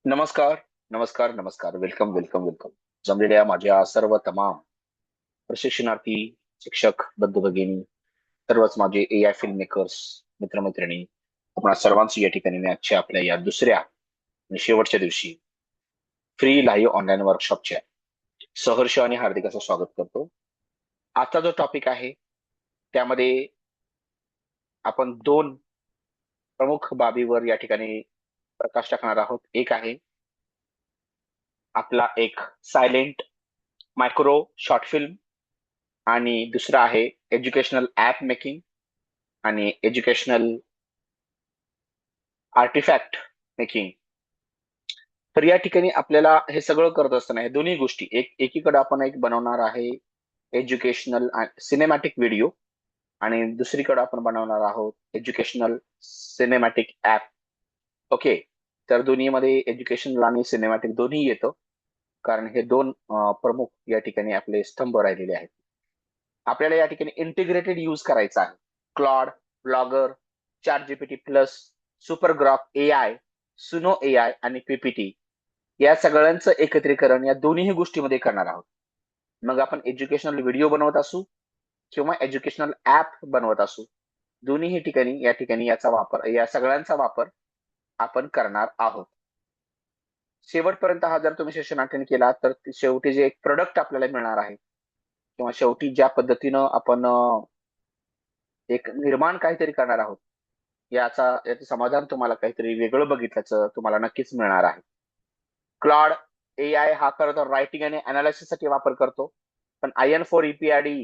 नमस्कार, नमस्कार, नमस्कार. Welcome, welcome, welcome. जमलेल्या माझ्या सर्व तमाम प्रशिक्षणार्थी, शिक्षक, बंधू-भगिनी, सर्वच माझे एआय फिल्म मेकर्स, मित्र-मैत्रिणी, आपणा सर्वांचं या ठिकाणी मी आजच्या आपल्या या दुसऱ्या आणि शेवटच्या दिवशी फ्री लाईव्ह ऑनलाईन वर्कशॉपच्या सहर्ष आणि हार्दिक असं स्वागत करतो. आजचा जो टॉपिक आहे, त्यामध्ये आपण 2 प्रमुख बाबीवर या ठिकाणी प्रकाश टाकणार आहोत. एक आहे आपला एक सायलेंट मायक्रो शॉर्ट फिल्म आणि दुसरं आहे एज्युकेशनल ॲप मेकिंग आणि एज्युकेशनल आर्टिफॅक्ट मेकिंग. तर या ठिकाणी आपल्याला हे सगळं करत असताना हे दोन्ही गोष्टी एकीकडे आपण एक बनवणार आहे एज्युकेशनल सिनेमॅटिक व्हिडिओ आणि दुसरीकडे आपण बनवणार आहोत एज्युकेशनल सिनेमॅटिक ॲप. ओके. तर दोन्हीमध्ये एज्युकेशनल आणि सिनेमॅटिक दोन्ही येतं, कारण हे दोन प्रमुख या ठिकाणी आपले स्तंभ राहिलेले आहेत. आपल्याला या ठिकाणी इंटिग्रेटेड यूज करायचा आहे. Claude, blogger, chat GPT plus, super Grok AI, सुनो एआय आणि पीपीटी या सगळ्यांचं एकत्रीकरण या दोन्ही गोष्टीमध्ये करणार आहोत. मग आपण एज्युकेशनल व्हिडिओ बनवत असू किंवा एज्युकेशनल ऍप बनवत असू, दोन्ही ठिकाणी या ठिकाणी याचा वापर, या सगळ्यांचा वापर आपण करणार आहोत. शेवटपर्यंत हा जर तुम्ही सेशन अटेंड केला तर शेवटी जे एक प्रोडक्ट आपल्याला मिळणार आहे किंवा शेवटी ज्या पद्धतीनं आपण एक निर्माण काहीतरी करणार आहोत, याचं समाधान तुम्हाला काहीतरी वेगळं बघितल्याचं तुम्हाला नक्कीच मिळणार आहे. क्लॉड एआय हा खरं तर रायटिंग आणि अनालिसिस साठी वापर करतो, पण IN4 EPRD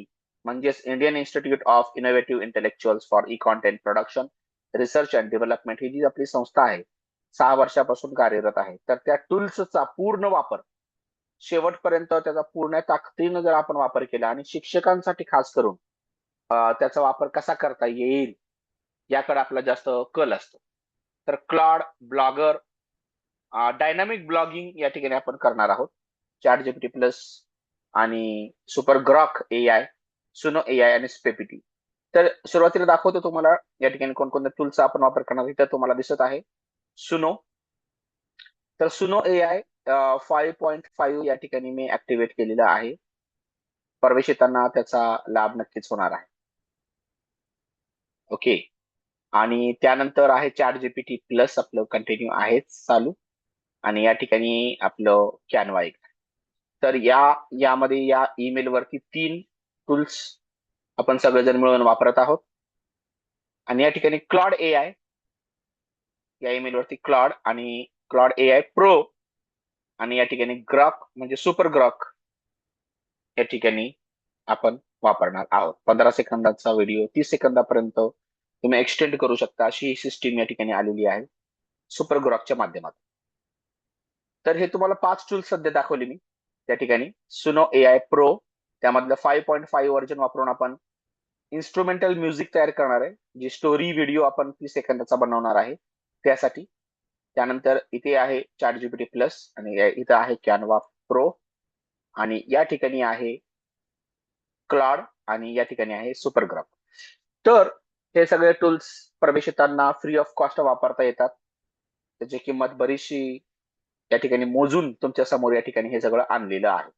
म्हणजेच Indian institute of innovative intellectuals for e content production research and development ही जी आपली संस्था आहे, 6 वर्षापासून कार्यरत आहे. तर त्या टूल्सचा पूर्ण वापर शेवटपर्यंत त्याचा पूर्ण ताकदीनं जर आपण वापर केला आणि शिक्षकांसाठी खास करून त्याचा वापर कसा करता येईल याकडे आपला जास्त कल असतो. तर क्लॉड, ब्लॉगर, डायनामिक ब्लॉगिंग या ठिकाणी आपण करणार आहोत. चॅट जीपीटी प्लस आणि सुपर ग्रॉक एआय, सुनो एआय आणि स्पेपीटी. तर सुरुवातीला दाखवतो तुम्हाला या ठिकाणी कोणकोणत्या टूलचा आपण वापर करणार आहे. तर तुम्हाला दिसत आहे सुनो. तर सुनो एआय 5.5 या ठिकाणी मी ऍक्टिव्हेट केलेला आहे. प्रवेशितांना त्याचा लाभ नक्कीच होणार आहे. ओके. आणि त्यानंतर आहे चॅट जीपीटी प्लस, आपलं कंटिन्यू आहेच चालू. आणि या ठिकाणी आपलं कॅनवा एक. तर यामध्ये या ईमेल वरती 3 टूल्स आपण सगळेजण मिळून वापरत आहोत. आणि या ठिकाणी क्लॉड एआय, या ईमेल वरती क्लॉड आणि क्लॉड एआय प्रो आणि या ठिकाणी ग्रॉक म्हणजे सुपर ग्रॉक या ठिकाणी आपण वापरणार आहोत. 15 सेकंदाचा व्हिडिओ 30 सेकंदापर्यंत तुम्ही एक्सटेंड करू शकता, अशी ही सिस्टीम या ठिकाणी आलेली आहे सुपर ग्रॉकच्या माध्यमातून. तर हे तुम्हाला 5 टूल्स सध्या दाखवले मी त्या ठिकाणी. सुनो एआय प्रो, त्यामधलं 5.5 व्हर्जन वापरून आपण इन्स्ट्रुमेंटल म्युझिक तयार करणार आहे, जी स्टोरी व्हिडिओ आपण 30 सेकंदाचा बनवणार आहे त्यासाठी. त्यानंतर इथे आहे चॅट जीपीटी प्लस आणि इथं आहे कॅनवा प्रो आणि या ठिकाणी आहे क्लॉड आणि या ठिकाणी आहे सुपर ग्राफ. तर हे सगळे टूल्स प्रवेशितांना फ्री ऑफ कॉस्ट वापरता येतात. त्याची किंमत बरीचशी या ठिकाणी मोजून तुमच्या समोर या ठिकाणी हे सगळं आणलेलं आहे.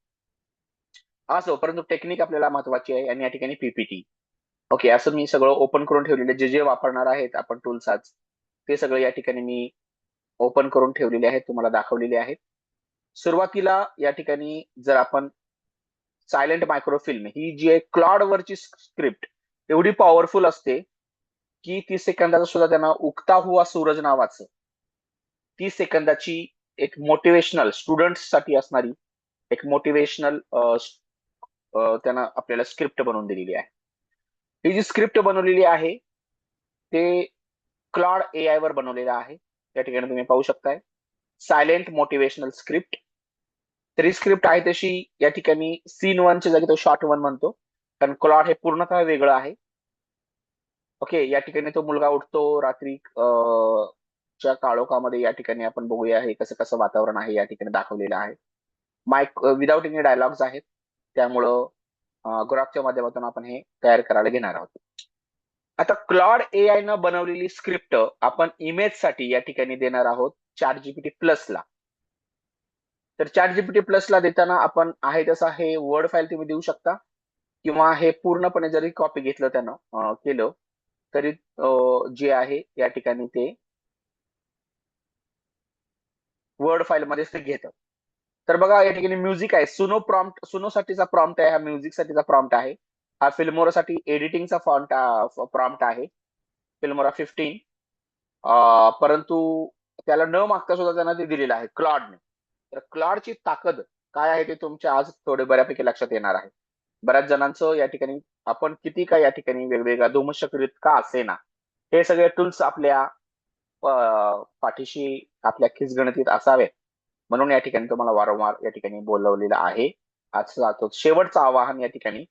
असो, परंतु टेक्निक आपल्याला महत्वाची आहे आणि या ठिकाणी पीपीटी. ओके, असं मी सगळं ओपन करून ठेवलेलं, जे जे वापरणार आहेत आपण टूल्स आज, ते सगळं या ठिकाणी मी ओपन करून ठेवलेले आहेत, तुम्हाला दाखवलेले आहेत. सुरुवातीला या ठिकाणी जर आपण सायलेंट मायक्रोफिल्म ही जी आहे क्लॉड वरची स्क्रिप्ट एवढी पॉवरफुल असते की 30 सेकंदाचा सुद्धा त्यांना उगता हुआ सूरज नावाचं 30 सेकंदाची एक मोटिवेशनल स्टुडंट्स साठी असणारी एक मोटिवेशनल त्यांना आपल्याला स्क्रिप्ट बनवून दिलेली आहे. ही जी स्क्रिप्ट बनवलेली आहे ते क्लॉड एआय वर बनवलेलं आहे. या ठिकाणी तुम्ही पाहू शकताय सायलेंट मोटिवेशनल स्क्रिप्ट. तर ही स्क्रिप्ट आहे तशी या ठिकाणी सीन 1 च्या जागी तो शॉर्ट 1 म्हणतो, कारण क्लॉड हे पूर्णतः वेगळं आहे. ओके, या ठिकाणी तो मुलगा उठतो रात्री च्या काळोखामध्ये. या ठिकाणी आपण बघूया हे कसं कसं वातावरण आहे या ठिकाणी दाखवलेलं आहे. माईक विदाउट एनी डायलॉग्स आहेत, त्यामुळं ग्राफच्या माध्यमातून आपण हे तयार करायला घेणार आहोत. आता क्लॉड एआय न बनवलेली स्क्रिप्ट आपण इमेज साठी या ठिकाणी देणार आहोत चॅट जीपीटी प्लसला. तर चॅट जीपीटी प्लसला देताना आपण आहे तसा हे वर्ड फाईल तुम्ही देऊ शकता, किंवा हे पूर्णपणे जरी कॉपी घेतलं त्यानं केलं तरी जे आहे या ठिकाणी ते वर्ड फाईल मध्येच ते घेतं. तर बघा या ठिकाणी म्युझिक आहे, सुनो साठीचा प्रॉम्प्ट आहे, हा म्युझिक साठीचा प्रॉम्प्ट आहे, हा फिल्मोरासाठी एडिटिंगचा प्रॉम्प्ट आहे, फिल्मोरा 15. परंतु त्याला न मागता सुद्धा त्यांना ते दिलेलं आहे क्लॉडने. तर क्लॉडची ताकद काय आहे ते तुमच्या आज थोडे बऱ्यापैकी लक्षात येणार आहे. बऱ्याच जणांचं या ठिकाणी आपण किती का या ठिकाणी वेगवेगळ्या धुमश्चक्रीत का असेना, हे सगळे टूल्स आपल्या पाठीशी आपल्या खिचगणतीत असावे म्हणून या ठिकाणी तुम्हाला वारंवार या ठिकाणी बोलवलेलं आहे. आजचा शेवटचं आवाहन या ठिकाणी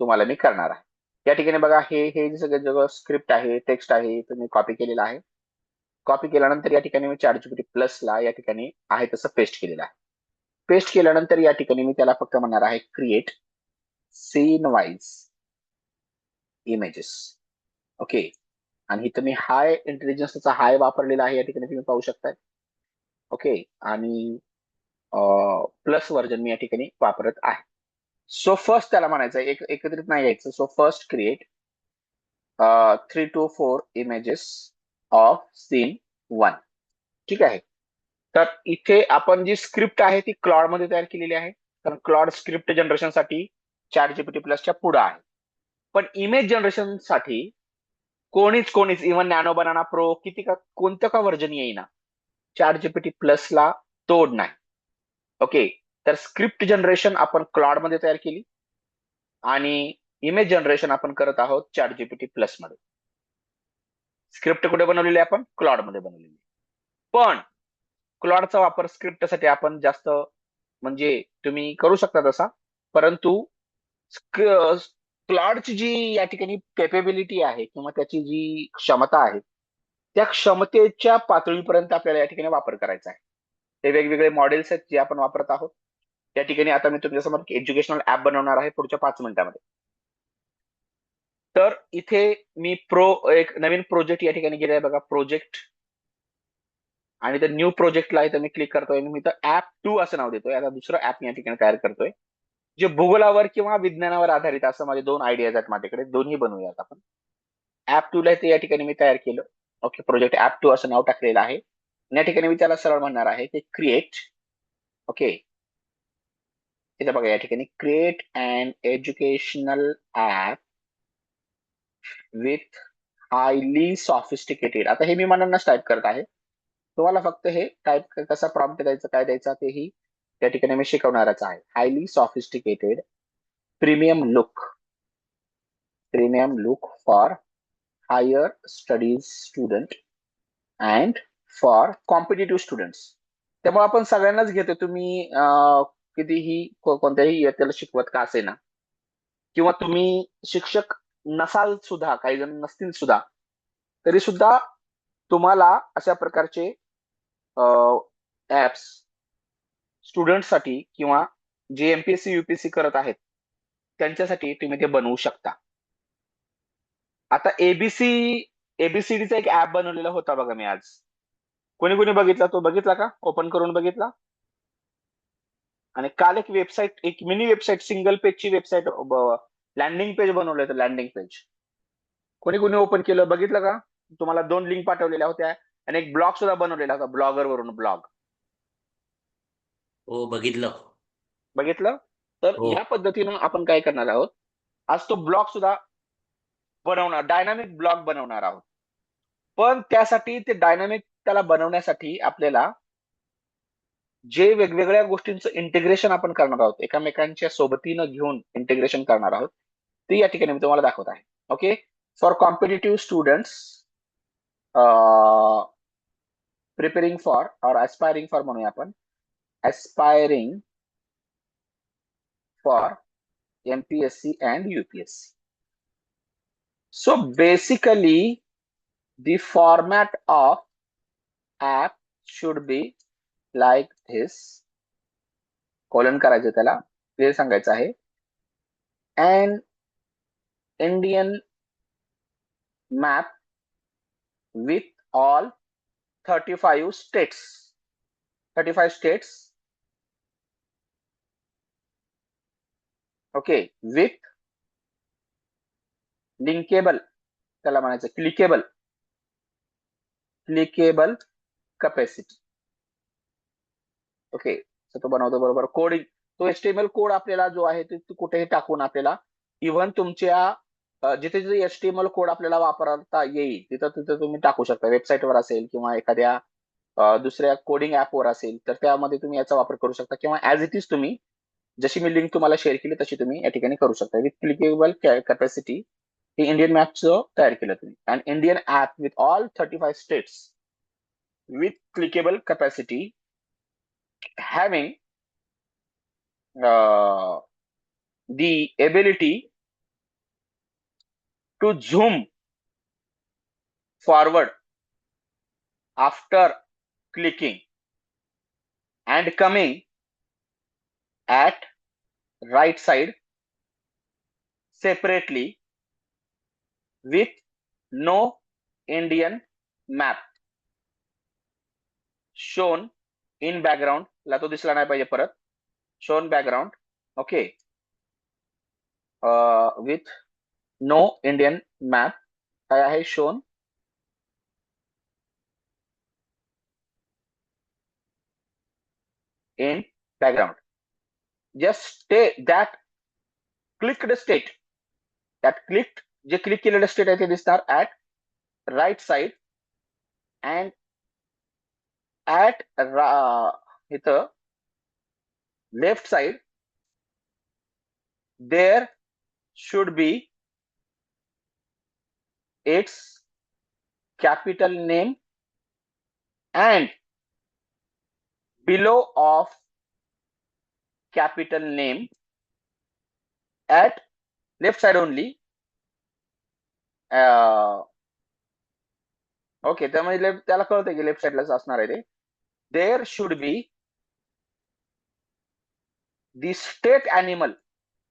तुम्हाला मी करणार आहे. या ठिकाणी बघा हे जे सगळं स्क्रिप्ट आहे, टेक्स्ट आहे, तुम्ही कॉपी केलेला आहे. कॉपी केल्यानंतर या ठिकाणी मी चॅट जीपीटी प्लसला या ठिकाणी आहे तसं पेस्ट केलेलं आहे. पेस्ट केल्यानंतर या ठिकाणी मी त्याला फक्त म्हणणार आहे create scene wise images. Okay, आणि इथं मी हाय इंटेलिजन्सचा हाय वापरलेला आहे, या ठिकाणी तुम्ही पाहू शकताय. ओके, आणि प्लस व्हर्जन मी या ठिकाणी वापरत आहे. सो फर्स्ट त्याला म्हणायचं एकत्रित नाही यायचं. So first create 3 to 4 images of scene 1. ठीक आहे. तर इथे आपण जी स्क्रिप्ट आहे ती क्लॉड मध्ये तयार केलेली आहे, कारण क्लॉड स्क्रिप्ट जनरेशनसाठी चॅट जीपीटी प्लसच्या पुढे आहे. पण इमेज जनरेशन साठी कोणीच इव्हन नॅनो बनाना प्रो किती का कोणतं का व्हर्जन येईना, चॅट जीपीटी प्लसला तोड नाही. ओके, तर स्क्रिप्ट जनरेशन आपण क्लॉड मध्ये तयार केली आणि इमेज जनरेशन आपण करत आहोत चॅट जीपीटी प्लस मध्ये. स्क्रिप्ट कुठे बनवलेली आहे आपण? क्लॉड मध्ये बनवलेली. पण क्लॉडचा वापर स्क्रिप्टसाठी आपण जास्त म्हणजे तुम्ही करू शकता तसा, परंतु क्लॉडची जी या ठिकाणी कॅपेबिलिटी आहे किंवा त्याची जी क्षमता आहे त्या क्षमतेच्या पातळीपर्यंत आपल्याला या ठिकाणी वापर करायचा आहे. ते वेगवेगळे मॉडेल्स आहेत जे आपण वापरत आहोत. त्या ठिकाणी आता मी तुमच्यासमोर एज्युकेशनल ऍप बनवणार आहे पुढच्या 5 मिनिटांमध्ये. तर इथे मी एक नवीन प्रोजेक्ट या ठिकाणी गेलाय बघा, प्रोजेक्ट, आणि तर न्यू प्रोजेक्टला इथं मी क्लिक करतोय. मी तर ऍप 2 असं नाव देतोय. आता दुसरं ऍप मी या ठिकाणी तयार करतोय जे भूगोलावर किंवा विज्ञानावर आधारित, असं माझे 2 आयडियाज आहेत माझ्याकडे, दोन्ही बनवूयात आपण. ऍप 2 ला ते या ठिकाणी मी तयार केलं. ओके, प्रोजेक्ट ऍप 2 असं नाव टाकलेलं आहे. या ठिकाणी मी त्याला सरळ म्हणणार आहे की क्रिएट. ओके, इथे बघा या ठिकाणी create and educational app with highly sophisticated. आता हे मी मनांनाच टाईप करत आहे, तुम्हाला फक्त हे टाईप कसा प्रॉम्प्ट द्यायचं काय द्यायचा तेही त्या ठिकाणी मी शिकवणारच आहे. Highly sophisticated premium look for higher studies student and for competitive students. त्यामुळे आपण सगळ्यांनाच घेतो. तुम्ही कितीही कोणत्याही इयत्तेला शिकवत का असेना, किंवा तुम्ही शिक्षक नसाल सुद्धा, काही जण नसतील सुद्धा, तरी सुद्धा तुम्हाला अशा प्रकारचे ऍप्स स्टुडंटसाठी किंवा जे एमपीएससी युपीएससी करत आहेत त्यांच्यासाठी तुम्ही ते बनवू शकता. आता एबीसीडीचा एक ऍप बनवलेला होता बघा मी आज. कोणी कोणी बघितला? तो बघितला का? ओपन करून बघितला? आणि काल एक मिनी वेबसाईट, सिंगल पेजची वेबसाईट, लँडिंग पेज बनवलं होतं, लँडिंग पेज. कोणी कोणी ओपन केलं, बघितलं का? तुम्हाला 2 लिंक पाठवलेल्या होत्या आणि एक ब्लॉग सुद्धा बनवलेला होता, ब्लॉगर वरून ब्लॉग. हो, बघितलं. बघितलं? तर हो. या पद्धतीनं आपण काय करणार आहोत, आज तो ब्लॉग सुद्धा बनवणार, डायनामिक ब्लॉग बनवणार आहोत. पण त्यासाठी ते डायनामिक त्याला बनवण्यासाठी आपल्याला जे वेगवेगळ्या गोष्टींचं इंटिग्रेशन आपण करणार आहोत, एकमेकांच्या सोबतीनं घेऊन इंटिग्रेशन करणार आहोत, ते या ठिकाणी मी तुम्हाला दाखवत आहे. Okay, for competitive students preparing for और एस्पायरिंग फॉर म्हणूया आपण, aspiring for MPSC and UPSC. So basically, the format of app should be like this. Colon करायचं त्याला, ते सांगायचं आहे. An Indian map with all 35 states. 35 states okay, with linkable, त्याला म्हणायचं क्लिकेबल कॅपॅसिटी. ओके, तो बनवतो बरोबर. कोडिंग, तो एचटीएमएल कोड आपल्याला जो आहे तो कुठेही टाकून आपल्याला इव्हन तुमच्या जिथे जिथे एचटीएमएल कोड आपल्याला वापरता येईल तिथं तिथं तुम्ही टाकू शकता. वेबसाईटवर असेल किंवा एखाद्या दुसऱ्या कोडिंग ऍपवर असेल तर त्यामध्ये तुम्ही याचा वापर करू शकता, किंवा ऍज इट इज तुम्ही जशी मी लिंक तुम्हाला शेअर केली तशी तुम्ही या ठिकाणी करू शकता. विथ क्लिकेबल कॅपॅसिटी ही इंडियन मॅपचं तयार केलं तुम्ही. And Indian app with all 35 states with clickable capacity having the ability to zoom forward after clicking and coming at right side separately with no Indian map shown in background. ला तो दिसला नाही पाहिजे परत. shown background. Okay, with no Indian map काय आहे shown in background. just stay that clicked state, that clicked जे click केलेलं स्टेट आहे ते दिसणार at right side and at इथं left side there should be its capital name and below of capital name at left side only. Okay, त्यामुळे त्याला कळतं की लेफ्ट साइडलाच असणार आहे ते. There should be the state animal,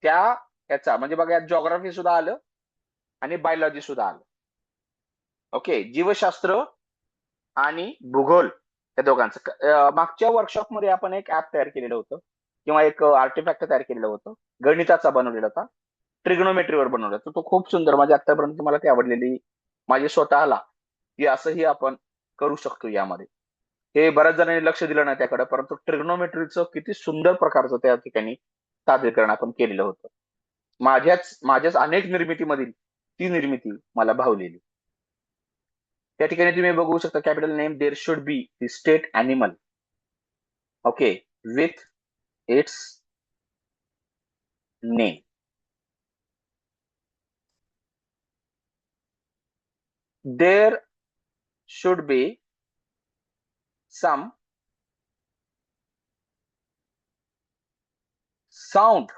त्या याचा म्हणजे बघा यात जॉग्राफी सुद्धा आलं आणि बायोलॉजी सुद्धा आलं. ओके, जीवशास्त्र आणि भूगोल या दोघांचं. मागच्या वर्कशॉपमध्ये आपण एक ऍप तयार केलेलं होतं किंवा एक आर्टिफॅक्ट तयार केलेलं होतं, गणिताचा बनवलेला होता, ट्रिग्नोमेट्रीवर बनवला. तर तो खूप सुंदर, म्हणजे आतापर्यंत मला ती आवडलेली माझी स्वतःला, की असंही आपण करू शकतो यामध्ये. हे बऱ्याच जणांनी लक्ष दिलं नाही त्याकडे, परंतु ट्रिग्नोमेट्रीचं किती सुंदर प्रकारचं त्या ठिकाणी सादरीकरण आपण केलेलं होतं. माझ्याच अनेक निर्मितीमधील ती निर्मिती मला भावलेली. त्या ठिकाणी तुम्ही बघू शकता capital name there should be the state animal. Okay, with its name. There should be some sound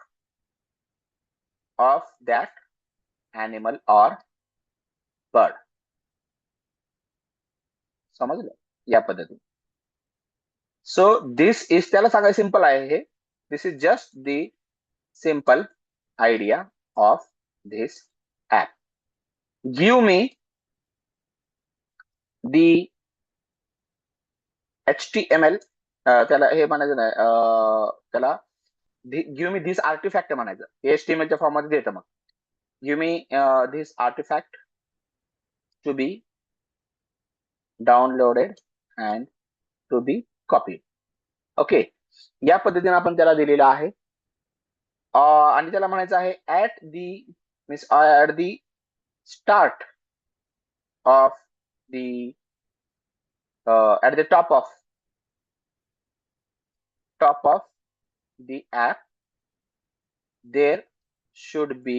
of that animal or bird. समजलं या पद्धतीने. सो दिस इज, त्याला सांगायचं सिंपल आहे हे. This is just the simple idea of this app. Give me the HTML, त्याला हे म्हणायचं नाही, त्याला गिव्ह मी धिस आर्टिफॅक्ट म्हणायचं. HTML च्या फॉर्म मध्ये देतं मग. Give me this artifact to be downloaded and to be copy. Okay, या पद्धतीने आपण त्याला दिलेलं आहे. आणि त्याला म्हणायचं आहे at the start of the at the top of the app there should be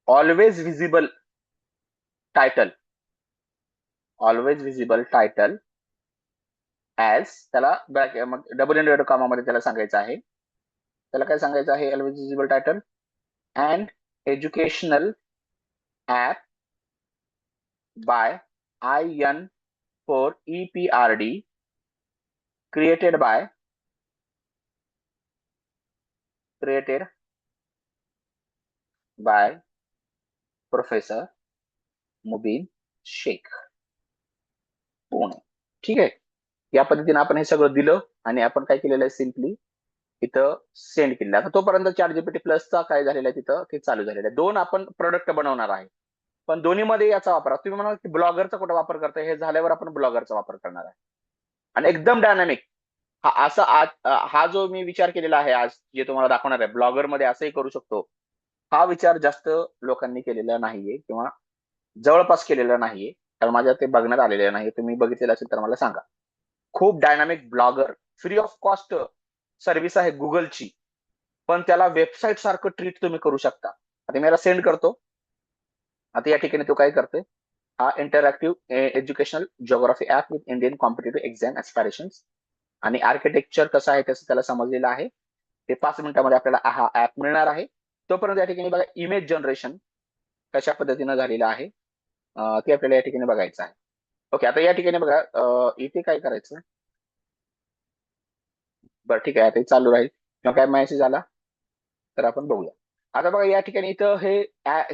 always visible title as, त्याला डबल इनवर्टेड कॉमा मध्ये त्याला सांगायचं आहे. त्याला काय सांगायचं आहे, always visible title and educational app by IN for EPRD created by professor Mubeen Shaikh, Pune. ठीक आहे, या पद्धतीने आपण हे सगळं दिलं आणि आपण काय केलेलं आहे, सिम्पली इथं सेंड केलेला. आता तोपर्यंत चॅट जीपीटी प्लसचा काय झालेलं आहे तिथं ते चालू झालेलं आहे. दोन आपण प्रोडक्ट बनवणार आहे, पण दोन्हीमध्ये याचा वापर तुम्ही म्हणाल की ब्लॉगरचा कुठं वापर करताय, हे झाल्यावर आपण ब्लॉगरचा वापर करणार आहे आणि एकदम डायनामिक. हा असा हा जो मी विचार केलेला आहे आज जे तुम्हाला दाखवणार आहे, ब्लॉगर मध्ये असंही करू शकतो, हा विचार जास्त लोकांनी केलेला नाहीये किंवा जवळपास केलेला नाहीये, कारण माझ्या ते बघण्यात आलेले नाही. तुम्ही बघितलेलं असेल तर मला सांगा. खूप dynamic blogger, free of cost service आहे गुगलची, पण त्याला वेबसाईट सारखं ट्रीट तुम्ही करू शकता. आता मी याला सेंड करतो. आता या ठिकाणी तो काय करतोय, हा interactive educational geography app with Indian competitive exam aspirations आणि आर्किटेक्चर कसं आहे त्याचं त्याला समजलेलं आहे. ते 5 मिनिटांमध्ये आपल्याला हा ऍप मिळणार आहे. तोपर्यंत या ठिकाणी बघा इमेज जनरेशन कशा पद्धतीनं झालेलं आहे ते आपल्याला या ठिकाणी बघायचं आहे. ओके, आता या ठिकाणी बघा इथे काय करायचं. बरं ठीक आहे, आता हे चालू राहील किंवा काय मेसेज आला तर आपण बघूया. आता बघा या ठिकाणी इथं हे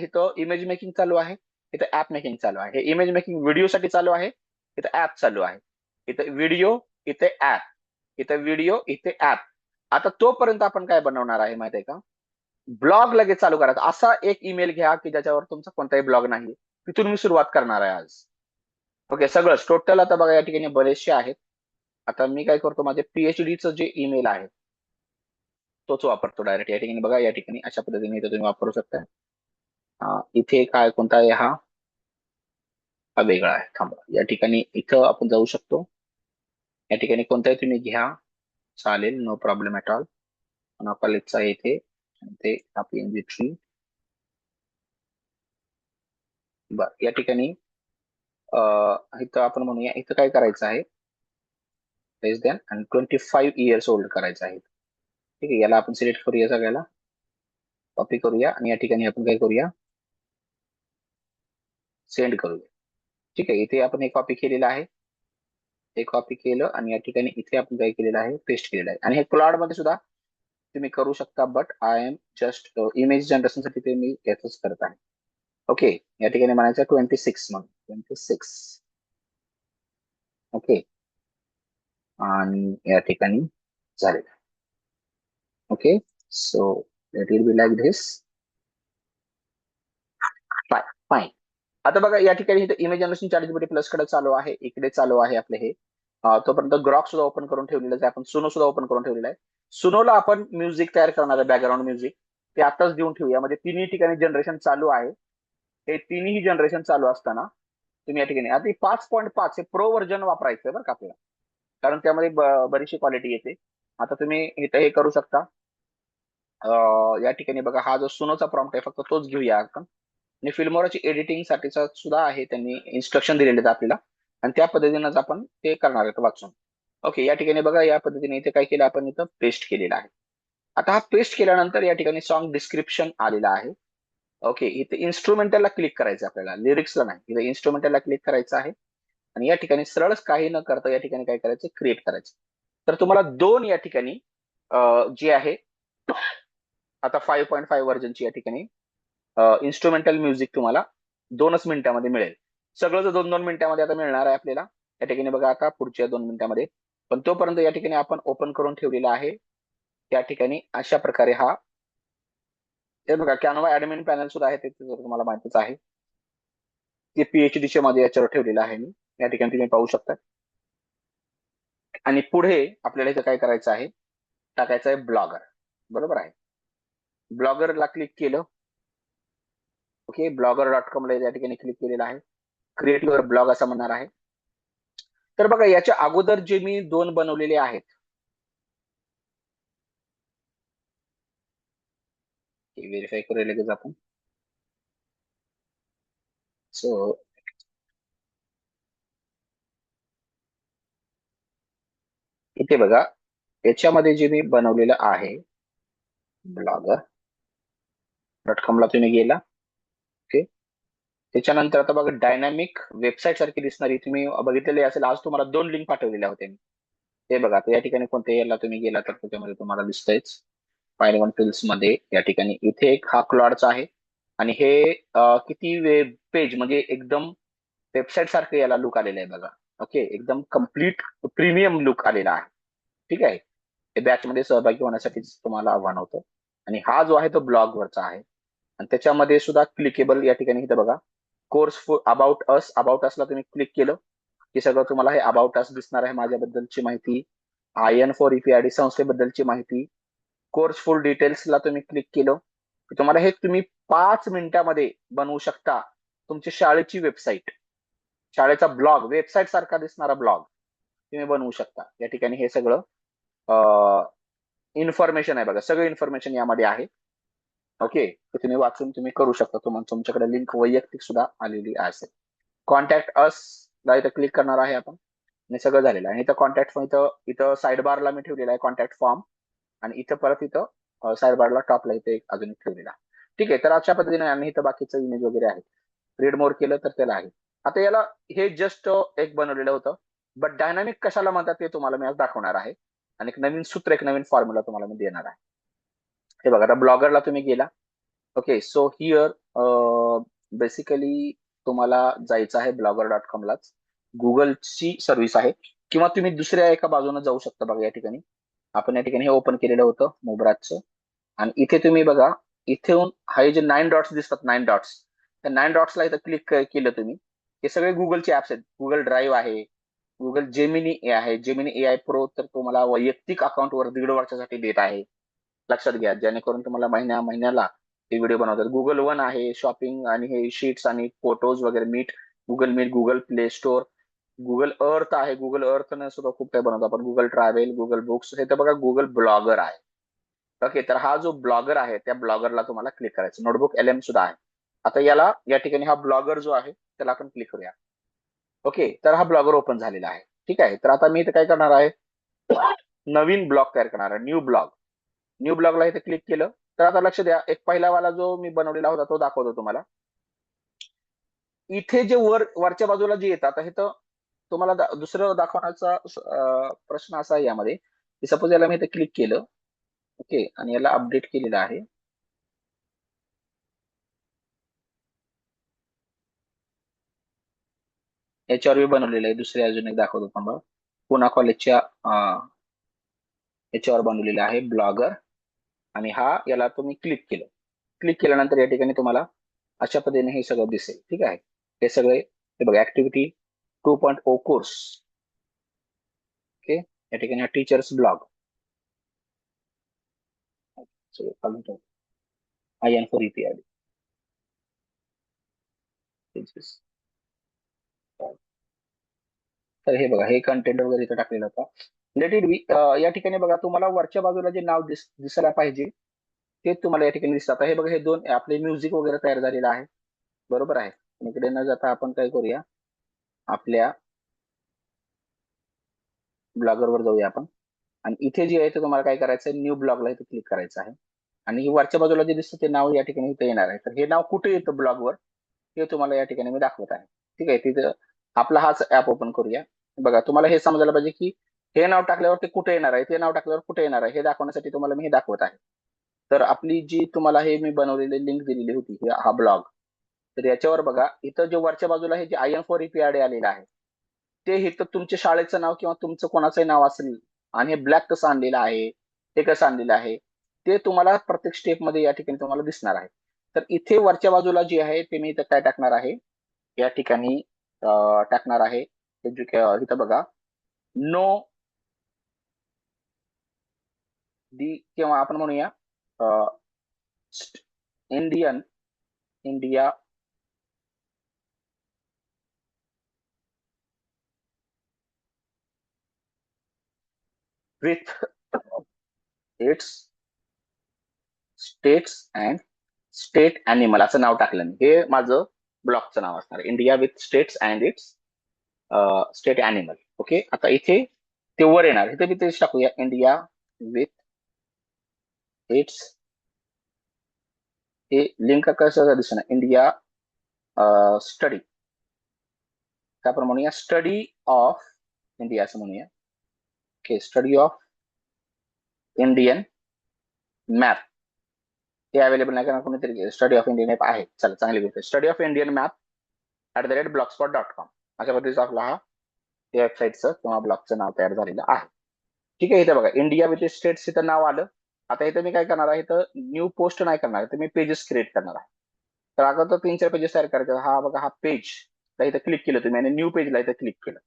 इथं इमेज मेकिंग चालू आहे, इथं ऍप मेकिंग चालू आहे. हे इमेज मेकिंग व्हिडिओसाठी चालू आहे, इथं ऍप चालू आहे. इथं व्हिडिओ, इथे ऍप, इथं व्हिडिओ, इथे ऍप. आता तोपर्यंत आपण काय बनवणार आहे माहिती आहे का, ब्लॉग लगेच चालू करायचा. असा एक ईमेल घ्या की ज्याच्यावर तुमचा कोणताही ब्लॉग नाही, तिथून मी सुरुवात करणार आहे आज. ओके, सगळंच टोटल आता बघा या ठिकाणी बरेचसे आहेत. आता मी काय करतो, माझे पीएचडीचं जे ईमेल आहे तोच वापरतो डायरेक्ट. या ठिकाणी बघा, या ठिकाणी अशा पद्धतीने इथं तुम्ही वापरू शकता. इथे काय कोणता आहे हा वेगळा आहे. थांबा, या ठिकाणी इथं आपण जाऊ शकतो. या ठिकाणी कोणताही तुम्ही घ्या, चालेल, नो प्रॉब्लेम ऍट ऑल. कॉलेजचा इथे ते आपली एनजी3. बर, या ठिकाणी इथं आपण म्हणूया, इथं काय करायचं आहे, लेस दॅन आणि 25 इयर्स ओल्ड करायचं आहे. ठीक आहे, याला आपण सिलेक्ट करूया, सगळ्याला कॉपी करूया आणि या ठिकाणी आपण काय करूया, सेंड करूया. ठीक आहे, इथे आपण हे कॉपी केलेलं आहे, हे कॉपी केलं आणि या ठिकाणी इथे आपण काय केलेलं आहे, पेस्ट केलेलं आहे. आणि हे क्लाउड मध्ये सुद्धा तुम्ही करू शकता, but I am just image जनरेशनसाठी ते मी याच करत आहे. ओके, या ठिकाणी म्हणायचं 26 म्हणून 26. ओके, आणि या ठिकाणी झालेलं. Okay, so it will be like this. Fine. आता बघा या ठिकाणी इमेज जनरेशन चॅट प्लस कडे चालू आहे, इकडे चालू आहे आपले हे. तोपर्यंत ग्रॉक सुद्धा ओपन करून ठेवलेलं आहे, आपण सुनो सुद्धा ओपन करून ठेवलेलं आहे. सुनोला आपण म्युझिक तयार करणार आहे, बॅकग्राऊंड म्युझिक, ते आताच देऊन ठेवूया. म्हणजे तिन्ही ठिकाणी जनरेशन चालू आहे. हे तिन्ही जनरेशन चालू असताना तुम्ही या ठिकाणी आता 5.5 हे प्रो व्हर्जन वापरायचं बरं का आपल्याला, कारण त्यामध्ये बरीचशी क्वालिटी येते. आता तुम्ही इथं हे करू शकता. या ठिकाणी बघा, हा जो सुनोचा प्रॉम्प्ट आहे फक्त तोच घेऊया आपण. आणि फिल्मोराची एडिटिंग साठीचा सुद्धा आहे, त्यांनी इन्स्ट्रक्शन दिलेले आहेत आपल्याला, आणि त्या पद्धतीनेच आपण ते करणार आहेत वाचून. ओके, या ठिकाणी बघा या पद्धतीने इथे काय केलं आपण, इथं पेस्ट केलेला आहे. आता हा पेस्ट केल्यानंतर या ठिकाणी सॉन्ग डिस्क्रिप्शन आलेला आहे. ओके, इथे इन्स्ट्रुमेंटलला क्लिक करायचं आपल्याला, लिरिक्सला नाही, इथे इन्स्ट्रुमेंटलला क्लिक करायचं आहे. आणि या ठिकाणी सरळच काही न करता या ठिकाणी काय करायचं, क्रिएट करायचं. तर तुम्हाला दोन या ठिकाणी जे आहे आता 5.5 व्हर्जनची या ठिकाणी इन्स्ट्रुमेंटल म्युझिक तुम्हाला 2च मिनिटांमध्ये मिळेल. सगळं जर 2-2 मिनिटांमध्ये आता मिळणार आहे आपल्याला. या ठिकाणी बघा आता पुढच्या 2 मिनिटांमध्ये. पण तोपर्यंत या ठिकाणी आपण ओपन करून ठेवलेला आहे. त्या ठिकाणी अशा प्रकारे हा, हे बघा कॅनवा ऍडमिन पॅनल सुद्धा आहे, ते तुम्हाला माहितीच आहे. ते पीएचडीच्या मध्ये याच्यावर ठेवलेलं आहे मी, या ठिकाणी तुम्ही पाहू शकता. आणि पुढे आपल्याला इथं काय करायचं आहे, टाकायचं आहे ब्लॉगर. बरोबर आहे, ब्लॉगरला क्लिक केलं. ओके, blogger.com ला या ठिकाणी क्लिक केलेलं आहे. क्रिएट युअर ब्लॉग असं म्हणणार आहे. तर बघा याच्या अगोदर जे मी 2 बनवलेले आहेत, व्हेरीफाय करूया लगेच आपण. सो इथे बघा, याच्यामध्ये जे मी बनवलेलं आहे, blogger.com ला तुम्ही गेला. ओके, त्याच्यानंतर आता बघा डायनामिक वेबसाईट सारखी दिसणारी तुम्ही बघितलेली असेल. आज तुम्हाला 2 लिंक पाठवलेल्या होत्या मी. हे बघा, तर या ठिकाणी कोणत्या याला तुम्ही गेला तर त्याच्यामध्ये तुम्हाला दिसतंयच. फाईल वन टूल्स मध्ये या ठिकाणी इथे एक हा क्लॉडचा आहे. आणि हे किती वेब पेज म्हणजे एकदम वेबसाईट सारखं याला लुक आलेलं आहे बघा. ओके, एकदम कम्प्लीट प्रीमियम लुक आलेला आहे. ठीक आहे, बॅच मध्ये सहभागी होण्यासाठी तुम्हाला आव्हान होतं. आणि हा जो आहे तो ब्लॉगवरचा आहे. आणि त्याच्यामध्ये सुद्धा क्लिकेबल या ठिकाणी इथं बघा, कोर्स अबाउट असला तुम्ही क्लिक केलं की सगळं तुम्हाला हे अबाउट अस दिसणार आहे. माझ्याबद्दलची माहिती, IN4EPID संस्थेबद्दलची माहिती, कोर्स फुल डिटेल्सला तुम्ही क्लिक केलं की तुम्हाला हे तुम्ही 5 मिनिटामध्ये बनवू शकता तुमची शाळेची वेबसाईट, शाळेचा ब्लॉग, वेबसाईट सारखा दिसणारा ब्लॉग तुम्ही बनवू शकता. या ठिकाणी हे सगळं इन्फॉर्मेशन आहे बघा, सगळं इन्फॉर्मेशन यामध्ये आहे. ओके, तर तुम्ही वाचून तुम्ही करू शकता. तुम्हाला तुमच्याकडे लिंक वैयक्तिक सुद्धा आलेली असेल. कॉन्टॅक्ट अस ला इथं क्लिक करणार आहे आपण आणि सगळं झालेलं आहे. इथं कॉन्टॅक्ट इथं इथं साईड बारला मी ठेवलेला आहे कॉन्टॅक्ट फॉर्म, आणि इथं परत इथं साईड बारला टॉपला इथे एक अजून एक ठेवलेला. ठीक आहे, तर अशा पद्धतीने आणि इथं बाकीचं इमेज वगैरे आहे. रीड मोर केलं तर त्याला आहे. आता याला हे जस्ट एक बनवलेलं होतं, बट डायनामिक कशाला म्हणतात ते तुम्हाला मी आज दाखवणार आहे. आणि एक नवीन सूत्र, एक नवीन फॉर्म्युला तुम्हाला मी देणार आहे. हे बघा, आता ब्लॉगरला तुम्ही गेला. ओके, सो हिअर बेसिकली तुम्हाला जायचं आहे blogger.com लाच. गुगलची सर्व्हिस आहे, किंवा तुम्ही दुसऱ्या एका बाजूने जाऊ शकता. बघा या ठिकाणी आपण या ठिकाणी हे ओपन केलेलं होतं मोब्राचं. आणि इथे तुम्ही बघा, इथून हे जे 9 डॉट्स दिसतात, 9 डॉट्स, त्या 9 डॉट्सला इथं क्लिक केलं तुम्ही, हे सगळे गुगलचे ऍप्स आहेत. गुगल ड्राईव्ह आहे, गुगल जेमिनी ए आहे. जेमिनी AI प्रो तर तुम्हाला वैयक्तिक अकाउंटवर 1.5 वर्षासाठी देत आहे. लक्षात घ्या, जेणेकरून तुम्हाला महिन्याला हे व्हिडिओ बनवतात. गुगल वन आहे, शॉपिंग आणि हे शीट्स आणि फोटोज वगैरे, Meet, Google Play Store. Google Earth आहे, गुगल अर्थनं सुद्धा खूप काही बनवतो आपण. Google Travel, Google Books. हे तर बघा गुगल ब्लॉगर आहे. ओके, तर हा जो ब्लॉगर आहे त्या ब्लॉगरला तुम्हाला क्लिक करायचं. नोटबुक LM सुद्धा आहे. आता याला या ठिकाणी हा ब्लॉगर जो आहे त्याला आपण क्लिक करूया. ओके, तर हा ब्लॉगर ओपन झालेला आहे. ठीक आहे, तर आता मी इथे काय करणार आहे, नवीन ब्लॉग तयार करणार आहे. न्यू ब्लॉगला इथे क्लिक केलं तर आता लक्ष द्या, एक पहिला वाला जो मी बनवलेला होता तो दाखवतो तुम्हाला. इथे जे वरच्या बाजूला जे येतात, आता हे तर तुम्हाला दुसरं दाखवण्याचा प्रश्न असा आहे यामध्ये की सपोज याला मी इथे क्लिक केलं. ओके, आणि याला अपडेट केलेलं आहे. याच्यावर बनवलेलं आहे. दुसरे अजून एक दाखवतो थांबा. पुणा कॉलेजच्या याच्यावर बनवलेलं आहे ब्लॉगर. आणि हा याला तुम्ही क्लिक केल्यानंतर या ठिकाणी तुम्हाला अशा पद्धतीने हे सगळं दिसेल. ठीक आहे, हे सगळे हे बघा, ऍक्टिव्हिटी 2.0 कोर्स. ओके, या ठिकाणी टीचर्स ब्लॉग, IN4EPID. तर हे बघा, हे कंटेंट वगैरे इथं टाकलेलं होतं. Let it be. या ठिकाणी बघा, तुम्हाला वरच्या बाजूला जे नाव दिसायला पाहिजे ते तुम्हाला या ठिकाणी दिसतात. हे बघा, हे दोन आपले म्युझिक वगैरे तयार झालेलं आहे. बरोबर आहे. इकडे न जाता आपण काय करूया, आपल्या ब्लॉगरवर जाऊया आपण. आणि इथे जे आहे ते तुम्हाला काय करायचं आहे, न्यू ब्लॉगला इथे क्लिक करायचं आहे. आणि वरच्या बाजूला जे दिसतं ते नाव या ठिकाणी इथे येणार आहे. तर हे नाव कुठे येतं ब्लॉगवर ते तुम्हाला या ठिकाणी मी दाखवत आहे. ठीक आहे, तिथं आपला हाच ऍप ओपन करूया. बघा, तुम्हाला हे समजायला पाहिजे की हे नाव टाकल्यावर ते कुठे येणार आहे, ते नाव टाकल्यावर कुठे येणार आहे, हे दाखवण्यासाठी तुम्हाला मी हे दाखवत आहे. तर आपली जी तुम्हाला हे मी बनवलेली लिंक दिलेली होती, हा ब्लॉग, तर याच्यावर बघा, इथं जे वरच्या बाजूला हे जे IN4EPID आलेलं आहे ते इथं तुमच्या शाळेचं नाव किंवा तुमचं कोणाचंही नाव असेल. आणि हे ब्लॅक कसं आणलेलं आहे, हे कसं आणलेलं आहे, ते तुम्हाला प्रत्येक स्टेप मध्ये या ठिकाणी तुम्हाला दिसणार आहे. तर इथे वरच्या बाजूला जे आहे ते मी इथं काय टाकणार आहे, या ठिकाणी टाकणार आहे. इथं बघा, नो दी, किंवा आपण म्हणूया Indian India with its states and state animal असं नाव टाकलं मी. हे माझं ब्लॉगचं नाव असणार, India with states and it's state animal. Okay, आता इथे ते वर येणार, इथे मी तेच टाकूया, इंडिया विथ इट्स. हे लिंक कसं दिसणार, इंडिया स्टडी, आपण म्हणूया स्टडी ऑफ इंडिया असं म्हणूया. Okay, study of Indian map. ते अवेलेबल नाही, कारण कोणीतरी स्टडी ऑफ इंडियन मॅप आहे. चला, चांगली गोष्ट. Study of Indian map @blogspot.com अशा पद्धतीचा आपला हा वेबसाईटचं किंवा ब्लॉगचं नाव तयार झालेलं आहे. ठीक आहे. इथे बघा इंडिया विथ स्टेट्स इथं नाव आलं. आता इथं मी काय करणार आहे, तर न्यू पोस्ट नाही करणार, तर मी पेजेस क्रिएट करणार आहे. तर आता तर 3-4 पेजेस तयार करायचे. हा बघा हा पेज, इथं क्लिक केलं तुम्ही आणि न्यू पेजला इथं क्लिक केलं.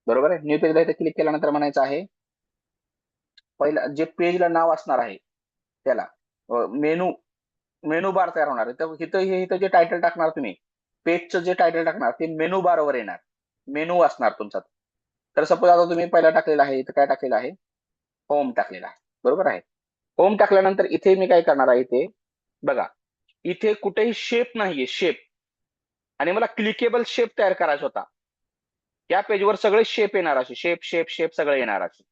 बरोबर आहे. न्यू पेजला इथं क्लिक केल्यानंतर म्हणायचं आहे, पहिला जे पेजला नाव असणार आहे त्याला मेनू मेनू बार तयार होणार आहे. तर इथं जे टायटल टाकणार तुम्ही, पेजचं जे टायटल टाकणार ते मेनू बारवर येणार, मेनू असणार तुमचा. तर सपोज आता तुम्ही पहिला टाकलेला आहे, इथं काय टाकलेलं आहे, होम टाकलेला आहे. बरोबर आहे. होम टाकल्यानंतर इथे मी काय करणार आहे, इथे बघा इथे कुठेही शेप नाहीये, शेप. आणि मला क्लिकेबल शेप तयार करायचा होता. या पेजवर सगळे शेप येणार असे, शेप शेप शेप सगळे येणार असे.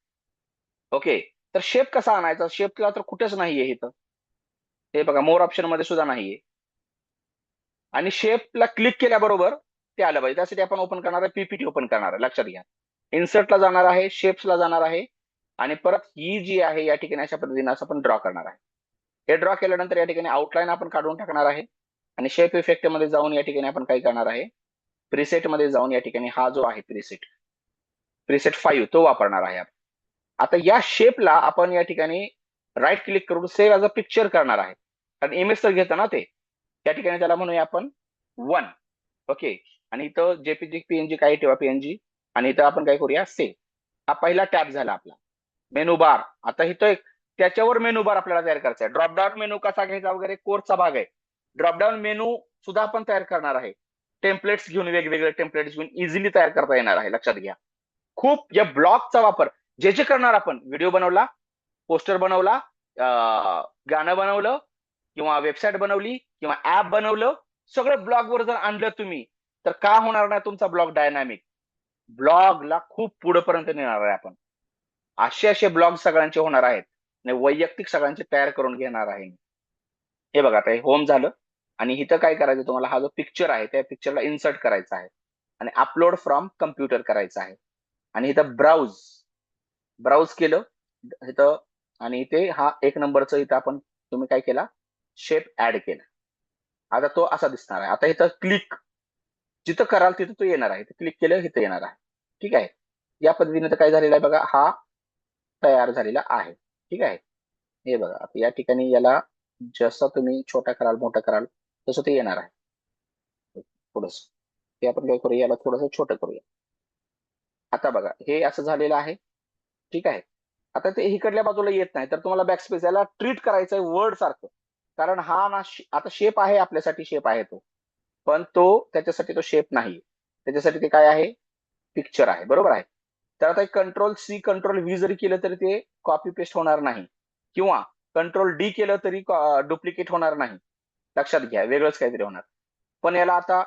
ओके. तर शेप कसा आणायचा, शेपला तर कुठेच नाहीये इथं. हे बघा मोर ऑप्शन मध्ये सुद्धा नाहीये. आणि शेपला क्लिक केल्याबरोबर ते आलं पाहिजे. त्यासाठी आपण ओपन करणार आहे, पीपीटी ओपन करणार आहे. लक्षात घ्या. इन्सर्टला जाणार आहे, शेप्सला जाणार आहे आणि परत ही जी आहे या ठिकाणी अशा पद्धतीने असं आपण ड्रॉ करणार आहे. हे ड्रॉ केल्यानंतर या ठिकाणी आउटलाईन आपण काढून टाकणार आहे आणि शेप इफेक्ट मध्ये जाऊन या ठिकाणी आपण काय करणार आहे, प्रीसेट मध्ये जाऊन या ठिकाणी हा जो आहे प्रीसेट, प्रीसेट 5 तो वापरणार आहे. आता या शेपला आपण या ठिकाणी राईट क्लिक करून सेव्ह ॲज अ पिक्चर करणार आहे. कारण इमेज तर घेतं ना ते. त्या ठिकाणी त्याला म्हणूया आपण 1. ओके. आणि इथं जेपीजी पीएनजी काय ठेवा, पीएनजी. आणि इथं आपण काय करूया, सेव्ह. हा पहिला टॅब झाला आपला. मेनू बार. आता इथं एक त्याच्यावर मेनू बार आपल्याला तयार करायचा आहे. ड्रॉपडाऊन मेनू कसा घ्यायचा वगैरे कोर्सचा भाग आहे. ड्रॉपडाऊन मेनू सुद्धा आपण तयार करणार आहे. टेम्पलेट्स घेऊन, वेगवेगळे टेम्पलेट्स घेऊन इझिली तयार करता येणार आहे. लक्षात घ्या. खूप या ब्लॉगचा वापर जे जे करणार आपण, व्हिडिओ बनवला, पोस्टर बनवला, गाणं बनवलं किंवा वेबसाईट बनवली किंवा ऍप बनवलं, सगळं ब्लॉगवर जर आणलं तुम्ही, तर का होणार नाही तुमचा ब्लॉग डायनामिक. ब्लॉगला खूप पुढे पर्यंत नेणार आहे आपण. असे ब्लॉग सगळ्यांचे होणार आहेत आणि वैयक्तिक सगळ्यांचे तयार करून घेणार आहे. हे बघा आता हे होम झालं. आणि इथं काय करायचं तुम्हाला, हा जो पिक्चर आहे त्या पिक्चरला इन्सर्ट करायचा आहे आणि अपलोड फ्रॉम कम्प्युटर करायचा आहे. आणि इथं ब्राउज, ब्राउज केलं इथं. आणि इथे हा 1 नंबरचं इथं आपण तुम्ही काय केला, शेप ऍड केला. आता तो असा दिसणार आहे. आता इथं क्लिक जिथं कराल तिथं तो येणार आहे. क्लिक केलं इथं येणार आहे. ठीक आहे. या पद्धतीने तर काय झालेलं आहे बघा, हा तयार झालेला आहे. ठीक आहे. हे बघा आता या ठिकाणी याला जसं तुम्ही छोटा कराल मोठं कराल तसं ते येणार आहे. थोडस ते आपण काय करूया, याला थोडस छोटं करूया. आता बघा हे असं झालेलं आहे. ठीक आहे. आता ते इकडल्या बाजूला येत नाही, तर तुम्हाला बॅकस्पेस याला ट्रीट करायचं आहे वर्ड सारखं. कारण हा ना आता शेप आहे, आपल्यासाठी शेप आहे तो, पण तो त्याच्यासाठी तो शेप नाही. त्याच्यासाठी ते काय आहे, पिक्चर आहे. बरोबर आहे. तर आता कंट्रोल सी कंट्रोल व्ही जरी केलं तरी ते कॉपी पेस्ट होणार नाही, किंवा कंट्रोल डी केलं तरी डुप्लिकेट होणार नाही. लक्षात घ्या, वेगळंच काहीतरी होणार. पण याला आता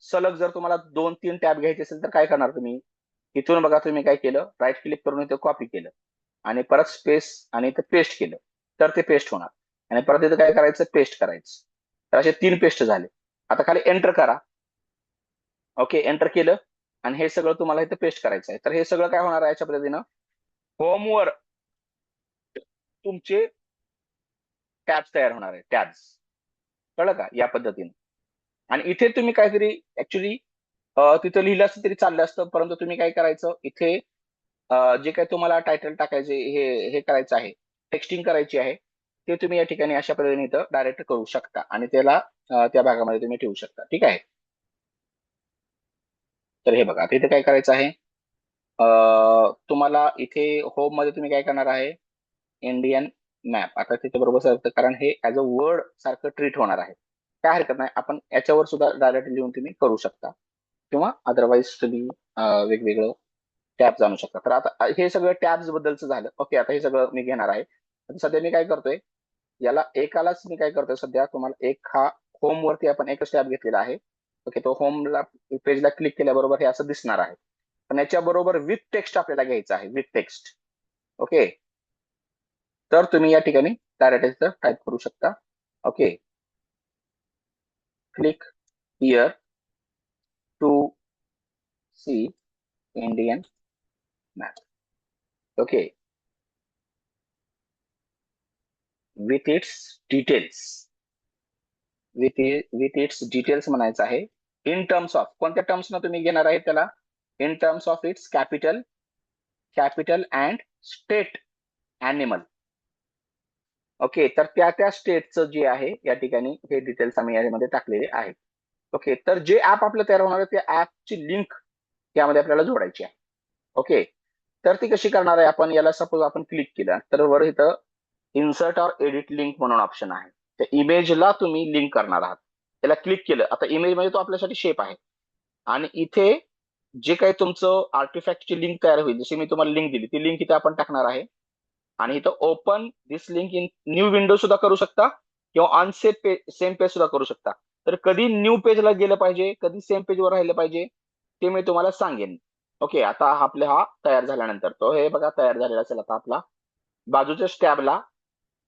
सलग जर तुम्हाला 2-3 टॅब घ्यायचे असेल तर काय करणार तुम्ही, इथून बघा तुम्ही काय केलं, राईट क्लिक करून इथं कॉपी केलं आणि परत स्पेस आणि इथं पेस्ट केलं, तर ते पेस्ट होणार. आणि परत इथं काय करायचं, पेस्ट करायचं. तर असे 3 पेस्ट झाले. आता खाली एंटर करा. ओके, एंटर केलं आणि हे सगळं तुम्हाला इथं पेस्ट करायचं आहे. तर हे सगळं काय होणार आहे, याच्या पद्धतीनं होमवर तुमचे टॅब्स तयार होणार आहे, टॅब्स. कळलं का, या पद्धतीने. आणि इथे तुम्ही काहीतरी ऍक्च्युली तिथं लिहिलं असतं तरी चाललं असतं, परंतु तुम्ही काय करायचं इथे, जे काही तुम्हाला टायटल टाकायचे, हे करायचं आहे, टेक्स्टिंग करायची आहे, ते तुम्ही या ठिकाणी अशा पद्धतीने इथं डायरेक्ट करू शकता आणि त्याला त्या भागामध्ये तुम्ही ठेवू शकता. ठीक आहे. तर हे बघा आता इथे काय करायचं आहे, तुम्हाला इथे होम मध्ये तुम्ही काय करणार आहे, इंडियन मॅप. आता तिथे बरोबर सरतं, कारण हे ऍज अ वर्ड सारखं ट्रीट होणार आहे. काय हरकत नाही, आपण याच्यावर सुद्धा डायरेक्ट लिहून तुम्ही करू शकता, किंवा अदरवाईज तुम्ही वेगवेगळं टॅब्स आणू शकता. तर आता हे सगळं टॅब्स बद्दलचं झालं. ओके, आता हे सगळं मी घेणार आहे. आता सध्या मी काय करतोय, याला एकालाच मी काय करतोय सध्या, तुम्हाला एक हा होम वरती आपण एकच टॅब घेतलेला आहे. ओके, तो होमला पेजला क्लिक केल्याबरोबर हे असं दिसणार आहे. पण याच्या बरोबर विथ टेक्स्ट आपल्याला घ्यायचं आहे, विथ टेक्स्ट. ओके. तर तुम्ही या ठिकाणी डायरेक्ट टाईप करू शकता. Okay, click here to see Indian map. Okay, with its details, with its details म्हणायचं आहे. इन टर्म्स ऑफ, कोणत्या टर्म्स ना तुम्ही घेणार आहे त्याला, in terms of its capital, capital and state animal. Okay, तर त्या स्टेटचं जे आहे या ठिकाणी हे डिटेल्स आम्ही यामध्ये टाकलेले आहेत. ओके, तर जे ऍप आपलं तयार होणार आहे त्या ऍपची लिंक यामध्ये आपल्याला जोडायची आहे. ओके, तर ती कशी करणार आहे आपण? याला सपोज आपण क्लिक केलं तर वर इथं इन्सर्ट ऑर एडिट लिंक म्हणून ऑप्शन आहे. त्या इमेजला तुम्ही लिंक करणार आहात. त्याला क्लिक केलं, आता इमेज मध्ये तो आपल्यासाठी शेप आहे आणि इथे जे काही तुमचं आर्टिफॅक्टची लिंक तयार होईल, जशी मी तुम्हाला लिंक दिली ती लिंक इथे आपण टाकणार आहे. आणि इथं open this link in new window सुद्धा करू शकता किंवा ऑन सेम पेज सुद्धा करू शकता. तर कधी न्यू पेजला गेलं पाहिजे, कधी सेम पेजवर राहिलं पाहिजे ते मी तुम्हाला सांगेन. ओके, आता आपला हा तयार झाल्यानंतर तो हे बघा तयार झालेला असेल. आता आपला बाजूच्या स्टॅबला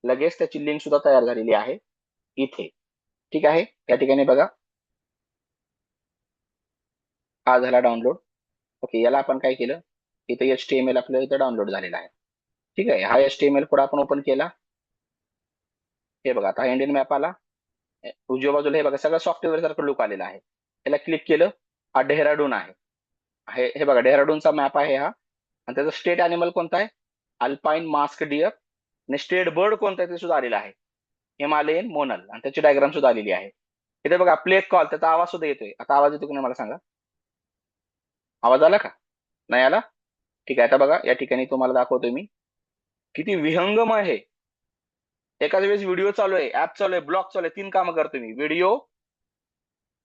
लगेच त्याची लिंक सुद्धा तयार झालेली आहे इथे. ठीक आहे, या ठिकाणी बघा हा झाला डाउनलोड. ओके, याला आपण काय केलं, इथे HTML आपलं इथं डाउनलोड झालेला आहे. ठीक आहे, हा HTML पुढे आपण ओपन केला. हे बघा आता इंडियन मॅप आला. उजव्या बाजूला हे बघा सगळं सॉफ्टवेअर सारखं लुक आलेला आहे. त्याला क्लिक केलं, हा डेहराडून आहे. हे बघा डेहराडूनचा मॅप आहे हा. आणि त्याचा स्टेट अॅनिमल कोणता आहे? Alpine musk deer. आणि स्टेट बर्ड कोणता आहे ते सुद्धा आलेलं आहे, हिमालयन मोनल. आणि त्याची डायग्राम सुद्धा आलेली आहे. इथे बघा प्ले कॉल, त्याचा आवाज सुद्धा येतोय. आता आवाज येतो की नाही मला सांगा? आवाज आला का? नाही आला? ठीक आहे, आता बघा या ठिकाणी तुम्हाला दाखवतोय मी किती विहंगम आहे. एकाच वेळेस व्हिडिओ चालू आहे, ऍप चालू आहे, ब्लॉग चालू आहे, 3 कामं करतो मी: व्हिडिओ,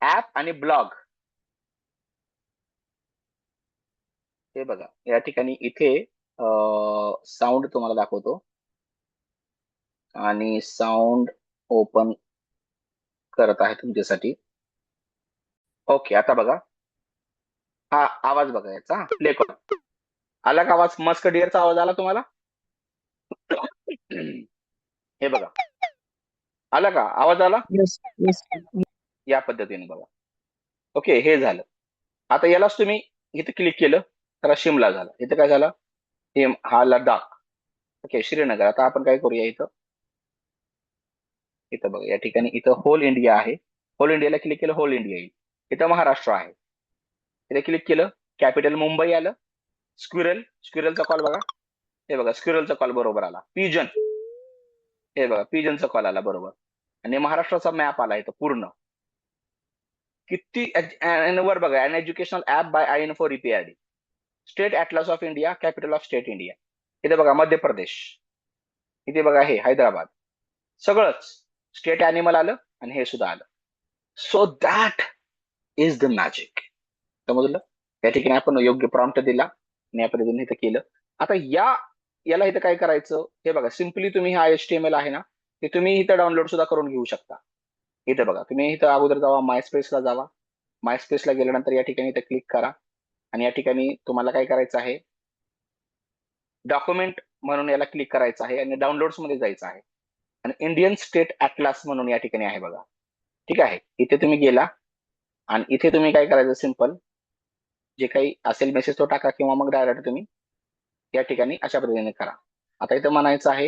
ऍप आणि ब्लॉग. हे बघा या ठिकाणी इथे साऊंड तुम्हाला दाखवतो आणि साऊंड ओपन करत आहे तुमच्यासाठी. ओके, आता बघा हा आवाज बघा याचा प्ले कॉल आला का? आवाज मस्क डिअरचा आवाज आला तुम्हाला? हे बघा आला का? आवाज आला Yes, yes. या पद्धतीने बघा. ओके, हे झालं. आता यालाच तुम्ही इथे क्लिक केलं तर हा शिमला झाला. इथे काय झालं? हा लडाख. ओके, श्रीनगर. आता आपण काय करूया, इथं इथं बघा या ठिकाणी इथं होल इंडिया आहे. होल इंडियाला क्लिक केलं, होल इंडिया येईल. इथं महाराष्ट्र आहे. इथे क्लिक केलं, कॅपिटल मुंबई आलं. स्क्विरलचा कॉल बघा. हे बघा स्क्विरलचा कॉल बरोबर आला. पिजन, हे बघा पिजनचा कॉल आला बरोबर. आणि महाराष्ट्राचा मॅप आला इथं पूर्ण. किती वर बघा, an educational app by IN4 EPRD. State atlas of India, capital of state India. इथे बघा मध्य प्रदेश. इथे बघा हे हैदराबाद. सगळंच स्टेट ॲनिमल आलं आणि हे सुद्धा आलं. So that is the magic. समजलं? या ठिकाणी आपण योग्य प्रॉम्प्ट दिला आणि या पद्धतीने इथं केलं. आता याला इथं काय करायचं, हे बघा सिम्पली तुम्ही हा HTML आहे ना ते तुम्ही इथं डाउनलोड सुद्धा करून घेऊ शकता. इथं बघा तुम्ही इथं अगोदर जावा, माय स्पेसला जावा. माय स्पेसला गेल्यानंतर या ठिकाणी इथं क्लिक करा आणि या ठिकाणी तुम्हाला काय करायचं आहे, डॉक्युमेंट म्हणून याला क्लिक करायचं आहे आणि डाउनलोड्स मध्ये जायचं आहे. आणि इंडियन स्टेट ॲटलास म्हणून या ठिकाणी आहे बघा. ठीक आहे, इथे तुम्ही गेला आणि इथे तुम्ही काय करायचं, सिंपल जे काही असेल मेसेज तो टाका किंवा मग डायरेक्ट तुम्ही या ठिकाणी अशा पद्धतीने करा. आता इथं म्हणायचं आहे,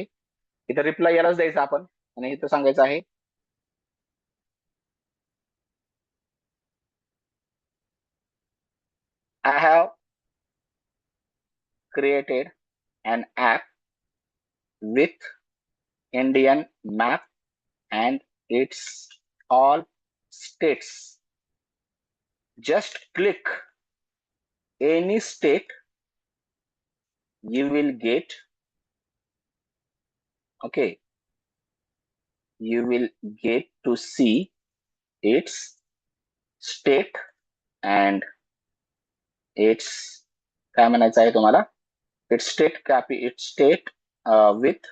इथं रिप्लाय यालाच द्यायचा आपण आणि इथं सांगायचं आहे I have created an app with Indian map and its all states. Just click any state, you will get, okay, you will get to see its state and its काय म्हणायचं आहे तुम्हाला, its state with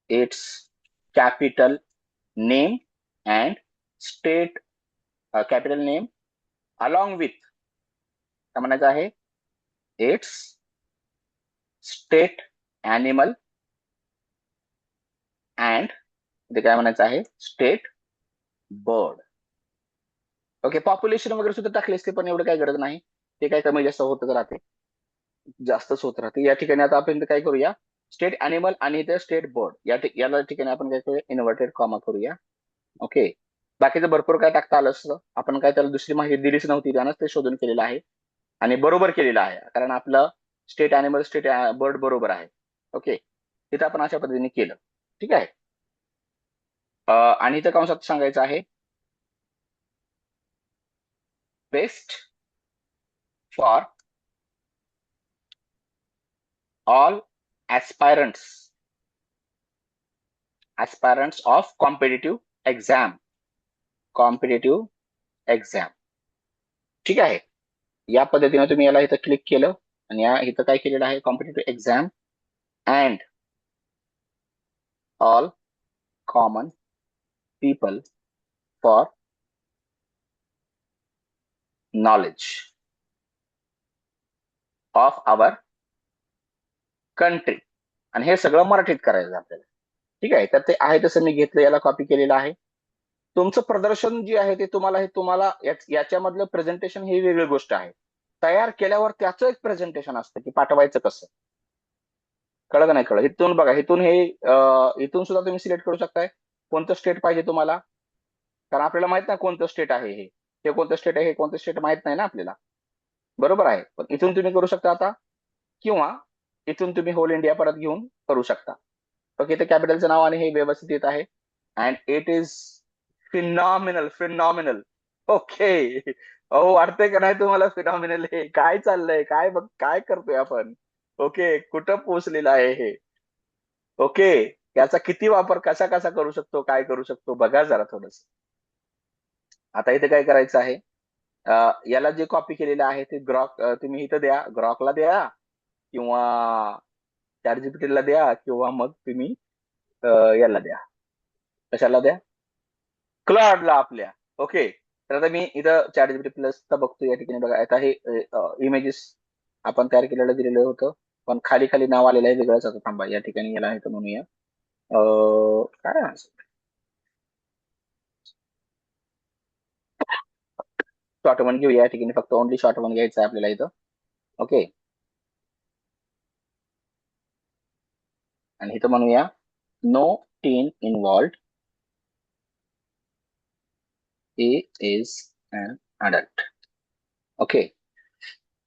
its capital name and state capital name along with काय म्हणायचं आहे, its state animal and इथे काय म्हणायचं आहे, स्टेट बर्ड. ओके, पॉप्युलेशन वगैरे सुद्धा टाकले असते पण एवढं काही गरज नाही, ते काय कमी जास्त होतच राहते, जास्तच होत राहते. या ठिकाणी आता आपण काय करूया, स्टेट अॅनिमल आणि इथे स्टेट बर्ड याला ठिकाणी आपण काय करूया, इन्व्हर्टेड कॉमा करूया. ओके, बाकीचं भरपूर काय टाकता आलं असतं, आपण काय त्याला दुसरी माहिती दिलीच नव्हती, त्यानंच ते शोधून केलेलं आहे आणि बरोबर केलेलं आहे. कारण आपलं स्टेट अॅनिमल स्टेट बर्ड बरोबर आहे. ओके, तिथं आपण अशा पद्धतीने केलं. ठीक आहे. आणि इथं कंसात सांगायचं आहे best for all aspirants of competitive exam. ठीक आहे. या पद्धतीने तुम्ही याला इथं क्लिक केलं आणि या इथं काय केलेलं आहे, competitive exam and all common people for knowledge of our country. आणि हे सगळं मराठीत करायचं आपल्याला. ठीक आहे. तर ते आहे तसं मी घेतलं, याला कॉपी केलेलं आहे. तुमचं प्रदर्शन जे आहे ते तुम्हाला याच्यामधलं प्रेझेंटेशन ही वेगळी गोष्ट आहे. तयार केल्यावर त्याचं एक प्रेझेंटेशन असतं की पाठवायचं कसं. कळलं का नाही कळलं? इथून बघा, इथून सुद्धा तुम्ही सिलेक्ट करू शकताय कोणतं स्टेट पाहिजे तुम्हाला, कारण आपल्याला माहित नाही कोणतं स्टेट आहे हे कोणतं स्टेट आहे, हे कोणतं स्टेट माहित नाही ना आपल्याला. बरोबर आहे. पण इथून तुम्ही करू शकता आता, किंवा इथून तुम्ही होल इंडिया परत घेऊन करू शकता. ओके, इथे कॅपिटलचं नाव आणि हे व्यवस्थित येत आहे. And it is phenomenal. Okay. अहो, वाटतंय का नाही तुम्हाला फिनॉमिनल? हे काय चाललंय, काय करतोय आपण? ओके, कुठं पोहोचलेलं आहे हे? ओके, याचा किती वापर कसा कसा करू शकतो, काय करू शकतो, बघा जरा थोडस. आता इथे काय करायचं आहे, याला जे कॉपी केलेलं आहे ते ग्रॉक तुम्ही इथं द्या, ग्रॉकला द्या किंवा चॅटजीपीटीला द्या, किंवा मग तुम्ही याला द्या, कशाला द्या, क्लाउडला आपल्या. ओके, तर आता मी इथं चॅटजीपीटी प्लस बघतो या ठिकाणी. बघा, आता हे इमेजेस आपण तयार केलेलं दिलेलं होतं, पण खाली खाली नाव आलेलं आहे वेगळंच. आता थांबा, या ठिकाणी याला इथं म्हणूया काय शॉर्ट वन घेऊ. या ठिकाणी फक्त ओनली शॉर्ट वन घ्यायचं आहे आपल्याला इथं. ओके, आणि इथं म्हणूया no teen involved, is an adult. Okay,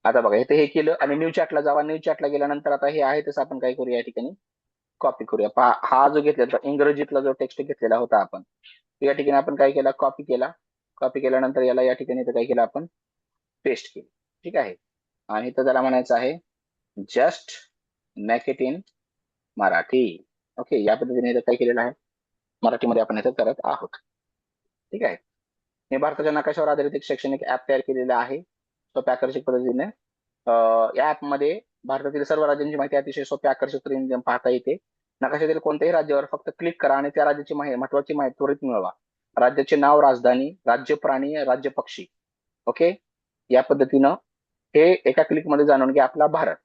आता बघा इथे हे केलं आणि न्यू चॅटला जावा. न्यू चॅटला गेल्यानंतर आता हे आहे तसं आपण काय करूया, या ठिकाणी कॉपी करूया. हा जो घेतलेला इंग्रजीतला जो टेक्स्ट घेतलेला होता आपण, या ठिकाणी आपण काय केला, कॉपी केला. कॉपी केल्यानंतर याला या ठिकाणी काय केलं आपण, पेस्ट केलं. ठीक आहे. आणि इथं त्याला म्हणायचं आहे just make it in Marathi. Okay, या पद्धतीने इथं काय केलेलं आहे, मराठीमध्ये आपण इथं करत आहोत. ठीक आहे. मी भारताच्या नकाशावर आधारित एक शैक्षणिक ऍप तयार केलेलं आहे सोप्या आकर्षक पद्धतीने. या ऍपमध्ये भारतातील सर्व राज्यांची माहिती अतिशय सोप्या आकर्षक पद्धतीने पाहता येते. नकाशातील कोणत्याही राज्यावर फक्त क्लिक करा आणि त्या राज्याची महत्वाची माहिती त्वरित मिळवा. राज्याचे नाव, राजधानी, राज्य प्राणी, राज्य पक्षी. ओके, या पद्धतीनं हे एका क्लिक मध्ये जाणून घ्या आपला भारत.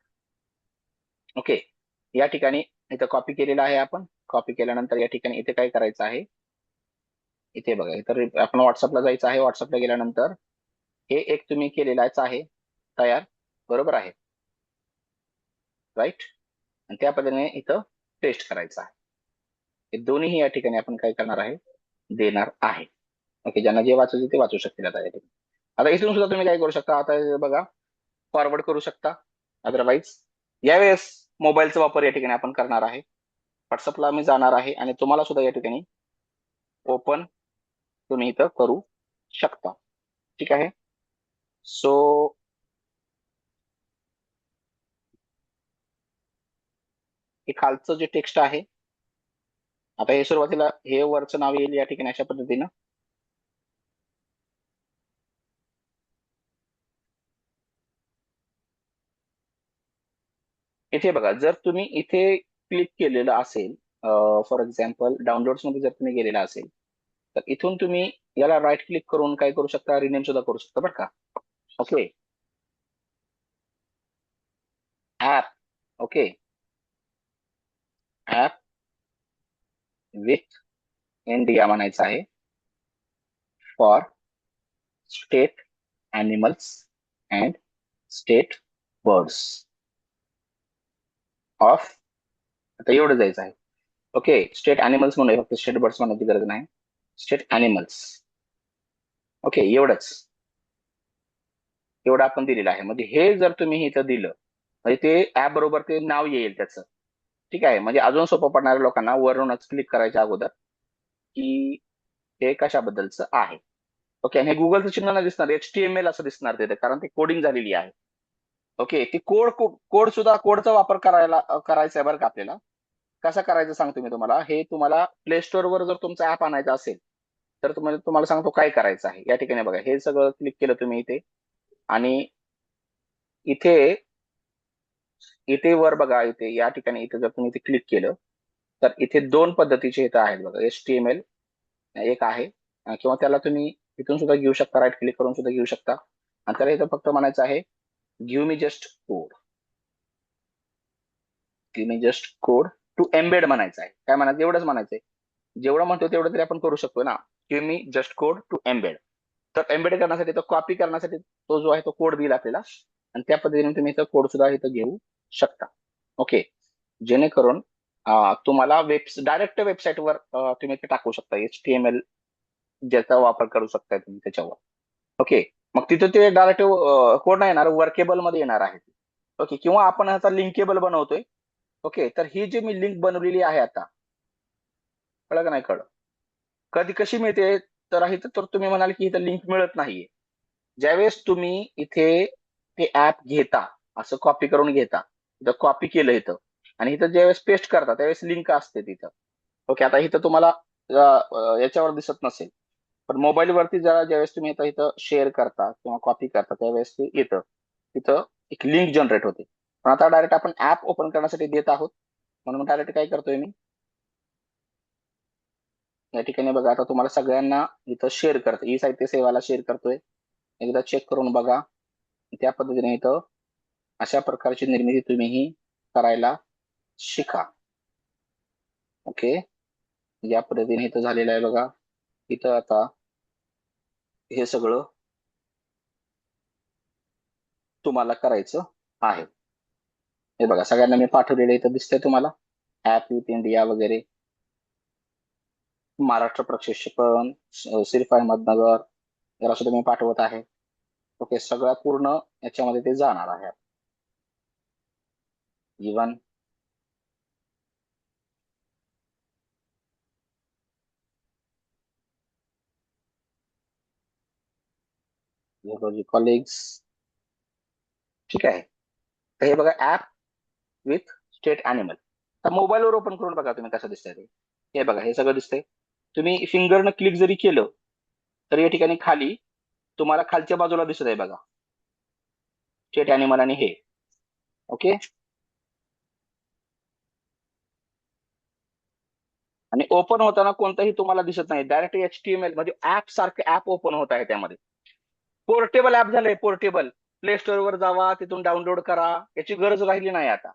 ओके, या ठिकाणी इथं कॉपी केलेलं आहे आपण. कॉपी केल्यानंतर या ठिकाणी इथे काय करायचं आहे, इथे बघा, इथं आपण व्हॉट्सअपला जायचं आहे. व्हॉट्सअपला गेल्यानंतर हे एक तुम्ही केलेलाच आहे तयार, बरोबर आहे, राईट. आणि त्या पद्धतीने इथं पेस्ट करायचं आहे. हे दोन्ही या ठिकाणी आपण काय करणार आहे, देणार आहे. ओके, ज्यांना जे वाचायचे ते वाचू शकतील आता या ठिकाणी. आता इथून सुद्धा तुम्ही काय करू शकता, आता हे बघा, फॉरवर्ड करू शकता. अदरवाईज यावेळेस मोबाईलचा वापर या ठिकाणी आपण करणार आहे. व्हॉट्सअपला मी जाणार आहे आणि तुम्हाला सुद्धा या ठिकाणी ओपन तुम्ही इथं करू शकता. ठीक आहे. सो हे खालचं जे टेक्स्ट आहे, आता हे सुरुवातीला हे वरचं नाव येईल या ठिकाणी अशा पद्धतीनं. इथे बघा, जर तुम्ही इथे क्लिक केलेलं असेल, फॉर एक्झाम्पल डाउनलोड्स मध्ये जर तुम्ही गेलेला असेल, तर इथून तुम्ही याला राईट क्लिक करून काय करू शकता, रिनेम सुद्धा करू शकता बरं का. Okay, app. Okay, app with India म्हणायचं आहे for state animals and state birds of, आता एवढं जायचं आहे. ओके, स्टेट अॅनिमल्स म्हणून, फक्त स्टेट बर्ड्स म्हणायची गरज नाही, स्टेट अॅनिमल्स. ओके, एवढंच, एवढं आपण दिलेलं आहे. म्हणजे हे जर तुम्ही इथं दिलं, म्हणजे ते ऍप बरोबर ते नाव येईल त्याचं. ठीक आहे, म्हणजे अजून सोपं पडणाऱ्या लोकांना वरूनच क्लिक करायच्या अगोदर की हे कशाबद्दलचं आहे. ओके, आणि हे गुगलचं चिन्ह नाही दिसणार, HTML असं दिसणार तिथे, कारण ती कोडिंग झालेली आहे. ओके, ती कोडचा वापर करायचा आहे बरं का आपल्याला. कसा करायचं सांगतो मी तुम्हाला. हे तुम्हाला प्ले स्टोअरवर जर तुमचा ऍप आणायचा असेल तर तुम्हाला सांगतो काय करायचं आहे. या ठिकाणी बघा, हे सगळं क्लिक केलं तुम्ही इथे, आणि इथे इथे वर बघा, इथे या ठिकाणी इथे जर तुम्ही इथे क्लिक केलं तर इथे दोन पद्धतीचे इथं आहेत बघा. HTML एक आहे, किंवा त्याला तुम्ही इथून सुद्धा घेऊ शकता, राईट क्लिक करून सुद्धा घेऊ शकता, आणि त्याला इथं फक्त म्हणायचं आहे give me just code. Give me just code to embed म्हणायचं आहे. काय म्हणायचं, एवढंच म्हणायचंय. जेवढं म्हणतो तेवढं तरी आपण करू शकतो ना. Give me just code to embed. तर एम्बेड करण्यासाठी, तो कॉपी करण्यासाठी तो जो आहे तो कोड दिला आपल्याला, आणि त्या पद्धतीने तुम्ही इथं कोड सुद्धा इथं घेऊ शकता. ओके, जेणेकरून तुम्हाला डायरेक्ट वेबसाईटवर तुम्ही ते टाकू शकता. HTML ज्याचा वापर करू शकता तुम्ही त्याच्यावर. ओके, मग तिथं ते डायरेक्ट कोड नाही येणार, वर्केबल मध्ये येणार आहे. ओके, किंवा आपण ह्याचा लिंकेबल बनवतोय. ओके, तर ही जी मी लिंक बनवलेली आहे आता, कळलं का नाही कळलं. कधी कशी मिळते, तर इथं तर तुम्ही म्हणाल की इथं लिंक मिळत नाहीये. ज्यावेळेस तुम्ही इथे ते ऍप घेता, असं कॉपी करून घेता, इथं कॉपी केलं इथं, आणि इथं ज्यावेळेस पेस्ट करता त्यावेळेस लिंक असते तिथं. ओके, आता इथं तुम्हाला याच्यावर दिसत नसेल, पण मोबाईल वरती जरा ज्यावेळेस तुम्ही इथं इथं शेअर करता किंवा कॉपी करता त्यावेळेस ते येतं, तिथं एक लिंक जनरेट होते. पण आता डायरेक्ट आपण ऍप ओपन करण्यासाठी देत आहोत, म्हणून डायरेक्ट काय करतोय मी, या ठिकाणी बघा, आता तुम्हाला सगळ्यांना इथं शेअर करतो, ई साहित्य सेवाला शेअर करतोय. एकदा चेक करून बघा. त्या पद्धतीने इथं अशा प्रकारची निर्मिती तुम्हीही करायला शिका. ओके, या पद्धतीने इथं झालेलं आहे बघा. इथं आता हे सगळं तुम्हाला करायचं आहे. हे बघा, सगळ्यांना मी पाठवलेलं इथं दिसतंय तुम्हाला, ऍप विथ इंडिया वगैरे, महाराष्ट्र प्रक्षेपण, सिर्फ अहमदनगर, याला सुद्धा मी पाठवत आहे. ओके, सगळं पूर्ण याच्यामध्ये ते जाणार आहे. Even colleagues. ठीक आहे, तर हे बघा, ऍप विथ स्टेट अॅनिमल. तर मोबाईलवर ओपन करून बघा तुम्ही कसं दिसतंय ते. हे बघा, हे सगळं दिसतंय. तुम्ही फिंगरनं क्लिक जरी केलं तर या ठिकाणी खाली तुम्हाला खालच्या बाजूला दिसत आहे बघा, स्टेट अॅनिमल आणि हे. ओके, आणि ओपन होताना कोणताही तुम्हाला दिसत नाही, डायरेक्ट HTML म्हणजे ऍप सारखं ऍप ओपन होत आहे त्यामध्ये. पोर्टेबल ऍप झालंय, पोर्टेबल. प्ले स्टोअर वर जावा, तिथून डाउनलोड करा, याची गरज राहिली नाही आता.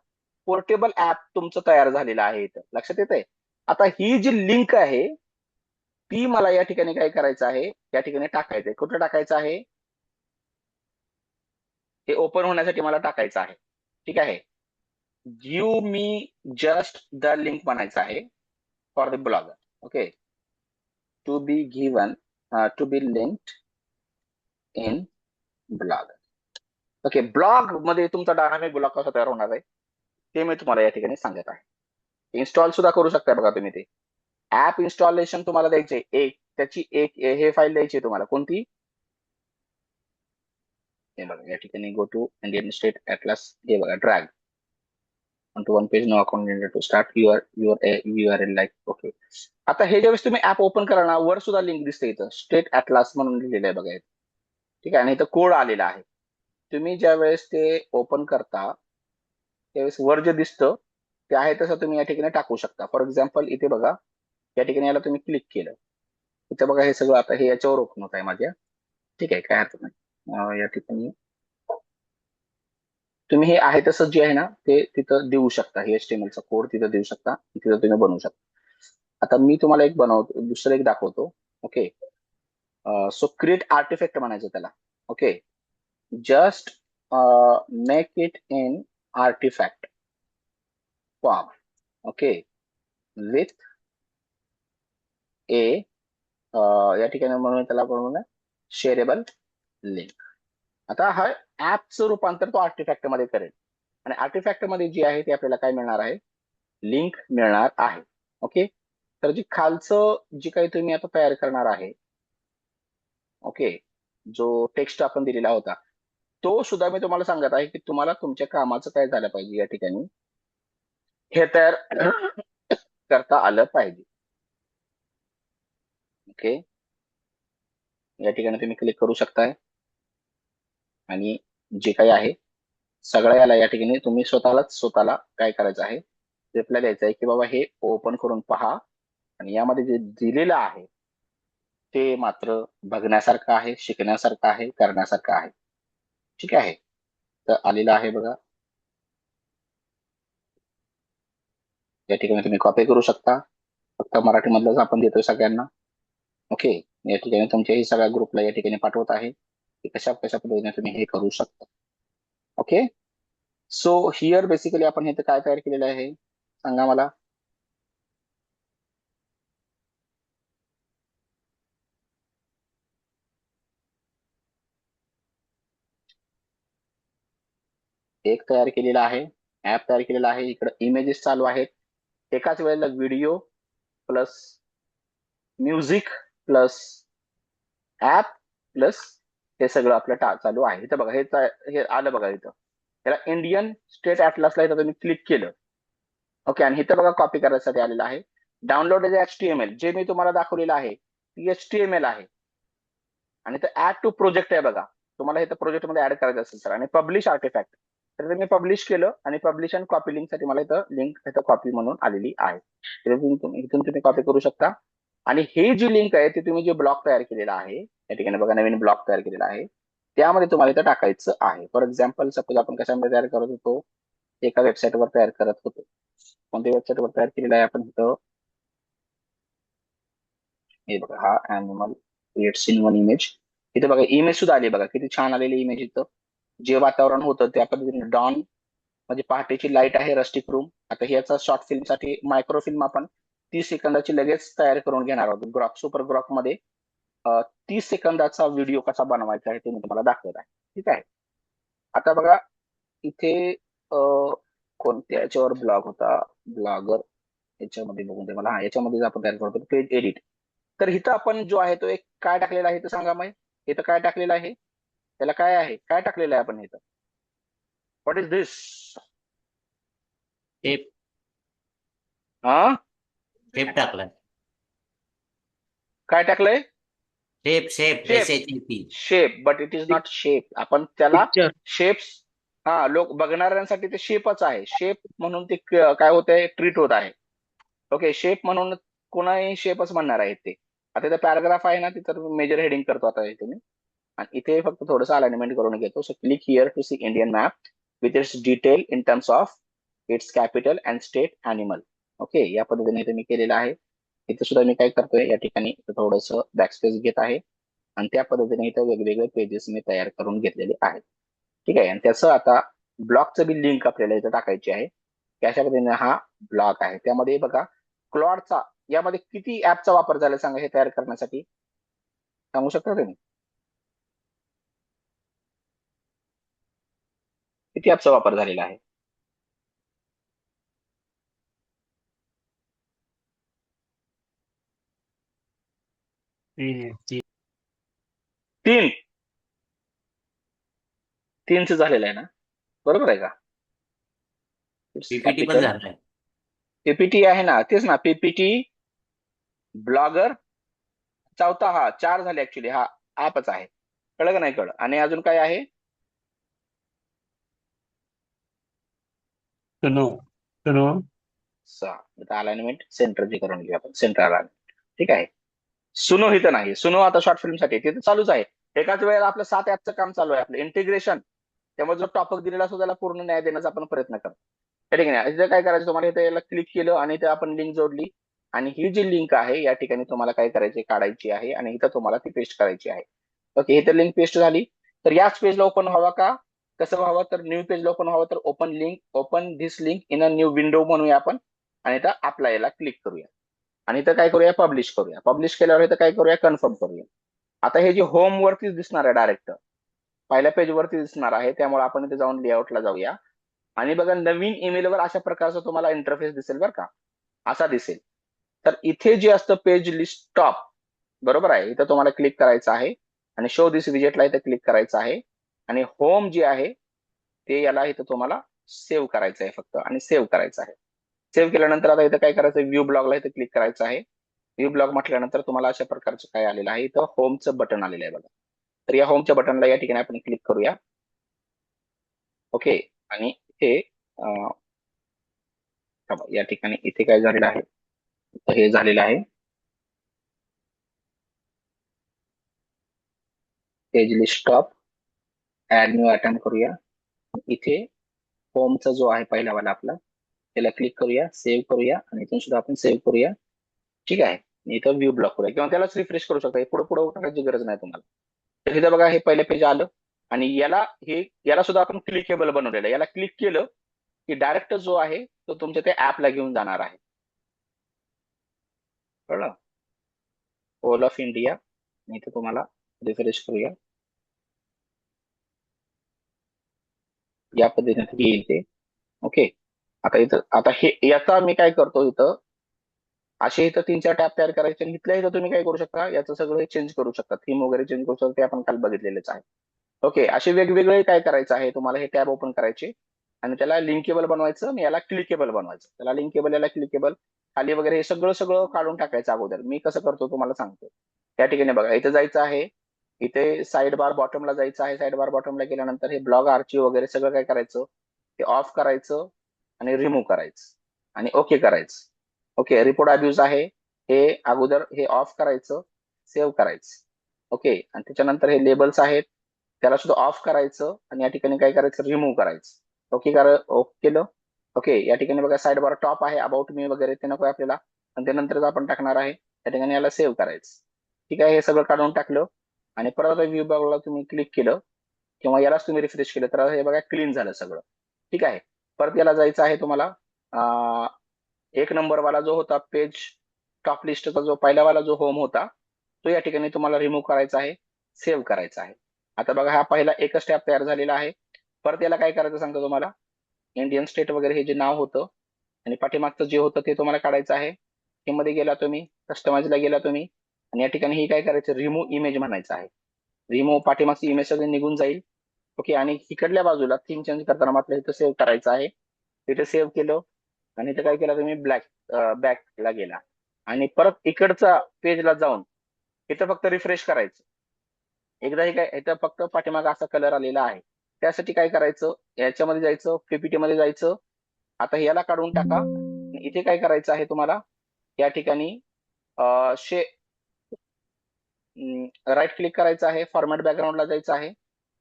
पोर्टेबल ऍप तुमचं तयार झालेलं आहे इथं, लक्षात येत आहे. आता ही जी लिंक आहे ती मला या ठिकाणी काय करायचं आहे, या ठिकाणी टाकायचंय. कुठं टाकायचं आहे, हे ओपन होण्यासाठी मला टाकायचं आहे. ठीक आहे, give me just the link म्हणायचं आहे for the blogger. Okay, to be given, to be linked in blog. Okay, blog मध्ये तुमचा डायनामिक ब्लॉग कसा तयार होणार आहे ते मी तुम्हाला या ठिकाणी सांगत आहे. इन्स्टॉल सुद्धा करू शकता बघा तुम्ही ते. ऍप इन्स्टॉलेशन तुम्हाला द्यायचे एक, त्याची एक हे फाईल द्यायची तुम्हाला, कोणती, हे बघा या ठिकाणी go to Indian state atlas, हे बघा, drag on to one page, no account to start your your URL like. Okay, आता हे ज्यावेळेस तुम्ही ऍप ओपन करा ना, वर सुद्धा लिंक दिसते इथं, स्टेट ॲटलास म्हणून लिहिलेलं आहे बघा. ठीक आहे, आणि इथं कोड आलेला आहे. तुम्ही ज्या वेळेस ते ओपन करता त्यावेळेस वर जे दिसतं ते आहे तसं तुम्ही या ठिकाणी टाकू शकता. फॉर एक्झाम्पल इथे बघा, या ठिकाणी याला तुम्ही क्लिक केलं, इथे बघा, हे सगळं आता हे याच्यावर ओपन होत आहे माझ्या. ठीक आहे, काय हरकत नाही. या ठिकाणी तुम्ही हे आहे तसं जे आहे ना ते तिथं देऊ शकता, हे HTML चा कोड तिथं देऊ शकता, तिथं तुम्ही बनवू शकता. आता मी तुम्हाला एक बनवतो, दुसरं एक दाखवतो. ओके, सो क्रिएट आर्टिफॅक्ट म्हणायचं त्याला. Okay, just make it in artifact form. Okay, with a, या ठिकाणी म्हणून त्याला बनवून शेअरेबल लिंक. आता हा ऍपचं रूपांतर तो आर्टिफॅक्ट मध्ये करेल. आणि आर्टिफॅक्ट मध्ये जी आहे ती आपल्याला काय मिळणार आहे, लिंक मिळणार आहे. ओके, तर जी खालचं जी काही तुम्ही आता तयार करणार आहे, ओके, जो टेक्स्ट आपण दिलेला होता तो सुद्धा मी तुम्हाला सांगत आहे की तुम्हाला तुमच्या कामाचं काय झालं पाहिजे या ठिकाणी, हे तयार करता आलं पाहिजे. ओके, या ठिकाणी तुम्ही क्लिक करू शकताय आणि जे काही आहे सगळं याला या ठिकाणी तुम्ही स्वतःला काय करायचं आहे, रिप्लाय द्यायचा आहे की बाबा हे ओपन करून पहा आणि यामध्ये जे दिलेलं आहे ते मात्र बघण्यासारखं आहे, शिकण्यासारखं आहे, करण्यासारखं आहे. ठीक आहे, तर आलेलं आहे बघा. या ठिकाणी तुम्ही कॉपी करू शकता, फक्त मराठीमधलंच आपण देतोय सगळ्यांना. ओके, या ठिकाणी तुमच्याही सगळ्या ग्रुपला या ठिकाणी पाठवत आहे की कशा कशा पद्धतीने तुम्ही हे करू शकता. ओके, सो हिअर बेसिकली आपण हे काय तयार केलेलं आहे सांगा मला. एक तयार केलेला आहे, ऍप तयार केलेला आहे, इकडे इमेजेस चालू आहेत, एकाच वेळेला video plus music plus app plus हे सगळं आपलं चालू आहे. इथं बघा हे आलं बघा, इथं त्याला इंडियन स्टेट ऍटलासला इथं तुम्ही क्लिक केलं. ओके, आणि इथं बघा कॉपी करायसाठी आलेलं आहे. डाउनलोड HTML जे मी तुम्हाला दाखवलेलं आहे ती HTML आहे आणि तर ऍड टू प्रोजेक्ट आहे बघा, तुम्हाला इथं प्रोजेक्ट मध्ये ऍड करायचं असेल सर, आणि पब्लिश आर्टिफॅक्ट तर मी पब्लिश केलं आणि पब्लिश अँड कॉपी लिंक साठी मला इथं लिंक इथं कॉपी म्हणून आलेली आहे. इथून तुम्ही कॉपी करू शकता आणि हे जी लिंक आहे ती तुम्ही जे ब्लॉक तयार केलेला आहे या ठिकाणी बघा, नवीन ब्लॉक तयार केलेला आहे त्यामध्ये तुम्हाला इथं टाकायचं आहे. फॉर एक्झाम्पल सपोज आपण कशामध्ये तयार करत होतो, एका वेबसाईटवर तयार करत होतो. कोणत्या वेबसाईटवर तयार केलेला आहे आपण इथं, हे बघा हा animal creates in one image. इथे बघा इमेज सुद्धा आली बघा, किती छान आलेली इमेज. इथं जे वातावरण होतं त्या पद्धतीने डॉन म्हणजे पहाटेची लाईट आहे, रस्टिक रूम. आता ह्याचा शॉर्ट फिल्म साठी मायक्रो फिल्म आपण 30 सेकंदाची लगेच तयार करून घेणार आहोत. ग्रॉक सुपर ग्रॉक मध्ये 30 सेकंदाचा व्हिडिओ कसा बनवायचा आहे ते मी तुम्हाला दाखवत आहे. ठीक आहे, आता बघा इथे कोणत्या याच्यावर ब्लॉग होता, ब्लॉगर याच्यामध्ये बघून ते मला, हा याच्यामध्ये आपण तयार करतो पेज एडिट. तर इथं आपण जो आहे तो एक काय टाकलेला आहे ते सांगा मग. इथं काय टाकलेलं आहे, त्याला काय आहे, काय टाकलेलं आहे आपण इथं, व्हॉट इज दिस, शेप हा शेप टाकलाय. काय टाकलंय, shape shape shape, SHAP. Shape, but it is not shape. आपण त्याला पिक्चर शेप्स, हा लोक बघणाऱ्यांसाठी ते शेपच आहे, शेप म्हणून ते काय होत आहे, ट्रीट होत आहे. ओके, शेप म्हणून कोणाही शेपच म्हणणार आहेत ते. आता इथं पॅराग्राफ आहे ना, तिथं मेजर हेडिंग करतो आता इथे मी, आणि इथे फक्त थोडंसं अलाइनमेंट करून घेतो. So click here to see Indian map with its detail in terms of its capital and state animal. Okay, या पद्धतीने इथे मी केलेलं आहे. इथे सुद्धा मी काय करतोय, या ठिकाणी थोडंसं बॅकस्पेस घेत आहे आणि त्या पद्धतीने इथं वेगवेगळे पेजेस मी तयार करून घेतलेले आहेत. ठीक आहे, आणि त्याचं आता ब्लॉगचं बी लिंक आपल्याला इथं टाकायची आहे की अशा पद्धतीने हा ब्लॉग आहे. त्यामध्ये बघा क्लॉडचा यामध्ये किती ऍपचा वापर झाला सांगा हे तयार करण्यासाठी, सांगू शकता तुम्ही किती ऍपचा वापर झालेला आहे? तीन, तीनच झालेलं आहे ना, बरोबर आहे का? PPT पण झालाय. पीपीटी आहे ना, तेच ना, पीपीटी, ब्लॉगर, चौथा हा, 4 झाले ऍक्च्युली, हा ऍपच आहे. कळलं का नाही कळलं? आणि अजून काय आहे? सुनो सुनो अलाइनमेंट सेंटर जे करून घेऊ आपण, सेंटर अलाइनमेंट. ठीक आहे, सुनो इथं नाही, सुनो आता शॉर्ट फिल्म साठी तिथे चालूच आहे. एकाच वेळेला आपलं 7 ऍपचं काम चालू आहे, आपलं इंटिग्रेशन. त्यामुळे जो टॉपिक दिलेला असतो त्याला पूर्ण न्याय देण्याचा आपण प्रयत्न करतो. ठीक आहे, इथे काय करायचं तुम्हाला, इथे याला क्लिक केलं आणि इथे आपण लिंक जोडली आणि ही जी लिंक आहे या ठिकाणी तुम्हाला काय करायची, काढायची आहे आणि इथं तुम्हाला ती पेस्ट करायची आहे. ओके, इथे लिंक पेस्ट झाली तर याच पेजला ओपन व्हावा का, कसं व्हावं, तर न्यू पेजला ओपन व्हावं तर open link, open this link in a new window म्हणूया आपण आणि इथं अप्लायला क्लिक करूया आणि इथं काय करूया, पब्लिश करूया. पब्लिश केल्यावर इथं काय करूया, कन्फर्म करूया. आता हे जे होम वरतीच दिसणार आहे, डायरेक्ट पहिल्या पेज वरती दिसणार आहे, त्यामुळे आपण इथे जाऊन लेआउटला जाऊया आणि बघा नवीन ईमेलवर अशा प्रकारचा तुम्हाला इंटरफेस दिसेल बरं का, असा दिसेल. तर इथे जे असतं पेज लिस्ट टॉप, बरोबर आहे, इथं तुम्हाला क्लिक करायचं आहे आणि शो दिस विजेटला इथं क्लिक करायचं आहे आणि होम जे आहे ते याला इथं तुम्हाला सेव्ह करायचं आहे फक्त आणि सेव्ह करायचं आहे. सेव्ह केल्यानंतर आता इथं काय करायचं, व्ह्यू ब्लॉगला इथं क्लिक करायचं आहे. व्ह्यू ब्लॉग म्हटल्यानंतर तुम्हाला अशा प्रकारचं काय आलेलं आहे, इथं होमचं बटन आलेलं आहे बघा. तर या होमच्या बटनला या ठिकाणी आपण क्लिक करूया. ओके. आणि हे या ठिकाणी इथे काय झालेलं आहे, हे झालेलं आहे page list top, add new item करूया. इथे होमचा जो आहे पहिला वाला आपला, त्याला क्लिक करूया, सेव्ह करूया आणि इथून सुद्धा आपण सेव्ह करूया. ठीक आहे. इथं व्ह्यू ब्लॉक करूया किंवा त्यालाच रिफ्रेश करू शकता, पुढे पुढे टाकायची गरज नाही तुम्हाला. तर इथं बघा हे पहिलं पेज आलं आणि याला सुद्धा आपण क्लिकेबल बनवलेलं आहे. याला क्लिक केलं की डायरेक्ट जो आहे तो तुमच्या त्या ऍपला घेऊन जाणार आहे. कळलं? All of India. इथं तुम्हाला रिफ्रेश करूया. या पद्धतीने येईल ते. ओके. आता हे याचा मी काय करतो, इथं असे इथं 3-4 टॅब तयार करायचे आणि इथल्या इथं तुम्ही काय करू शकता, याचं सगळं चेंज करू शकता, थीम वगैरे चेंज करू शकता, ते आपण काल बघितलेलेच आहे. ओके. असे वेगवेगळे काय करायचं आहे तुम्हाला, हे टॅब ओपन करायचे आणि त्याला लिंकेबल बनवायचं आणि याला क्लिकेबल बनवायचं. त्याला लिंकेबल, याला क्लिकेबल, खाली वगैरे हे सगळं सगळं काढून टाकायचं अगोदर. मी कसं करतो तुम्हाला सांगतो. या ठिकाणी बघा, इथे जायचं आहे, इथे साईड बार बॉटमला जायचं आहे. साईड बार बॉटमला गेल्यानंतर हे ब्लॉग आर्चिव्ह वगैरे सगळं काय करायचं, ते ऑफ करायचं आणि रिमूव्ह करायचं आणि ओके करायचं. ओके. रिपोर्ट अब्यूज आहे, हे अगोदर हे ऑफ करायचं, सेव्ह करायचं. ओके. आणि त्याच्यानंतर हे लेबल्स आहेत, त्याला सुद्धा ऑफ करायचं आणि या ठिकाणी काय करायचं, रिमूव्ह करायचं. ओके ओके केलं. ओके. या ठिकाणी बघा साईड बार टॉप आहे, अबाउट मी वगैरे ते नको आपल्याला, आणि त्यानंतरच आपण टाकणार आहे. या ठिकाणी याला सेव्ह करायचं. ठीक आहे. हे सगळं काढून टाकलं आणि परत व्ह्यू बॉक्सला तुम्ही क्लिक केलं किंवा यालाच तुम्ही रिफ्रेश केलं तर हे बघा क्लीन झालं सगळं. ठीक आहे. परत याला जायचं आहे तुम्हाला, एक नंबर वाला जो होता पेज टॉप लिस्टचा जो पहिलावाला जो होम होता, तो या ठिकाणी तुम्हाला रिमूव्ह करायचा आहे, सेव्ह करायचा आहे. आता बघा हा पहिला एकच टॅब तयार झालेला आहे. परत याला काय करायचं सांगतो तुम्हाला, इंडियन स्टेट वगैरे हे जे नाव होतं आणि पाठीमागचं जे होतं ते तुम्हाला काढायचं आहे. मध्ये गेला तुम्ही, कस्टमाइजला गेला तुम्ही आणि या ठिकाणी ही काय करायचं, रिमूव्ह इमेज म्हणायचं आहे. रिमूव्ह, पाठीमागची इमेज सगळी निघून जाईल. ओके. आणि इकडल्या बाजूला थीम चेंज करताना मात्र इथं सेव्ह करायचं आहे. इथे सेव्ह केलं आणि इथं काय केलं तुम्ही, बॅकला गेला आणि परत इकडचा पेजला जाऊन इथं फक्त रिफ्रेश करायचं. एकदा हे काय, इथं फक्त पाठीमागा असा कलर आलेला आहे, त्यासाठी काय करायचं, याच्यामध्ये जायचं, पीपीटी मध्ये जायचं. आता याला काढून टाका. इथे काय करायचं आहे तुम्हाला, या ठिकाणी शे राईट क्लिक करायचं आहे, फॉर्मॅट बॅकग्राऊंडला जायचं आहे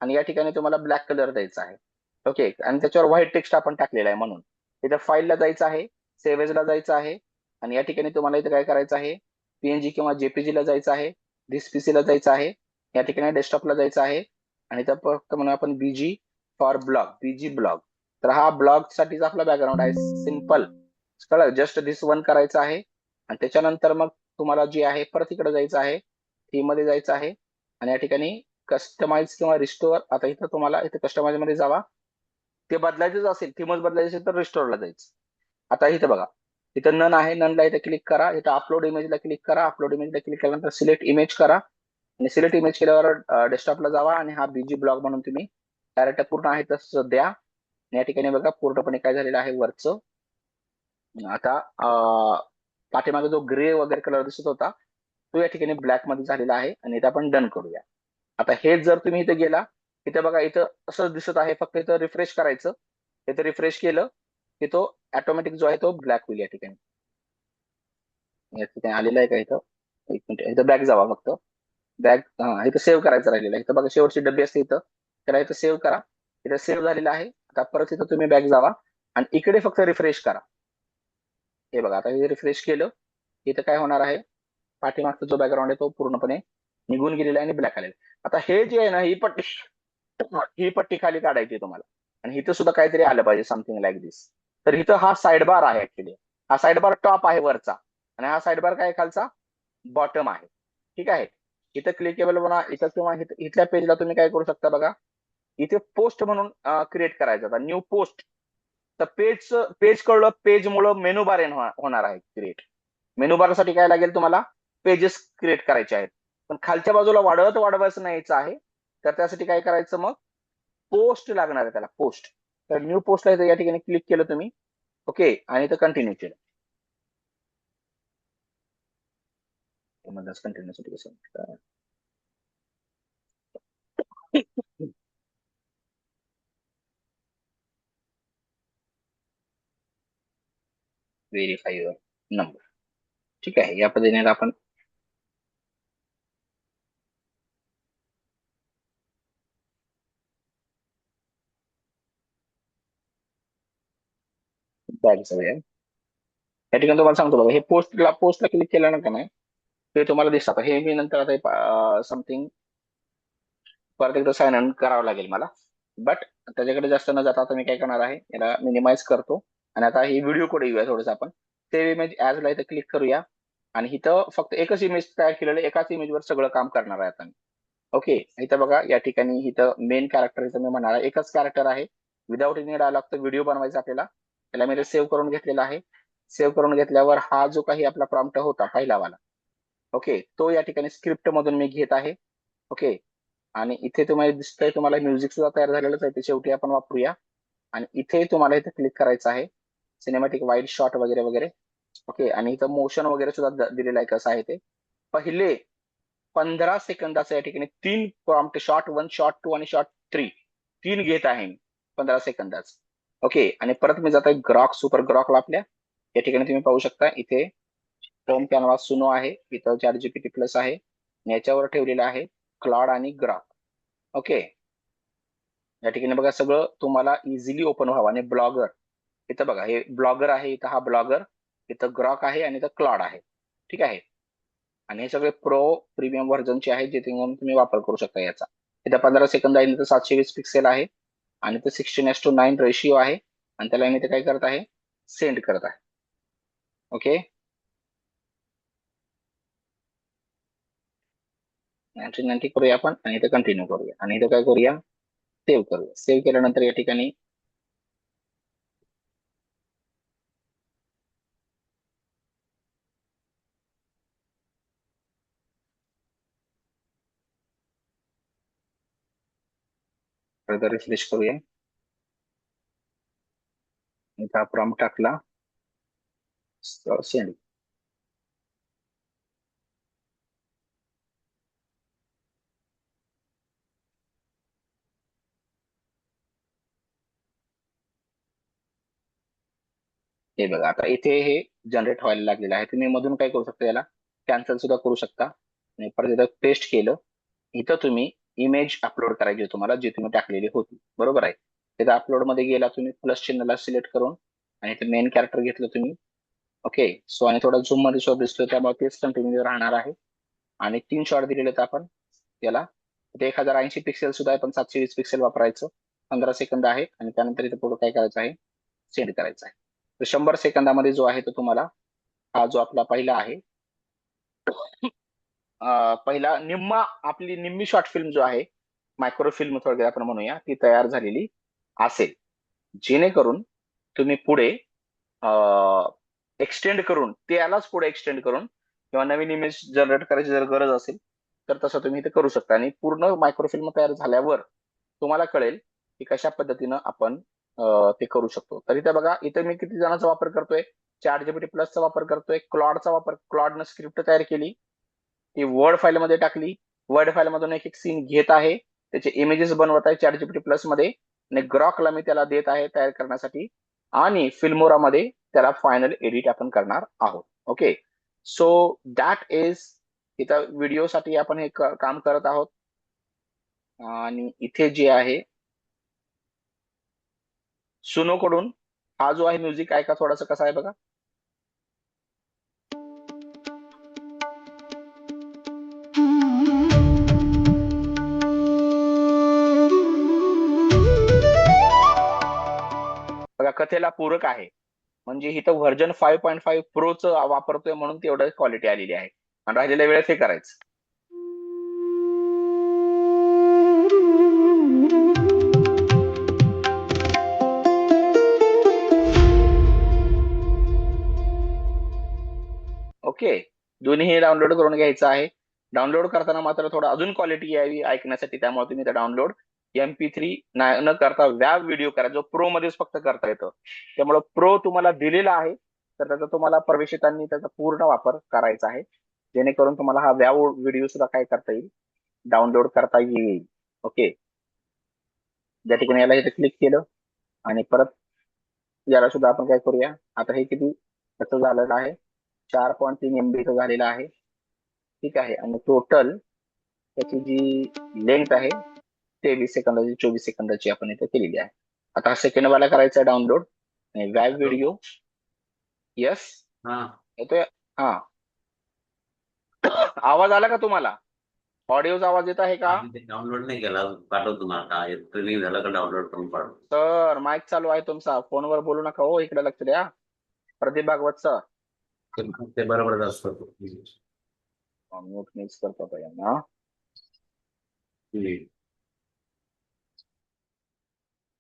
आणि या ठिकाणी तुम्हाला ब्लॅक कलर द्यायचा आहे. ओके. आणि त्याच्यावर व्हाईट टेक्स्ट आपण टाकलेला आहे म्हणून इथं फाईलला जायचं आहे, सेव्हेजला जायचं आहे आणि या ठिकाणी तुम्हाला इथं काय करायचं आहे, पीएनजी किंवा जेपीजी ला जायचं आहे, पीसी ला जायचं आहे, या ठिकाणी डेस्कटॉपला जायचं आहे आणि इथं फक्त म्हणून आपण BG for blog, BG blog. तर हा ब्लॉग साठीचा आपला बॅकग्राऊंड आहे, सिम्पल. कळलं? जस्ट दिस वन करायचं आहे आणि त्याच्यानंतर मग तुम्हाला जे आहे परत इकडे जायचं आहे, थीम मध्ये जायचं आहे आणि या ठिकाणी कस्टमाइज किंवा रिस्टोअर. आता इथं तुम्हाला इथे कस्टमाइज मध्ये जावा, ते बदलायचंच असेल, थीमच बदलायची असेल तर रिस्टोअरला जायचं. आता इथं बघा, इथं नन आहे, ननला इथं क्लिक करा, इथं अपलोड इमेजला क्लिक करा, अपलोड इमेजला क्लिक केल्यानंतर सिलेक्ट इमेज करा आणि सिलेक्ट इमेज केल्यावर डेस्कटॉपला जावा आणि हा बीजी ब्लॉग म्हणून तुम्ही डायरेक्ट पूर्ण आहे तसं द्या. या ठिकाणी बघा पूर्णपणे काय झालेलं आहे वरचं. आता पाठीमागे जो ग्रे वगैरे कलर दिसत होता तो या ठिकाणी ब्लॅक मध्ये झालेला आहे आणि इथं आपण डन करूया. आता हे जर तुम्ही इथे गेला, इथं बघा इथं असं दिसत आहे, फक्त इथं रिफ्रेश करायचं. इथं रिफ्रेश केलं की तो ऑटोमॅटिक जो आहे तो ब्लॅक होईल. या ठिकाणी आलेला आहे का इथं, एक मिनिट, इथं बॅक जावा फक्त. बॅक, हा इथं सेव्ह करायचं राहिलेलं आहे. इथं बघा शेवटची डब्बी असते इथं, त्याला इथं सेव्ह करा. इथं सेव्ह झालेलं आहे. आता परत इथं तुम्ही बॅक जावा आणि इकडे फक्त रिफ्रेश करा. हे बघा आता हे रिफ्रेश केलं, इथं काय होणार आहे, पाठीमागचा जो बॅकग्राऊंड आहे तो पूर्णपणे निघून गेलेला आहे आणि ब्लॅक आलेला आहे. आता हे जे आहे ना, ही पट्टी खाली काढायची तुम्हाला आणि इथं सुद्धा काहीतरी आलं पाहिजे, समथिंग लाईक दिस. तर इथं हा साइड बार आहे ऍक्च्युली, हा साइड बार टॉप आहे वरचा आणि हा साइड बार काय खालचा बॉटम आहे. ठीक आहे. इथं क्लिकेबल बना, इथं किंवा इथल्या पेजला तुम्ही काय करू शकता बघा, इथे पोस्ट म्हणून क्रिएट करायचं. आता न्यू पोस्ट तर पेज कळलं, पेज मुळे मेनू बार होणार आहे क्रिएट. मेनू बार साठी काय लागेल तुम्हाला, पेजेस क्रिएट करायचे आहेत. पण खालच्या बाजूला वाढवायचं न्यायचं आहे. तर त्यासाठी काय करायचं, मग पोस्ट लागणार आहे त्याला, पोस्ट. तर न्यू पोस्ट आहे, या ठिकाणी क्लिक केलं तुम्ही. ओके, आणि तर कंटिन्यू केलं. कंटिन्यू कसं व्हेरीफाय युअर नंबर. ठीक आहे, या पद्धतीने आपण या ठिकाणी तुम्हाला सांगतो बघा, हे पोस्टला क्लिक केल्यानंतर नाही ते तुम्हाला दिसतात. हे मी नंतर आता समथिंग परत एकदा साइन इन करावं लागेल मला. बट त्याच्याकडे जास्त न जाता आता मी काय करणार आहे, याला मिनिमाइज करतो. आणि आता ही व्हिडिओ कोड येऊया थोडंसं, आपण सेव्ह इमेज ऍज ला इथं क्लिक करूया. आणि इथं फक्त एकच इमेज तयार केलेलं, एकाच इमेजवर सगळं काम करणार आहे आता मी. ओके, इथं बघा, या ठिकाणी इथं मेन कॅरेक्टर इथं मी म्हणणार आहे, एकच कॅरेक्टर आहे. विदाऊट एनी डायलॉग तर व्हिडिओ बनवायचा आपल्याला. त्याला मी सेव्ह करून घेतलेला आहे. सेव्ह करून घेतल्यावर हा जो काही आपला प्रॉम्प्ट होता पहिला वाला, ओके, तो या ठिकाणी स्क्रिप्ट मधून मी घेत आहे. ओके, आणि इथे तुम्हाला दिसतंय, तुम्हाला म्युझिक सुद्धा तयार झालेलंच आहे, ते शेवटी आपण वापरूया. आणि इथे तुम्हाला इथे क्लिक करायचं आहे, सिनेमॅटिक वाईड शॉट वगैरे वगैरे. ओके, आणि इथं मोशन वगैरे सुद्धा दिलेलं आहे, कसं आहे ते. पहिले 15 सेकंदाचं या ठिकाणी 3 प्रॉम्प्ट, शॉट 1, शॉट 2 आणि शॉट 3, 3 घेत आहे मी 15 सेकंदाच. ओके, आणि परत मी जात आहे ग्रॉक, सुपर ग्रॉकला आपल्या. या ठिकाणी तुम्ही पाहू शकता, इथे होम कॅनव्हास सुनो आहे, इथं चॅट जीपीटी प्लस आहे, याच्यावर ठेवलेलं आहे क्लॉड आणि ग्रॉक. ओके, या ठिकाणी बघा, सगळं तुम्हाला इझिली ओपन व्हावं. आणि ब्लॉगर, इथं बघा, हे ब्लॉगर आहे, इथं हा ब्लॉगर, इथं ग्रॉक आहे, आणि इथं क्लॉड आहे. ठीक आहे, आणि हे सगळे प्रीमियम व्हर्जनचे आहेत, जे तुम्ही वापर करू शकता याचा. इथं 15 सेकंद आहे, इथं 720 पिक्सेल आहे, आणि इथं 16:9 रेशिओ आहे. आणि त्याला मी ते काय करत आहे, सेंड करत आहे. ओके, नंतर करूया आपण, आणि इथं कंटिन्यू करूया, आणि इथं काय करूया, सेव्ह करूया. सेव्ह केल्यानंतर या ठिकाणी रिफ्रेश करूया. इथं हा प्रॉम्प्ट टाकला, सेंड. हे बघा, आता इथे हे जनरेट व्हायला लागलेलं आहे. तुम्ही मधून काय करू शकता, याला कॅन्सल सुद्धा करू शकता. आणि परत इथं पेस्ट केलं. इथं तुम्ही इमेज अपलोड करायची तुम्हाला, जी तुम्ही टाकलेली होती, बरोबर आहे. तिथं अपलोड मध्ये गेला तुम्ही, प्लस चिन्हला सिलेक्ट करून, आणि इथे मेन कॅरेक्टर घेतलं तुम्ही. ओके, सो आणि थोडा झूम मध्ये शॉट दिसतोय, त्यामुळे तेच कंटिन्यू राहणार आहे. आणि 3 शॉट दिलेले आहेत आपण याला. इथे 1080 पिक्सेल सुद्धा आहे, पण 720 पिक्सेल वापरायचं. 15 सेकंद आहे, आणि त्यानंतर इथे पुढे काय करायचं आहे, सेंड करायचं आहे. तर 100 सेकंदामध्ये जो आहे तो तुम्हाला, हा जो आपला पहिला आहे, पहिला आपली निम्मी शॉर्ट फिल्म जो आहे, मायक्रो फिल्म थोडक्यात आपण म्हणूया, ती तयार झालेली असेल. जेणेकरून तुम्ही पुढे एक्सटेंड करून, त्यालाच पुढे एक्सटेंड करून, किंवा नवीन इमेज जनरेट करायची जर गरज असेल, तर तसं तुम्ही इथे करू शकता. आणि पूर्ण मायक्रोफिल्म तयार झाल्यावर तुम्हाला कळेल की कशा पद्धतीनं आपण ते करू शकतो. तर इथे बघा, इथे मी किती जणांचा वापर करतोय, चॅट जीपीटी प्लसचा वापर करतोय, क्लॉडचा वापर, क्लॉडनं स्क्रिप्ट तयार केली, ती वर्ड फाईल मध्ये टाकली, वर्ड फाईल मधून एक एक सीन घेत आहे, त्याचे इमेजेस बनवत आहे चॅट जीपीटी प्लस मध्ये, आणि ग्रॉकला मी त्याला देत आहे तयार करण्यासाठी, आणि फिल्मोरामध्ये त्याला फायनल एडिट आपण करणार आहोत. ओके, सो दॅट इज, इथं व्हिडिओसाठी आपण हे काम करत आहोत. आणि इथे जे आहे सुनो कडून हा जो आहे म्युझिक ऐका थोडासा कसा आहे बघा. बघा, कथेला पूरक आहे. म्हणजे इथं व्हर्जन 5.5 प्रोच वापरतोय, म्हणून तेवढं क्वालिटी आलेली आहे. आणि राहिलेल्या वेळेस हे करायचं. ओके, दोन्ही डाउनलोड करून घ्यायचं आहे. डाउनलोड करताना मात्र थोडं अजून क्वालिटी यावी ऐकण्यासाठी, त्यामुळे तुम्ही डाउनलोड MP3 न करता व्याव व्हिडिओ करा, जो प्रो मध्येच फक्त करता येतो. त्यामुळे प्रो तुम्हाला दिलेला आहे, तर त्याचा तुम्हाला प्रवेशितांनी त्याचा पूर्ण वापर करायचा आहे, जेणेकरून तुम्हाला हा व्याव व्हिडिओ सुद्धा काय करता येईल, डाउनलोड करता येईल. ओके, ज्या ठिकाणी याला इथे क्लिक केलं आणि परत याला सुद्धा आपण काय करूया, आता हे किती त्याचं झालेलं आहे, 4.3 MB झालेलं आहे. ठीक आहे, आणि टोटल त्याची जी लेंथ आहे 23 सेकंदाची, 24 सेकंदाची आपण इथे केलेली आहे. आता हा सेकंड वाला करायचा आहे डाउनलोड, व्याव व्हिडिओ. यस, येतोय. हा, आवाज आला का तुम्हाला? ऑडिओचा आवाज येत आहे का? डाउनलोड नाही केला, पाठवतो तुम्हाला. ट्रेनिंग झालं का डाउनलोड करून पाठवतो. सर माईक चालू आहे तुमचा, फोनवर बोलू नका हो, इकडे लक्ष द्या. प्रदीप भागवत सर, ते बरोबर असतं. म्यूट मिक्स करतो आता यांना.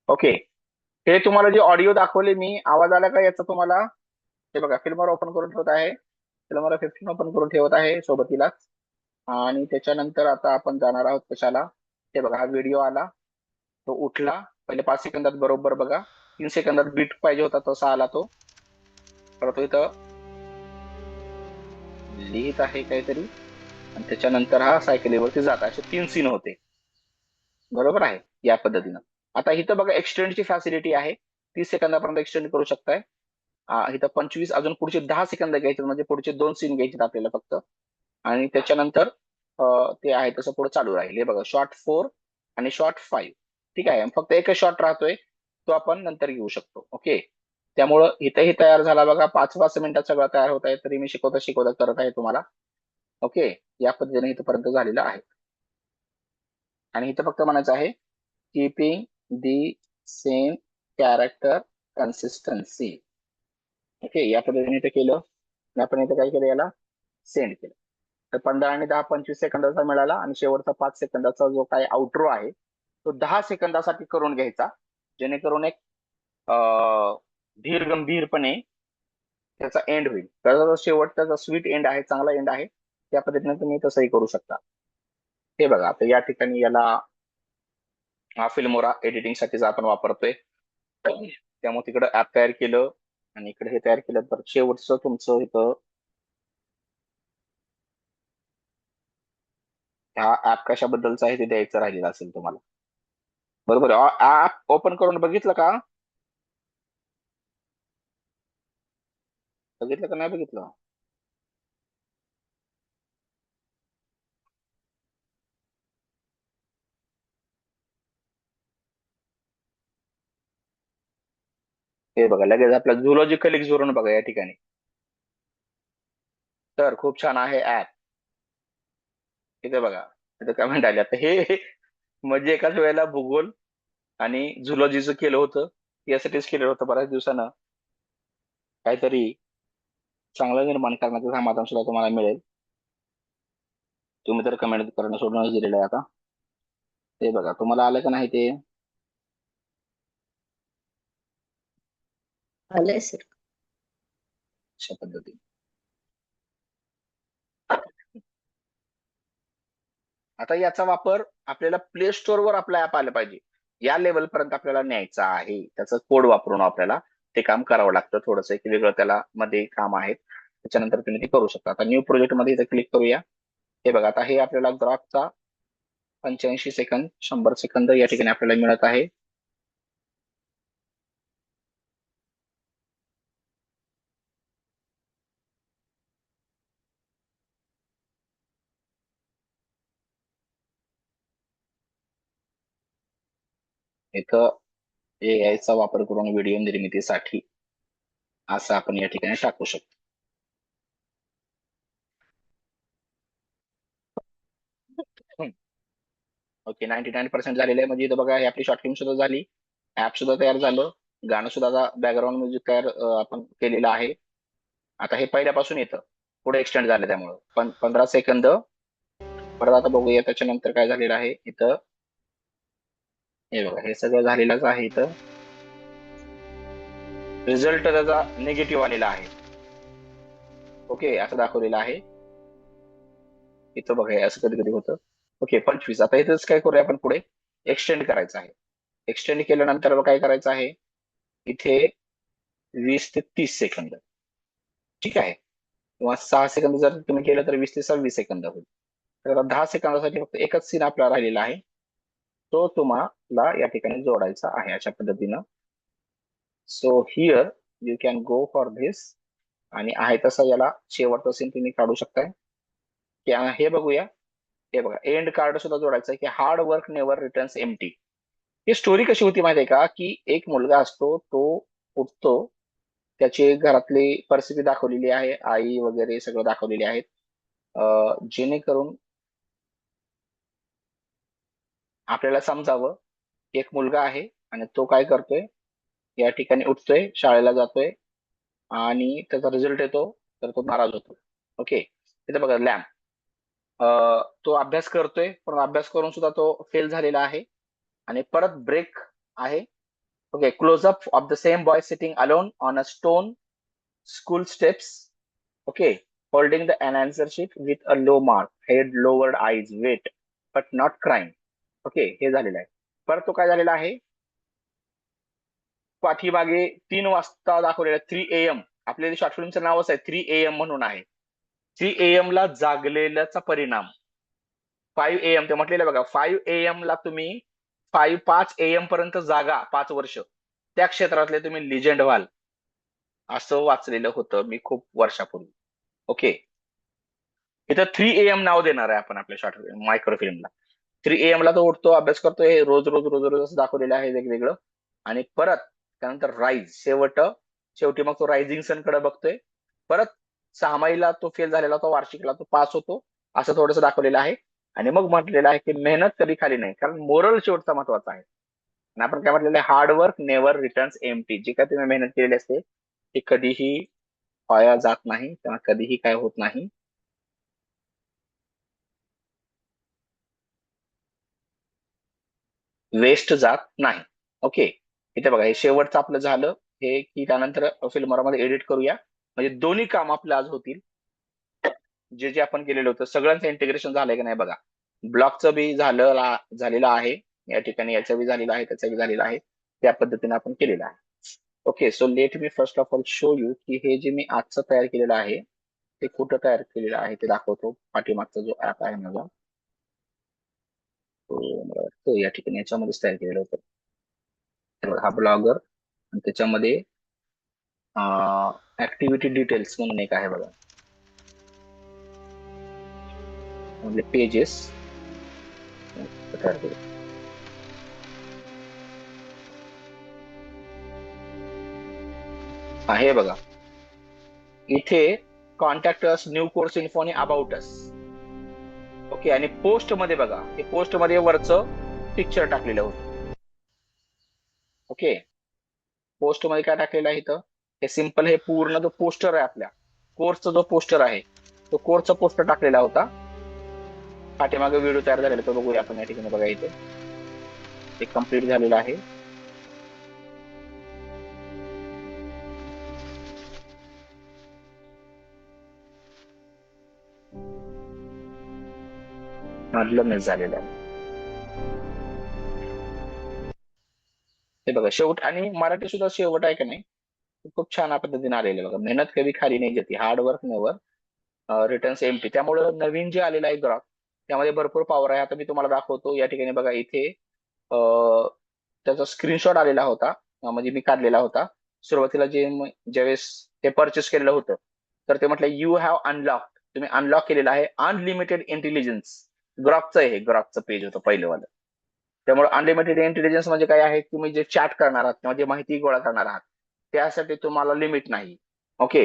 ओके, हे तुम्हाला जे ऑडिओ दाखवले मी, आवाज आला का याचा तुम्हाला? हे बघा, फिल्मर ओपन करून ठेवत आहे, फिल्मर 15 ओपन करून ठेवत आहे सोबतीलाच. आणि त्याच्यानंतर आता आपण जाणार आहोत कशाला, हे बघा, हा व्हिडिओ आला, तो उठला, पहिले 5 सेकंदात बरोबर बघा, 3 सेकंदात बीट पाहिजे होता तसा आला तो. परत इथं लिहित आहे काहीतरी, आणि त्याच्यानंतर हा सायकलीवरती जात, असे 3 सीन होते. बरोबर आहे, या पद्धतीनं. आता इथं बघा एक्सटेंडची फॅसिलिटी आहे, 30 सेकंदापर्यंत एक्सटेंड करू शकताय. इथं 25, अजून पुढचे 10 सेकंद घ्यायचे, म्हणजे पुढचे 2 सीन घ्यायचे आपल्याला फक्त, आणि त्याच्यानंतर ते आहे तसं पुढे चालू राहील. हे बघा, शॉर्ट 4 आणि शॉर्ट 5. ठीक आहे, फक्त एकच शॉर्ट राहतोय, तो आपण नंतर घेऊ शकतो. ओके, त्यामुळं इथंही तयार झाला बघा, 5-5 मिनिटात सगळं तयार होत आहे, तरी मी शिकवता शिकवता करत आहे तुम्हाला. ओके, या पद्धतीने इथपर्यंत झालेलं आहे. आणि इथं फक्त म्हणायचं आहे, keeping the same character consistency. Okay, या पद्धतीने इथे केलं, आपण इथे काय केलं, याला सेंड केलं. तर 15 आणि 10 25 सेकंदाचा मिळाला, आणि शेवटचा 5 सेकंदाचा जो काही आउट्रो आहे तो 10 सेकंदासाठी करून घ्यायचा, जेणेकरून एक धीर गंभीरपणे त्याचा एंड होईल. त्याचा शेवट त्याचा स्वीट एंड आहे, चांगला एंड आहे, त्या पद्धतीने तुम्ही तसंही करू शकता. हे बघा, आता या ठिकाणी याला फिल्मोरा एडिटिंग साठीच आपण वापरतोय, त्यामुळे तिकडे ऍप तयार केलं आणि इकडे हे तयार केलं. तर शेवटचं तुमचं इथं हा ऍप कशाबद्दलचा आहे ते द्यायचं राहिलेलं असेल तुम्हाला. बरोबर, ऍप ओपन करून बघितलं का? बघितलं का नाही बघितलं? हे बघा, लगेच आपल्या झुलॉजिकल एक्स बघा या ठिकाणी. तर खूप छान आहे ऍप. इथे बघा, इथे कमेंट आली आता, हे म्हणजे एकाच वेळेला भूगोल आणि झुलॉजीचं केलं होतं, यासाठीच केलं होतं बऱ्याच दिवसानं. काहीतरी चांगलं निर्माण करण्याचं समाधान सुद्धा तुम्हाला मिळेल. तुम्ही तर कमेंट करणं सोडूनच दिलेलं आहे आता. ते बघा, तुम्हाला आलं का नाही ते? आलंय सर. अशा पद्धतीने आता याचा वापर आपल्याला प्ले स्टोअरवर आपला ऍप आलं पाहिजे, या लेवल पर्यंत आपल्याला न्यायचा आहे. त्याचं कोड वापरून आपल्याला ते काम करावं लागतं. थोडंसं एक वेगळं त्याला मध्ये काम आहे, त्याच्यानंतर तुम्ही ते करू शकता. आता न्यू प्रोजेक्ट मध्ये इथे क्लिक करूया. हे बघा, आता हे आपल्याला ग्राफचा 85 सेकंद, 100 सेकंद या ठिकाणी आपल्याला मिळत आहे. इथं AI चा वापर करून व्हिडिओ निर्मितीसाठी असं आपण या ठिकाणी टाकू शकतो. ओके, 99% झालेलं आहे. म्हणजे इथं बघा, हे आपली शॉर्ट फिल्म सुद्धा झाली, ऍप सुद्धा तयार झालं, गाणं सुद्धा बॅकग्राऊंड म्युझिक तयार आपण केलेलं आहे. आता हे पहिल्यापासून येतं, पुढे एक्सटेंड झालं, त्यामुळं पण 15 सेकंद. परत आता बघूया त्याच्यानंतर काय झालेलं आहे इथं. हे बघा, हे सगळं झालेलंच आहे. इथं रिझल्ट त्याचा निगेटिव्ह आलेला आहे. ओके, असं दाखवलेलं आहे इथं बघा, हे असं कधी कधी होतं. ओके, 25. आता इथंच काय करूया आपण, पुढे एक्सटेंड करायचं आहे. एक्सटेंड केल्यानंतर काय करायचं आहे, इथे 20 ते 30 सेकंद, ठीक आहे. किंवा 6 सेकंद जर तुम्ही केलं तर 20 ते 26 सेकंद होईल. तर आता 10 सेकंदासाठी फक्त एकच सीन आपला राहिलेला आहे, तो तुम्हाला या ठिकाणी जोडायचा आहे अशा पद्धतीनं. So here you can go for this. आणि आहे तसा याला शेवटचा सीन तुम्ही काढू शकताय. हे बघूया. हे बघा, एंड कार्ड सुद्धा जोडायचं आहे की hard work never returns empty. ही स्टोरी कशी होती माहिती आहे का, की एक मुलगा असतो, तो उठतो, त्याची घरातली परिस्थिती दाखवलेली आहे, आई वगैरे सगळं दाखवलेली आहेत, जेणेकरून आपल्याला समजावं की एक मुलगा आहे आणि तो काय करतोय, या ठिकाणी उठतोय, शाळेला जातोय आणि त्याचा रिझल्ट येतो, तर तो नाराज होतो. ओके, तिथे बघा लॅम्प, तो अभ्यास करतोय पण अभ्यास करून सुद्धा तो फेल झालेला आहे. आणि परत ब्रेक आहे. Okay, close up of the same boy sitting alone on a stone school steps. Okay, holding the an answer sheet with a low mark, head lowered, eyes wet but not crying. Okay, हे झालेलं आहे. परत तो काय झालेला आहे, पाठीमागे 3 वाजता दाखवलेलं 3 AM. आपल्या शॉर्ट फिल्मचं नावच आहे 3 AM म्हणून आहे. 3 AM ला जागलेल्याचा परिणाम. 5 AM ते म्हटलेलं बघा, 5 AM ला तुम्ही 5 AM पर्यंत जागा 5 वर्ष, त्या क्षेत्रातले तुम्ही लिजेंड व्हाल, असं वाचलेलं होतं मी खूप वर्षापूर्वी. ओके, इथं 3 AM नाव देणार आहे आपण आपल्या शॉर्ट मायक्रो फिल्मला. 3 AM ला तो उठतो, अभ्यास करतोय, रोज रोज रोज रोज असं दाखवलेलं आहे वेगवेगळं. आणि परत त्यानंतर राईज, शेवटी मग तो रायझिंग सन कडे बघतोय. परत 6 महिला तो फेल झालेला, तो वार्षिकला तो पास होतो, असं थोडंसं दाखवलेलं आहे. आणि मग म्हटलेलं आहे की मेहनत कधी खाली नाही, कारण मोरल शेवटचा महत्वाचा आहे. आणि आपण काय म्हटलेलं आहे, hard work never returns empty. जी काय तुम्ही मेहनत केलेली असते ती कधीही वाया जात नाही, तेव्हा कधीही काय होत नाही, वेस्ट जात नाही. ओके, इथे बघा, हे शेवटचं आपलं झालं. हे की त्यानंतर फिल्ममध्ये एडिट करूया, म्हणजे दोन्ही काम आपलं आज होतील. जे जे आपण केलेलं होतं सगळ्यांचं इंटिग्रेशन झालंय का नाही बघा. ब्लॉकचं बी झालेलं आहे, या ठिकाणी याचं बी झालेलं आहे, त्याचं बी झालेलं आहे. त्या पद्धतीने आपण केलेलं आहे. Okay, so let me first of all show you की हे जे मी आजचं तयार केलेलं आहे ते कुठं तयार केलेलं आहे ते दाखवतो. पाठीमागचा जो ऍप आहे माझा, तो मला वाटतं या ठिकाणी याच्यामध्येच तयार केलेलं होतं. हा ब्लॉगर, आणि त्याच्यामध्ये ऍक्टिव्हिटी डिटेल्स म्हणून एक आहे बघा, म्हणजे पेजेस तयार केले आहे बघा. इथे कॉन्टॅक्ट अस, न्यू कोर्स इन्फो आणि अबाउट अस. ओके, आणि पोस्ट मध्ये बघा, हे पोस्ट मध्ये वरचं पिक्चर टाकलेलं होतं. ओके, पोस्ट मध्ये काय टाकलेलं आहे इथं, हे सिंपल, हे पूर्ण जो पोस्टर आहे आपल्या कोर्सचा, जो पोस्टर आहे तो कोर्सचा पोस्टर टाकलेला होता. पाठीमागे व्हिडिओ तयार झालेला तो बघूया आपण या ठिकाणी. बघा इथे ते कम्प्लीट झालेलं आहे. मधलं मिस झालेलं आहे. हे बघा शेवट, आणि मराठी सुद्धा शेवट आहे का नाही, खूप छान पद्धतीने आलेलं आहे बघा. मेहनत कधी खाली नाही जाते, hard work never returns empty. त्यामुळे नवीन जे आलेलं आहे ग्राफ, त्यामध्ये भरपूर पॉवर आहे. आता मी तुम्हाला दाखवतो या ठिकाणी बघा. इथे त्याचा स्क्रीनशॉट आलेला होता, म्हणजे मी काढलेला होता सुरुवातीला, ज्यावेळेस ते परचेस केलेलं होतं. तर ते म्हटलं यू हॅव अनलॉक, तुम्ही अनलॉक केलेलं आहे अनलिमिटेड इंटेलिजन्स. ग्रॉकचं हे ग्रॉकचं पेज होतं पहिलं वालं. त्यामुळे अनलिमिटेड इंटेलिजन्स म्हणजे काय आहे, तुम्ही जे चॅट करणार आहात किंवा जे माहिती गोळा करणार आहात त्यासाठी तुम्हाला लिमिट नाही. ओके,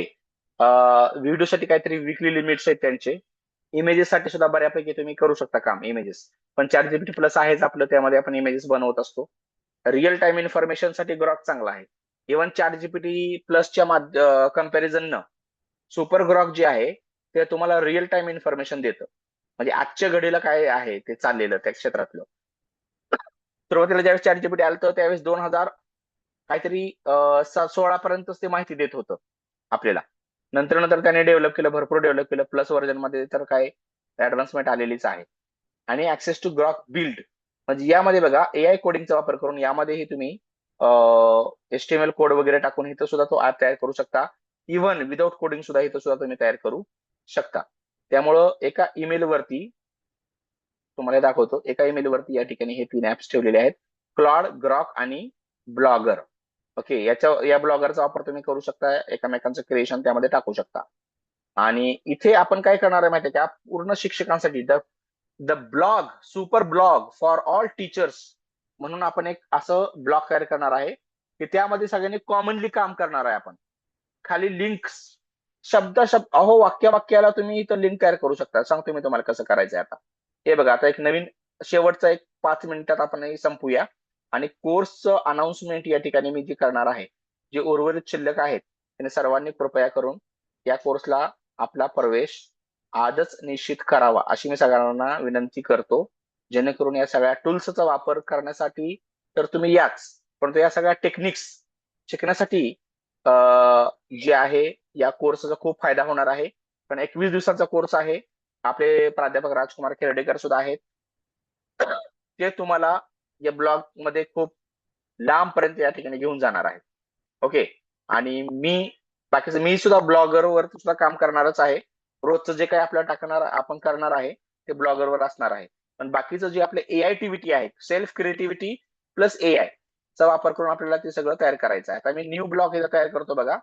व्हिडिओसाठी काहीतरी विकली लिमिट्स आहेत त्यांचे. इमेजेस साठी सुद्धा बऱ्यापैकी तुम्ही करू शकता काम, इमेजेस. पण चॅट जीपीटी प्लस आहेच आपलं, त्यामध्ये आपण इमेजेस बनवत असतो. रिअल टाइम इन्फॉर्मेशन साठी ग्रॉक चांगला आहे. इव्हन चॅट जीपीटी प्लसच्या कम्पॅरिझन न सुपर ग्रॉक जे आहे ते तुम्हाला रिअल टाइम इन्फॉर्मेशन देतं, म्हणजे आजच्या घडीला काय आहे ते चाललेलं त्या क्षेत्रातलं. सुरुवातीला ज्यावेळेस चॅट जीपीटी आलं होतं त्यावेळेस 2000 काहीतरी 16 पर्यंतच ते माहिती देत होतं आपल्याला. नंतर नंतर त्याने डेव्हलप केलं, भरपूर डेव्हलप केलं. प्लस व्हर्जन मध्ये तर काय ऍडव्हान्समेंट आलेलीच आहे. आणि ऍक्सेस टू ग्रॉक बिल्ड म्हणजे यामध्ये बघा एआय कोडिंगचा वापर करून यामध्येही तुम्ही HTML कोड वगैरे टाकून इथं सुद्धा तो ऍप तयार करू शकता. इव्हन विदाउट कोडिंग सुद्धा इथं सुद्धा तुम्ही तयार करू शकता. त्यामुळं एका ईमेल वरती तुम्हाला दाखवतो, एका ईमेल वरती या ठिकाणी हे 3 ऍप्स ठेवलेले आहेत, क्लॉड, ग्रॉक आणि ब्लॉगर. ओके, या ब्लॉगरचा वापर तुम्ही करू शकता, एकमेकांचं क्रिएशन त्यामध्ये टाकू शकता. आणि इथे आपण काय करणार आहे माहितीये का, पूर्ण शिक्षकांसाठी the the blog super blog for all teachers म्हणून आपण एक असं ब्लॉग तयार करणार आहे की त्यामध्ये सगळ्यांनी कॉमनली काम करणार आहे. आपण खाली लिंक्स शब्द अहो वाक्याला तुम्ही इथं लिंक तयार करू शकता. सांगतो मी तुम्हाला कसं करायचंय आता. हे बघा, आता एक नवीन शेवटचा एक 5 मिनिटात आपण हे संपूया. आणि कोर्सचं अनाउन्समेंट या ठिकाणी मी जे करणार आहे, जे उर्वरित शिल्लक आहेत त्याने सर्वांनी कृपया करून या कोर्सला आपला प्रवेश आजच निश्चित करावा अशी मी सगळ्यांना विनंती करतो. जेणेकरून या सगळ्या टूल्सचा वापर करण्यासाठी तर तुम्ही याच, परंतु या सगळ्या टेक्निक्स शिकण्यासाठी जे आहे या कोर्सचा खूप फायदा होणार आहे. पण 21 दिवसांचा कोर्स आहे. आपले प्राध्यापक राजकुमार खेर्डेकर सुद्धा आहेत, ते तुम्हाला या ब्लॉग मध्ये खूप लांब पर्यंत या ठिकाणी घेऊन जाणार आहेत. ओके, आणि बाकीचं मी सुद्धा ब्लॉगरवर सुद्धा काम करणारच आहे. रोजचं जे काही आपल्याला टाकणार आपण करणार आहे ते ब्लॉगरवर असणार आहे. पण बाकीचं जे आपले एआयटीव्हीटी आहे, सेल्फ क्रिएटिव्हिटी प्लस एआय चा वापर करून आपल्याला ते सगळं तयार करायचं आहे. आता मी न्यू ब्लॉग हे तयार करतो बघा,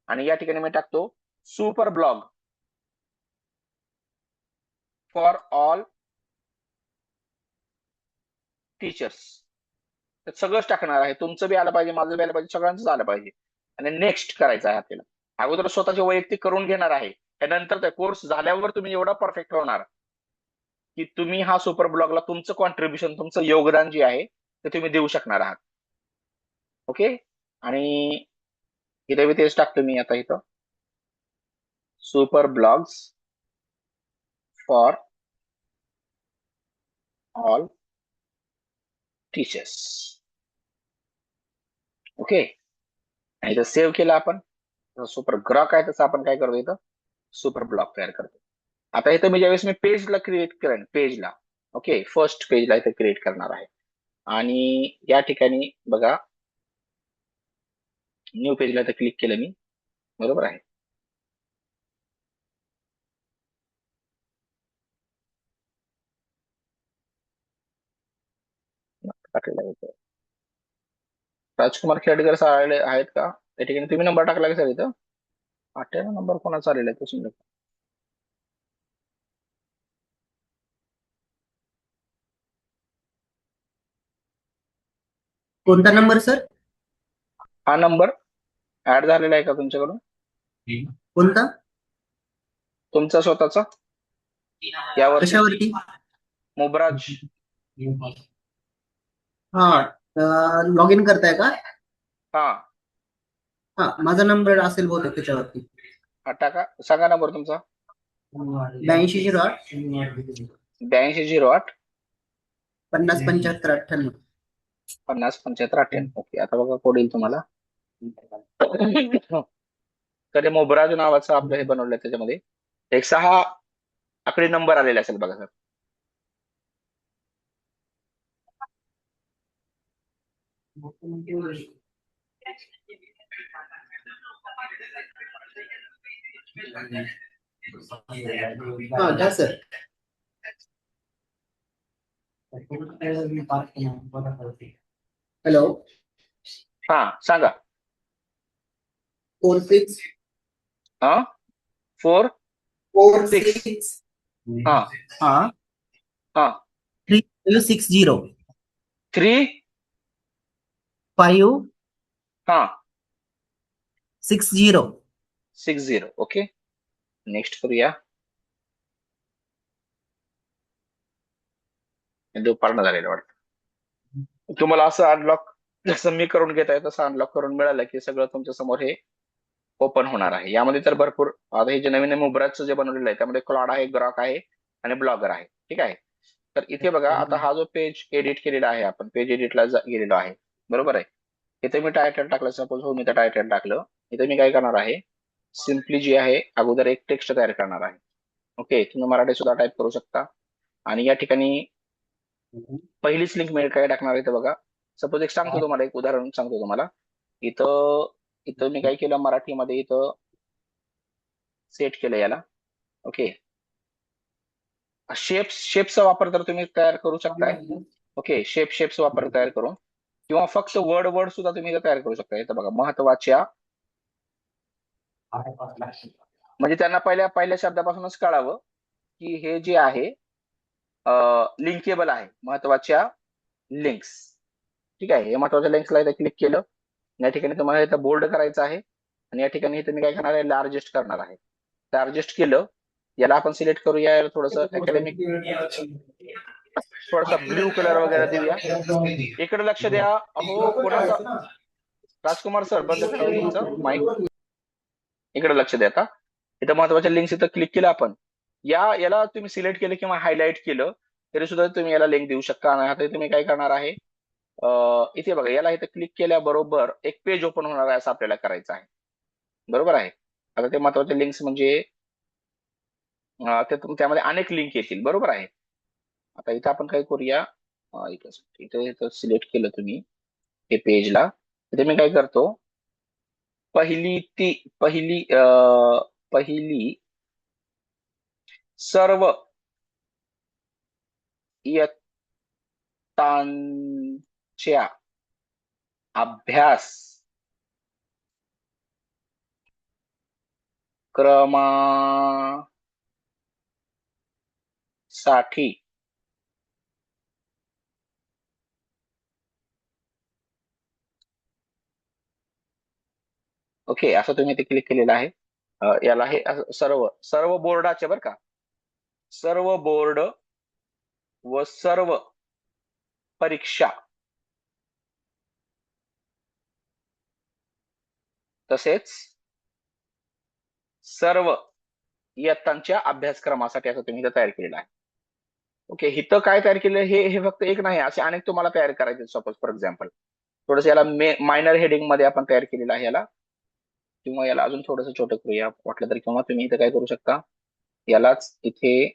आणि या ठिकाणी मी टाकतो super blog for all teachers. तर सगळंच टाकणार आहे. तुमचं बी आलं पाहिजे, माझं बी आलं पाहिजे, सगळ्यांचंच आलं पाहिजे. आणि नेक्स्ट करायचं आहे आपल्याला. अगोदर स्वतःचे वैयक्तिक करून घेणार आहे, त्यानंतर त्या कोर्स झाल्यावर तुम्ही एवढा परफेक्ट होणार की तुम्ही हा सुपर ब्लॉगला तुमचं कॉन्ट्रीब्युशन, तुमचं योगदान जे आहे ते तुम्ही देऊ शकणार आहात. ओके, आणि इथे बी तेच टाकतो मी आता इथं, super blogs for all teachers. Okay, आणि इथं सेव्ह केलं आपण. सुपर ग्रॉक आहे तसं आपण काय करतो, इथं सुपर ब्लॉग तयार करतो. आता इथं मी ज्यावेळेस मी पेजला क्रिएट करेन, पेजला ओके फर्स्ट पेजला इथे क्रिएट करणार आहे. आणि या ठिकाणी बघा न्यू पेजला इथं क्लिक केलं मी, बरोबर आहे. टाकलेलं आहे इथं. राजकुमार खेडकर सर आलेले आहेत का त्या ठिकाणी? तुम्ही नंबर टाकला का सर इथं? 98 नंबर कोणाचा आलेला आहे तो समजा. कोणता नंबर सर? हा नंबर ऍड झालेला आहे का तुमच्याकडून? कोणता? तुमचा स्वतःचा यावरती कशावरती? मुबराज. हा, लॉग इन करताय का? हा, हा, माझा नंबर असेल बहुतेक त्याच्यावरती. हा टाका, सांगा नंबर तुमचा. 8208 8208 50 75 98. 50 75 98. ओके, आता बघा कोड येईल तुम्हाला. तर मोबराज नावाचं आपलं हे बनवलंय, त्याच्यामध्ये एक 6 आकडी नंबर आलेले असेल बघा सर. हा द्या सर. हॅलो, हा सांगा. 46 हा 4 46 हा हा हा 3560 3 560 हा 60. ओके, नेक्स्ट करूया. दुपारनं झालेलं वाटतं. तुम्हाला असं अनलॉक जसं मी करून घेत आहे तसं अनलॉक करून मिळालं की सगळं तुमच्या समोर हे ओपन होणार आहे. यामध्ये तर भरपूर, आता हे जे नवीन मुबराजचं जे बनवलेलं आहे त्यामध्ये क्लॉड आहे, ग्रॉक आहे आणि ब्लॉगर आहे. ठीक आहे, तर इथे बघा आता हा जो पेज एडिट केलेला आहे, आपण पेज एडिटला गेलेलो आहे, बरोबर आहे. इथे मी टायटल टाकलं, सपोज हो मी तर टायटल टाकलं. इथे मी काय करणार आहे, सिम्पली जी आहे अगोदर एक टेक्स्ट तयार करणार आहे. ओके, तुम्ही मराठी सुद्धा टाईप करू शकता. आणि या ठिकाणी पहिलीच लिंक मी काय टाकणार आहे तर बघा, सपोज एक सांगतो तुम्हाला, एक उदाहरण सांगतो तुम्हाला. इथं इथं मी काय केलं, मराठीमध्ये इथं सेट केलं याला. ओके, शेप्सचा वापर तर तुम्ही तयार करू शकताय. ओके, शेप्स वापर तयार करून, किंवा फक्त वर्ड सुद्धा तुम्ही इथं तयार करू शकता. इथं बघा, महत्वाच्या, म्हणजे त्यांना पहिल्या पहिल्या शब्दापासूनच कळावं की हे जे आहे लिंकेबल आहे, महत्वाच्या लिंक्स. ठीक आहे, हे महत्वाच्या लिंक्सला इथं क्लिक केलं. या ठिकाणी तुम्हाला इथं बोल्ड करायचं आहे, आणि या ठिकाणी इथं मी काय करणार आहे, लार्जेस्ट करणार आहे. लार्जेस्ट केलं, याला आपण सिलेक्ट करूया, थोडस अकॅडमिक, थोडासा ब्ल्यू कलर वगैरे देऊया. इकडे लक्ष द्या. अहो, कोणाचा, राजकुमार सर बंद करा तुमचं माईक. इकडे लक्ष द्या. आता इथं महत्वाच्या लिंक्स इथं क्लिक केलं आपण, याला तुम्ही सिलेक्ट केलं किंवा हायलाइट केलं तरी सुद्धा तुम्ही याला लिंक देऊ शकता. आणि आता तुम्ही काय करणार आहे, इथे बघा, याला इथं क्लिक केल्याबरोबर एक पेज ओपन होणार आहे, असं आपल्याला करायचं आहे. बरोबर आहे. आता ते महत्वाचे लिंक्स म्हणजे त्यामध्ये अनेक लिंक येतील. बरोबर आहे. आता इथं आपण काय करूया, इथं सिलेक्ट केलं तुम्ही हे पेजला, इथे मी काय करतो, पहिली सर्व इयत्तांच्या अभ्यास क्रमासाठी ओके, असं तुम्ही ते क्लिक केलेलं आहे. याला हे सर्व सर्व बोर्डाचे, बरं का, सर्व बोर्ड व सर्व परीक्षा तसेच सर्व इयत्तांच्या अभ्यासक्रमासाठी असं तुम्ही इथं तयार केलेलं आहे. ओके, इथं काय तयार केलं, हे फक्त एक नाही, असे अनेक तुम्हाला तयार करायचे. सपोज फॉर एक्झाम्पल, थोडस याला मायनर हेडिंग मध्ये आपण तयार केलेलं आहे याला, किंवा याला अजून थोडंसं छोटं करूया वाटलं तर, किंवा तुम्ही इथं काय करू शकता, यालाच इथे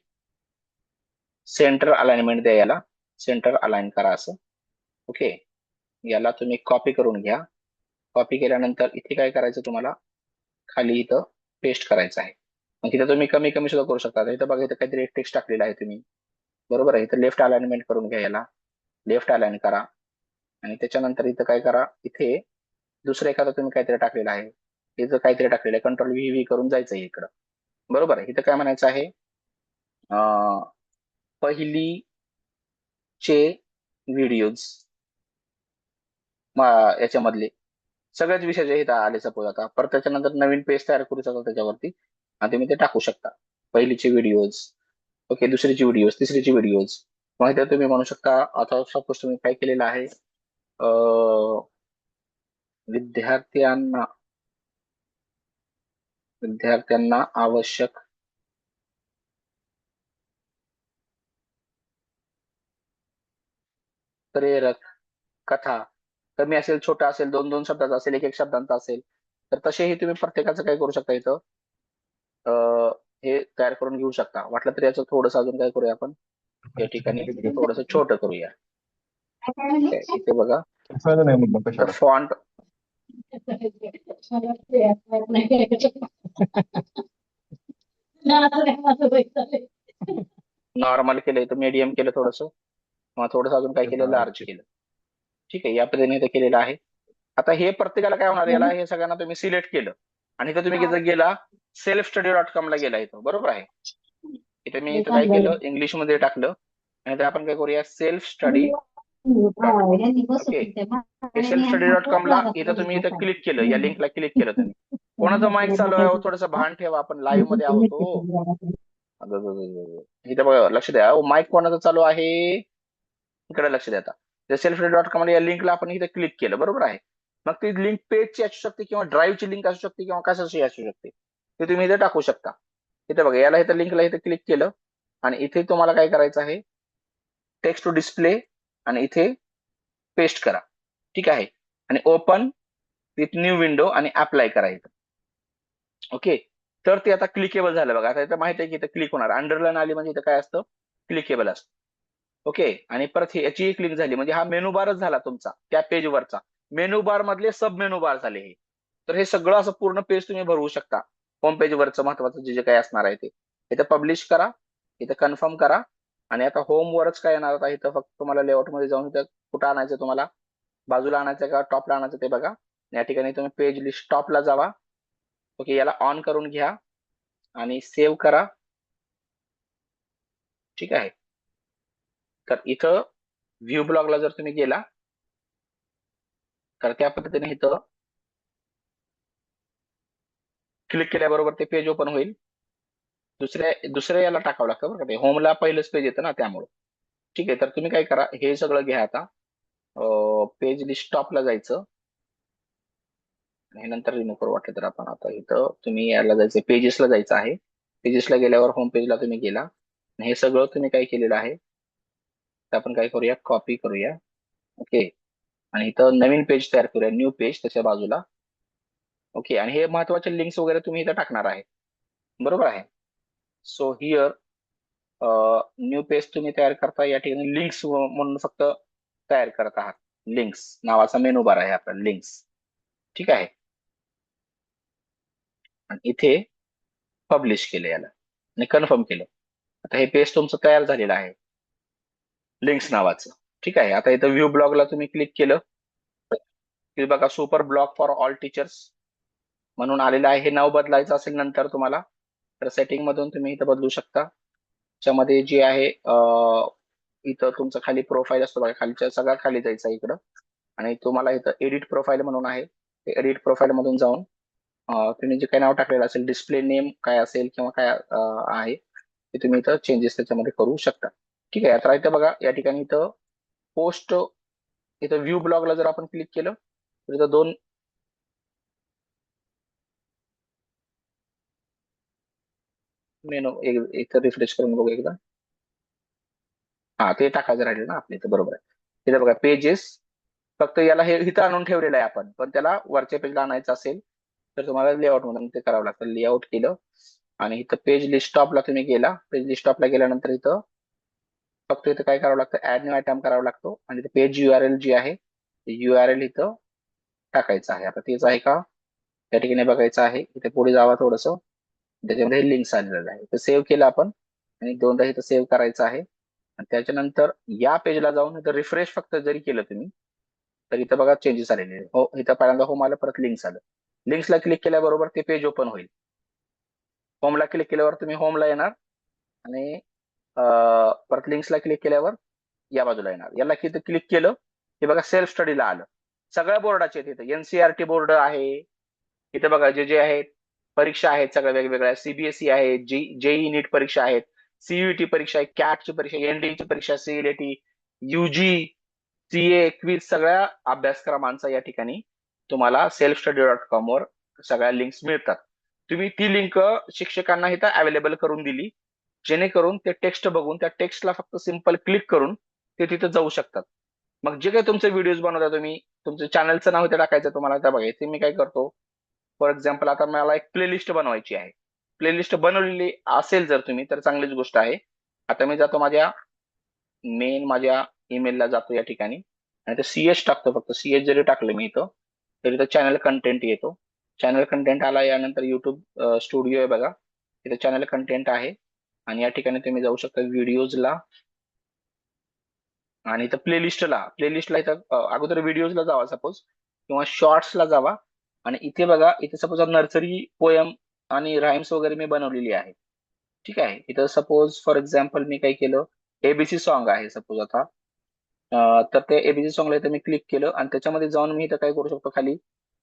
सेंटर अलाइनमेंट द्या, याला सेंटर अलाइन करा असं. ओके, याला तुम्ही कॉपी करून घ्या. कॉपी केल्यानंतर इथे काय करायचं, तुम्हाला खाली इथं पेस्ट करायचं आहे. मग इथं तुम्ही कमी कमी सुद्धा करू शकता. इथं बघा, इथं काहीतरी एक टेक्स्ट टाकलेला आहे तुम्ही. बरोबर आहे. इथं लेफ्ट अलाइनमेंट करून घ्या, याला लेफ्ट अलाइन करा. आणि त्याच्यानंतर इथं काय करा, इथे दुसरं एखादं तुम्ही काहीतरी टाकलेलं आहे, इथं काहीतरी टाकलेलं आहे, कंट्रोल व्ही करून जायचं आहे इकडं. बरोबर आहे. इथं काय म्हणायचं आहे, पहिलीचे व्हिडिओज, याच्यामधले सगळ्याच विषयाचे इथं आले. सपोज आता परत त्याच्यानंतर नवीन पेज तयार करू शकता त्याच्यावरती, आणि तुम्ही ते टाकू शकता, पहिलीचे व्हिडिओज. ओके, दुसरीची व्हिडिओज, तिसरीची व्हिडिओज. मग इथे तुम्ही म्हणू शकता, आता सपोज तुम्ही काय केलेलं आहे, विद्यार्थ्यांना आवश्यक प्रेरक कथा, कमी असेल, छोटा असेल, 2-2 शब्दाचा असेल, 1-1 शब्दांचा असेल, तर तसेही तुम्ही प्रत्येकाचं काय करू शकता, इथं हे तयार करून घेऊ शकता. वाटलं तर याचं थोडस अजून काय करूया आपण, या ठिकाणी थोडस छोटं करूया. इथे बघा, फॉन्ट नॉर्मल केलं, इथं मीडियम केलं थोडस, मग थोडस अजून काय केलं, लार्ज केलं. ठीक आहे, या पद्धतीने इथं केलेलं आहे. आता हे प्रत्येकाला काय होणार, याला हे सगळ्यांना तुम्ही सिलेक्ट केलं, आणि इथं तुम्ही जर गेला selfstudy.com ला गेला इथं. बरोबर आहे. इथे मी इथं काय केलं, इंग्लिश मध्ये टाकलं, आणि इथे आपण काय करूया, ओके, हे selfstudy.com ला इथं तुम्ही इथं क्लिक केलं, या लिंकला क्लिक केलं तुम्ही. कोणाचं माईक चालू आहे, थोडंसं भान ठेवा, आपण लाईव्ह मध्ये आहोत. हो, इथं बघा, लक्ष द्या, माईक कोणाचं चालू आहे, इकडे लक्ष द्या. आता selfstudy.com या लिंकला आपण इथे क्लिक केलं. बरोबर आहे. मग ती लिंक पेजची असू शकते, किंवा ड्राईव्हची लिंक असू शकते, किंवा कशाची असू शकते, ते तुम्ही इथे टाकू शकता. इथे बघा, याला इथं लिंकला इथे क्लिक केलं, आणि इथे तुम्हाला काय करायचं आहे, टेक्स्ट टू डिस्प्ले, आणि इथे पेस्ट करा. ठीक आहे, आणि ओपन विथ न्यू विंडो, आणि अप्लाय करा इथं. ओके. तर ते आता क्लिकेबल झालं बघा. आता इथं माहिती आहे की इथं क्लिक होणार, अंडरलाईन आली म्हणजे इथं काय असतं, क्लिकेबल असतं. ओके. आणि परत याची क्लिक झाली म्हणजे हा मेनू बारच झाला तुमचा त्या पेजवरचा. मेनू बार मधले सब मेनू बार झाले हे. तर हे सगळं असं पूर्ण पेज तुम्ही भरवू शकता. होम पेज वरचं महत्वाचं जे जे काही असणार आहे ते इथं पब्लिश करा, इथं कन्फर्म करा. आणि आता होम वरच काय येणार आता इथं फक्त तुम्हाला लेआउट मध्ये जाऊन इथं कुठं आणायचं तुम्हाला, बाजूला आणायचं का टॉपला आणायचं ते बघा. या ठिकाणी तुम्ही पेज लिस्ट टॉपला जावा. ओके. याला ऑन करून घ्या आणि सेव्ह करा. ठीक आहे. तर इथं व्ह्यू ब्लॉगला जर तुम्ही गेला तर त्या पद्धतीने इथं क्लिक केल्याबरोबर ते पेज ओपन होईल. दुसऱ्या याला टाकावं लागतं बरं का, ते होमला पहिलंच पेज येतं ना त्यामुळे. ठीक आहे. तर तुम्ही काय करा, हे सगळं घ्या आता, पेज लिस्ट टॉपला जायचं आणि हे नंतर रिमूव्ह करू वाटलं तर आपण. आता इथं तुम्ही याला जायचं, पेजेसला जायचं आहे. पेजेसला गेल्यावर होम पेजला तुम्ही गेला आणि हे सगळं तुम्ही काय केलेलं आहे तर आपण काय करूया, कॉपी करूया. ओके. आणि इथं नवीन पेज तयार करूया, न्यू पेज त्याच्या बाजूला. ओके. आणि हे महत्वाचे लिंक्स वगैरे तुम्ही इथं टाकणार आहे, बरोबर आहे. सो हिअर न्यू पेज तुम्ही तयार करता, या ठिकाणी लिंक्स म्हणून फक्त तयार करत आहात. लिंक्स नावाचा मेनू बार आहे आपला, लिंक्स. ठीक आहे. आणि इथे पब्लिश केलं याला आणि कन्फर्म केलं. आता हे पेज तुमचं तयार झालेलं आहे लिंक्स नावाचं. ठीक आहे. आता इथं व्ह्यू ब्लॉगला तुम्ही क्लिक केलं की बघा, super blog for all teachers म्हणून आलेलं आहे. हे नाव बदलायचं असेल नंतर तुम्हाला तर सेटिंग मधून तुम्ही इथं बदलू शकता. त्याच्यामध्ये जे आहे इथं तुमचं खाली प्रोफाईल असतो बघा, खालच्या सगळ्या खाली जायचं इकडं आणि तुम्हाला इथं एडिट प्रोफाईल म्हणून आहे. एडिट प्रोफाईल मधून जाऊन तुम्ही जे काही नाव टाकलेलं असेल, डिस्प्ले नेम काय असेल किंवा काय आहे ते तुम्ही इथं चेंजेस त्याच्यामध्ये करू शकता. ठीक आहे. आता इथं बघा, या ठिकाणी इथं पोस्ट, इथं व्ह्यू ब्लॉगला जर आपण क्लिक केलं तर इथं दोन मेनू, इथं रिफ्रेश करून बघू एकदा. हा, ते टाकायचं राहिले ना आपल्या इथं, बरोबर आहे. इथं बघा पेजेस, फक्त याला हे इथं आणून ठेवलेलं आहे आपण, पण त्याला वरच्या पेजला आणायचं असेल तर तुम्हाला लेआउट मधून ते करावं लागतं. लेआउट केलं आणि इथं पेज लिस्ट टॉपला तुम्ही गेला. पेज लिस्ट टॉपला गेल्यानंतर इथं फक्त इथं काय करावं लागतं, ऍड न्यू आयटम करावा लागतो आणि पेज युआरएल जी आहे युआरएल इथं टाकायचं आहे. आता तेच आहे का त्या ठिकाणी बघायचं आहे. इथे पुढे जावा थोडस, त्याच्यामध्ये लिंक्स आलेलं आहे. तर सेव्ह केलं आपण आणि दोनदा इथं सेव्ह करायचं आहे. आणि त्याच्यानंतर या पेजला जाऊन इथं रिफ्रेश फक्त जरी केलं तुम्ही तर इथं बघा चेंजेस आलेले आहे. हो, इथं पहिल्यांदा होम आलं, परत लिंक्स आलं. लिंक्सला क्लिक केल्याबरोबर ते पेज ओपन होईल. होमला क्लिक केल्यावर तुम्ही होमला येणार आणि परत लिंक्सला क्लिक केल्यावर या बाजूला येणार. याला किती क्लिक केलं हे बघा, सेल्फ स्टडीला आलं. सगळ्या बोर्डाचे तिथे एनसीआरटी बोर्ड आहे. इथे बघा जे जे आहेत परीक्षा आहेत सगळ्या वेगवेगळ्या, सीबीएसई आहे, जेई नीट परीक्षा आहेत, सीयूटी परीक्षा आहे, कॅटची परीक्षा, एनडीची परीक्षा, सीएलएटी, युजी, सीए, क्विज, सगळ्या अभ्यासक्रमांचा या ठिकाणी तुम्हाला सेल्फ स्टडी .com वर सगळ्या लिंक्स मिळतात. तुम्ही ती लिंक शिक्षकांना इथं अवेलेबल करून दिली, जेणेकरून ते टेक्स्ट बघून त्या टेक्स्टला फक्त सिंपल क्लिक करून ते तिथे जाऊ शकतात. मग जे काही तुमचे व्हिडिओज बनवता तुम्ही, तुमच्या चॅनलचं नाव इथे टाकायचं तुम्हाला. त्या बघा, इथे मी काय करतो, फॉर एक्झाम्पल आता मला एक प्लेलिस्ट बनवायची आहे. प्लेलिस्ट बनवलेली असेल जर तुम्ही तर चांगलीच गोष्ट आहे. आता मी जातो माझ्या ईमेलला जातो या ठिकाणी आणि ते सीएच टाकतो. फक्त सीएच जरी टाकलं मी इथं तर इथं चॅनल कंटेंट येतो. चॅनल कंटेंट आला, यानंतर युट्यूब स्टुडिओ आहे बघा, इथं चॅनल कंटेंट आहे आणि या ठिकाणी तुम्ही जाऊ शकता व्हिडिओजला आणि इथं प्लेलिस्टला इथं अगोदर व्हिडिओजला जावा सपोज किंवा शॉर्ट्सला जावा आणि इथे बघा, इथे सपोज नर्सरी पोयम आणि राईम्स वगैरे मी बनवलेली आहे. ठीक आहे. इथं सपोज फॉर एक्झाम्पल मी काय केलं, एबीसी सॉन्ग आहे सपोज आता, तर ते एबीसी सॉंगला इथं मी क्लिक केलं आणि त्याच्यामध्ये जाऊन मी इथं काय करू शकतो, खाली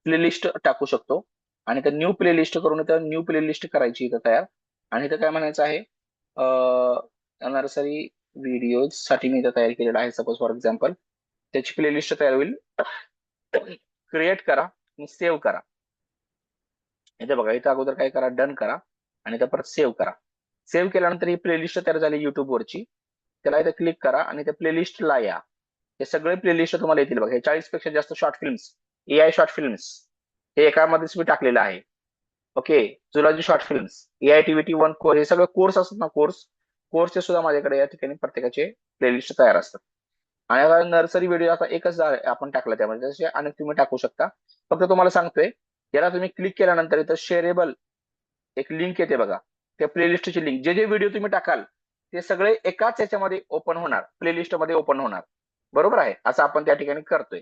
प्लेलिस्ट टाकू शकतो आणि इथं न्यू प्लेलिस्ट करून इथं न्यू प्लेलिस्ट करायची इथं तयार. आणि इथं काय म्हणायचं आहे, नर्सरी व्हिडिओज साठी मी इथं तयार केलेलं आहे सपोज फॉर एक्झाम्पल. त्याची प्लेलिस्ट तयार होईल. क्रिएट करा आणि सेव्ह करा. इथे बघा, इथं अगोदर काय करा, डन करा आणि इथं परत सेव्ह करा. सेव्ह केल्यानंतर ही प्लेलिस्ट तयार झाली युट्यूब वरची. त्याला इथं क्लिक करा आणि त्या प्लेलिस्टला या. हे सगळे प्लेलिस्ट तुम्हाला येतील बघा. हे 40 पेक्षा जास्त short films, AI short films हे एकामध्येच मी टाकलेलं आहे. Okay, zoology short films, AITVT 1 course, हे सगळे कोर्स असतात ना, कोर्सचे सुद्धा माझ्याकडे या ठिकाणी प्रत्येकाचे प्लेलिस्ट तयार असतात. आणि आता नर्सरी व्हिडिओ आता एकच आपण टाकला त्यामध्ये, तसे अनेक तुम्ही टाकू शकता. फक्त तुम्हाला सांगतोय, याला तुम्ही क्लिक केल्यानंतर इथं शेअरेबल एक लिंक येते बघा, त्या प्लेलिस्टची लिंक, जे जे व्हिडिओ तुम्ही टाकाल ते सगळे एकाच याच्यामध्ये ओपन होणार, प्लेलिस्ट मध्ये ओपन होणार. बरोबर आहे, असं आपण त्या ठिकाणी करतोय.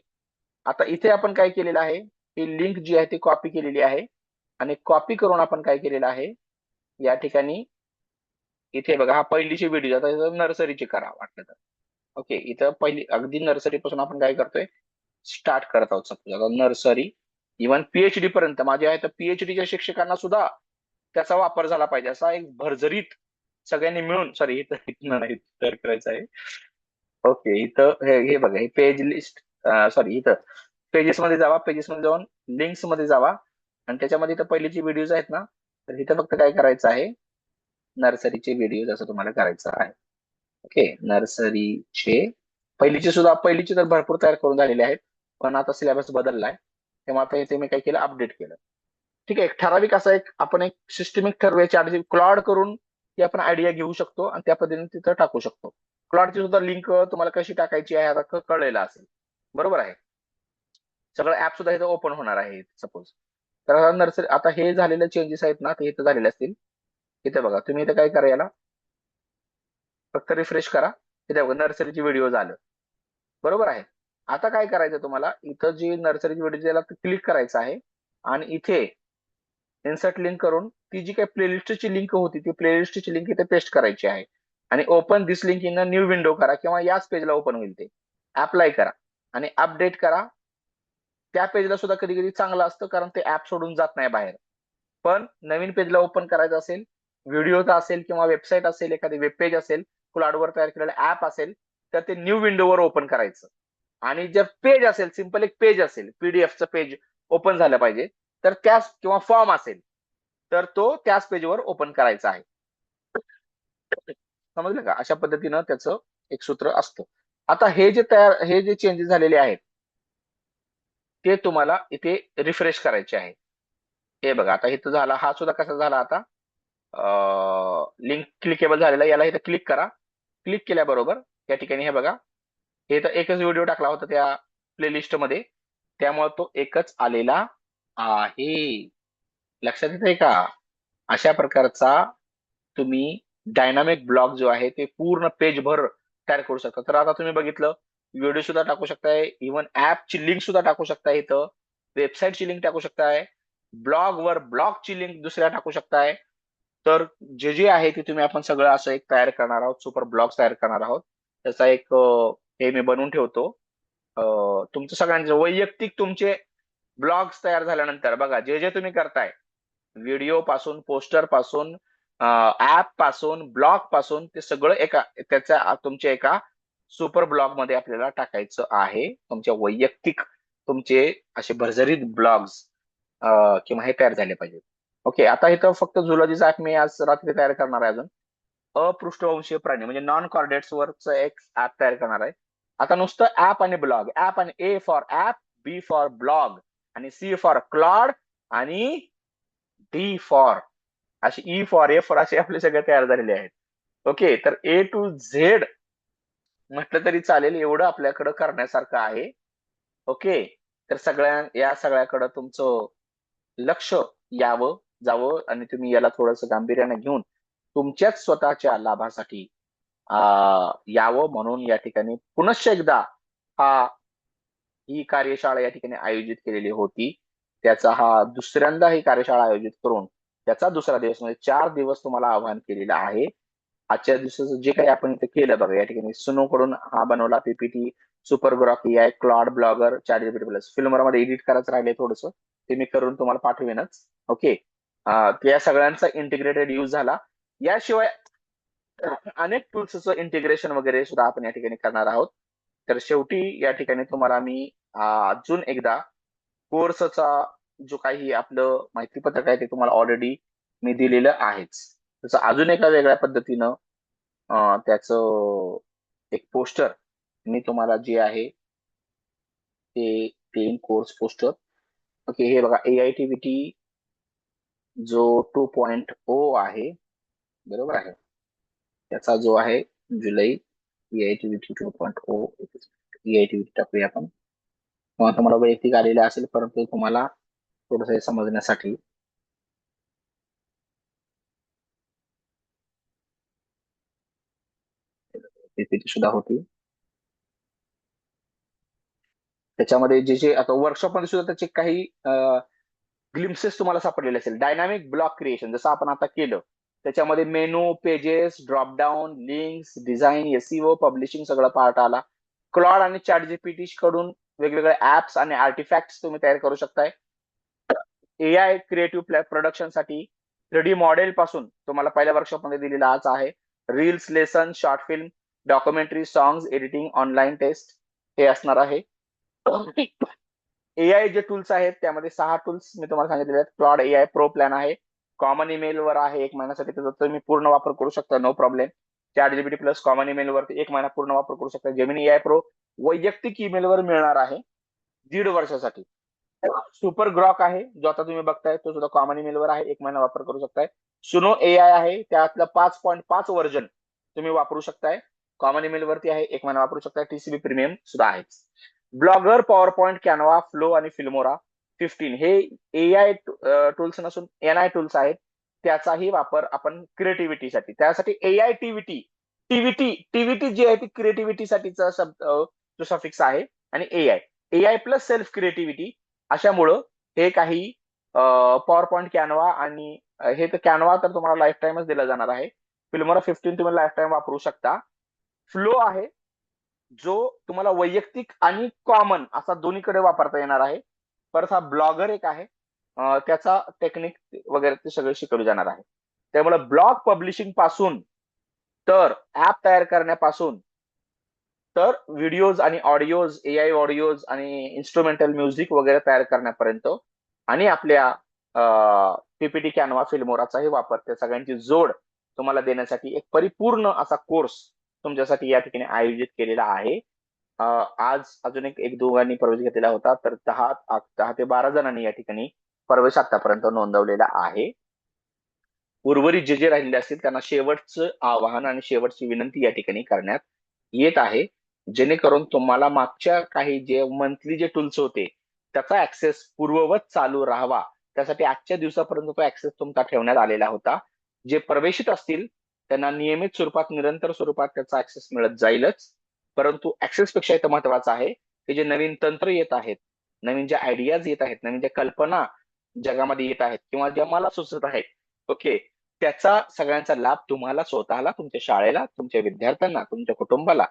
आता इथे आपण काय केलेलं आहे, ही लिंक जी आहे ती कॉपी केलेली आहे आणि कॉपी करून आपण काय केलेलं आहे, या ठिकाणी इथे बघा, हा पहिलीची व्हिडिओ, आता नर्सरीची करा वाटलं तर. ओके, इथं पहिली अगदी नर्सरी पासून आपण काय करतोय, स्टार्ट करत आहोत. सपोज आता नर्सरी इव्हन PhD पर्यंत माझे आहे, तर PhDच्या शिक्षकांना सुद्धा त्याचा वापर झाला पाहिजे असा एक भरभरीत सगळ्यांनी मिळून, सॉरी इथं इथनं नाही तर करायचं आहे. ओके, इथं हे बघा, हे पेज लिस्ट, सॉरी इथं पेजेस मध्ये जावा, पेजेस मध्ये जाऊन लिंक्स मध्ये जावा आणि त्याच्यामध्ये इथं पहिलीचे व्हिडिओज आहेत ना, तर इथं फक्त काय करायचं आहे, नर्सरीचे व्हिडिओ असं तुम्हाला करायचं आहे. ओके, नर्सरीचे पहिलीचे तर भरपूर तयार करून झालेले आहेत, पण आता सिलेबस बदललाय, तेव्हा आता इथे मी काय केलं, अपडेट केलं. ठीक आहे, एक ठराविक असा एक आपण एक सिस्टमिक ठरवूया, चार्ज क्लॉड करून ती आपण आयडिया घेऊ शकतो आणि त्या पद्धतीने तिथं टाकू शकतो. क्लॉडची सुद्धा लिंक तुम्हाला कशी टाकायची आहे आता कळलेलं असेल. बरोबर आहे, सगळं ऍप सुद्धा इथं ओपन होणार आहे सपोज. तर आता नर्सरी, आता हे झालेले चेंजेस आहेत ना, ते इथं झालेले असतील. इथे बघा, तुम्ही इथे काय करा, याला फक्त रिफ्रेश करा, इथे बघा नर्सरीची व्हिडिओ झालं. बरोबर आहे, आता काय करायचं तुम्हाला, इथं जी नर्सरीची व्हिडिओ त्याला क्लिक करायचं आहे आणि इथे इन्सर्ट लिंक करून ती जी काही प्लेलिस्टची लिंक होती, ती प्लेलिस्टची लिंक इथे पेस्ट करायची आहे आणि open this link in a new window करा, किंवा याच पेजला ओपन होईल ते. अप्लाय करा आणि अपडेट करा. त्या पेजला सुद्धा कधी कधी चांगलं असतं, कारण ते ऍप सोडून जात नाही बाहेर. पण नवीन पेजला ओपन करायचं असेल, व्हिडिओचा असेल किंवा वेबसाईट असेल, एखादी वेब पेज असेल, क्लाउडवर तयार केलेलं ऍप असेल, तर ते न्यू विंडोवर ओपन करायचं. आणि जर पेज असेल, सिंपल एक पेज असेल, पीडीएफचं पेज ओपन झालं पाहिजे, तर त्याच, किंवा फॉर्म असेल तर तो त्याच पेजवर ओपन करायचा आहे. समजलं का, अशा पद्धतीनं त्याचं एक सूत्र असतं. आता हे जे चेंजेस झालेले आहेत ते तुम्हाला इथे रिफ्रेश करायचे आहे. हे बघा, आता इथं झाला, हा सुद्धा कसा झाला, आता लिंक क्लिकेबल झालेला, याला इथं क्लिक करा. क्लिक केल्याबरोबर या ठिकाणी हे बघा, हे तर एकच व्हिडिओ टाकला होता त्या प्लेलिस्ट मध्ये, त्यामुळे तो एकच आलेला आहे. लक्षात येतंय का, अशा प्रकारचा तुम्ही डायनामिक ब्लॉग जो आहे ते पूर्ण पेजभर तयार करू शकता. तर आता तुम्ही बघितलं, व्हिडिओ सुद्धा टाकू शकताय, इव्हन ऍपची लिंक सुद्धा टाकू शकताय, इथं वेबसाईटची लिंक टाकू शकताय, ब्लॉगची लिंक दुसऱ्या टाकू शकताय. तर जे जे आहे ते तुम्ही आपण सगळं असं एक तयार करणार आहोत, सुपर ब्लॉग्स तयार करणार आहोत. त्याचा एक हे मी बनवून ठेवतो. तुमचं सगळ्यांचं वैयक्तिक तुमचे ब्लॉग्स तयार झाल्यानंतर बघा, जे जे तुम्ही करताय, व्हिडिओ पासून, पोस्टर पासून, ऍप पासून, ब्लॉग पासून, ते सगळं त्याच्या तुमच्या एका सुपर ब्लॉग मध्ये आपल्याला टाकायचं आहे. तुमच्या वैयक्तिक तुमचे असे भरभरीत ब्लॉग्स किंवा हे तयार झाले पाहिजे. ओके, आता इथं फक्त झुलॉजीचा ऍप मी आज रात्री तयार करणार आहे. अजून अपृष्ठवंशीय प्राणी म्हणजे नॉन कॉर्डेट्स वरच एक ऍप तयार करणार आहे. आता नुसतं ऍप आणि ब्लॉग, ऍप आणि A for app, B for blog आणि C फॉर क्लॉड आणि D फॉर, अशी E फॉर F फॉर, असे आपले सगळे तयार झालेले आहेत. ओके, तर A to Z म्हटलं तरी चालेल, एवढं आपल्याकडं करण्यासारखं आहे. ओके, तर या सगळ्याकडं तुमचं लक्ष जावं आणि तुम्ही याला थोडंसं गांभीर्याने घेऊन तुमच्याच स्वतःच्या लाभासाठी यावं, म्हणून या ठिकाणी पुनश्च एकदा हा ही कार्यशाळा या ठिकाणी आयोजित केलेली होती. त्याचा हा दुसऱ्यांदा ही कार्यशाळा आयोजित करून त्याचा दुसरा दिवस म्हणजे 4 दिवस तुम्हाला आवाहन केलेलं आहे. आजच्या दिवसाचं जे काही आपण इथे केलं बघा, या ठिकाणी सुनो कडून हा बनवला PPT, super Grok AI, Claude blogger, ChatGPT plus, Filmer मध्ये एडिट करायचं राहिले थोडंसं, ते मी करून तुम्हाला पाठवेनच. ओके, या सगळ्यांचा इंटिग्रेटेड यूज झाला. याशिवाय अनेक टूल्सचं इंटिग्रेशन वगैरे सुद्धा आपण या ठिकाणी करणार आहोत. तर शेवटी या ठिकाणी तुम्हाला मी अजून एकदा कोर्सचा जो काही आपलं माहितीपत्रक आहे ते तुम्हाला ऑलरेडी मी दिलेलं आहेच. तसं अजून एका वेगळ्या पद्धतीनं त्याचं एक पोस्टर मी तुम्हाला जे आहे ते 3 कोर्स पोस्टर. ओके, हे बघा, AITVT जो 2.0 आहे, बरोबर आहे, त्याचा जो आहे जुलै EITVT 2.0 EITVT टाकूया आपण. किंवा तुम्हाला वैयक्तिक आलेले असेल, परंतु तुम्हाला थोडस हे समजण्यासाठी PPT सुद्धा होती. त्याच्यामध्ये जे जे आता वर्कशॉप मध्ये सुद्धा त्याचे काही ग्लिम्सेस तुम्हाला सापडलेले असेल. डायनामिक ब्लॉक क्रिएशन जसं आपण आता केलं, त्याच्यामध्ये menu, pages, dropdown, links, design, SEO, publishing सगळं पार्ट आला. क्लॉड आणि चॅट जीपीटी कडून वेगवेगळे ऍप्स आणि आर्टिफॅक्ट्स तुम्ही तयार करू शकताय. AI क्रिएटिव्ह प्रोडक्शन साठी 3D मॉडेल पासून तुम्हाला पहिल्या वर्कशॉप मध्ये दिलेला आज आहे. Reels, lesson, short film, documentary, songs, editing, online test हे असणार आहे. AI जे टूल्स आहेत त्यामध्ये 6 टूल्स मी तुम्हाला सांगितलेले आहेत. क्लॉड AI प्रो प्लॅन आहे, कॉमन ईमेल वर आहे 1 महिन्यासाठी, त्याचा तुम्ही पूर्ण वापर करू शकता, no problem. Chat GPT plus common email वरती 1 महिना पूर्ण वापर करू शकता. जेमिनी AI प्रो वैयक्तिक ईमेल वर मिळणार आहे 1.5 वर्षासाठी. सुपर ग्रॉक आहे जो आता तुम्ही बघताय, तो सुद्धा कॉमन ईमेल वर आहे, 1 महिना वापर करू शकताय. सुनो AI आहे, त्यातलं 5.5 व्हर्जन तुम्ही वापरू शकताय, कॉमन ईमेल वरती आहे, 1 महिना वापरू शकताय. TCP प्रीमियम सुद्धा आहे. Blogger, power point, Canva, flow आणि फिल्मोरा 15 हे AI टूल्स नसून NI टूल्स आहेत. त्याचाही वापर आपण क्रिएटिव्हिटीसाठी, त्यासाठी AI टीव्हीटी जी आहे ती क्रिएटिव्हिटीसाठीचा शब्द जो सफिक्स आहे, आणि AI प्लस सेल्फ क्रिएटिव्हिटी. अशामुळं हे काही पॉवर पॉइंट, कॅनवा आणि हे तर कॅनवा तर तुम्हाला लाईफ टाइमच दिला जाणार आहे. फिल्मोरा 15 तुम्ही लाईफ टाइम वापरू शकता. फ्लो आहे जो तुम्हाला वैयक्तिक आणि कॉमन असा दोन्हीकडे वापरता येणार आहे. परत हा ब्लॉगर एक आहे, त्याचा टेक्निक वगैरे ते सगळे शिकवले जाणार आहे. त्यामुळे ब्लॉग पब्लिशिंग पासून तर ऍप तयार करण्यापासून तर व्हिडिओज आणि ऑडिओज, AI ऑडिओज आणि इन्स्ट्रुमेंटल म्युझिक वगैरे तयार करण्यापर्यंत आणि आपल्या PPT, कॅनवा, फिल्मोराचाही वापर, त्या सगळ्यांची जोड तुम्हाला देण्यासाठी एक परिपूर्ण असा कोर्स तुमच्यासाठी या ठिकाणी आयोजित केलेला आहे. आज अजून एक दोघांनी प्रवेश घेतलेला होता, तर 10 ते 12 जणांनी या ठिकाणी प्रवेश आतापर्यंत नोंदवलेला आहे. उर्वरित जे राहिलेले असतील त्यांना शेवटचं आवाहन आणि शेवटची विनंती या ठिकाणी करण्यात येत आहे, जेणेकरून तुम्हाला मागच्या काही जे मंथली जे टूल्स होते त्याचा ऍक्सेस पूर्ववत चालू राहावा, त्यासाठी आजच्या दिवसापर्यंत तो ऍक्सेस तुमचा ठेवण्यात आलेला होता. जे प्रवेशित असतील त्यांना नियमित स्वरूपात, निरंतर स्वरूपात त्याचा ऍक्सेस मिळत जाईलच, परंतु ऍक्सेस पेक्षा इथं महत्वाचं आहे की जे नवीन तंत्र येत आहेत, नवीन ज्या आयडियाज येत आहेत, नवीन ज्या कल्पना जगामध्ये येत आहेत किंवा ज्या मला सुचत आहेत, ओके, त्याचा सगळ्यांचा लाभ तुम्हाला स्वतःला, तुमच्या शाळेला, तुमच्या विद्यार्थ्यांना, तुमच्या कुटुंबाला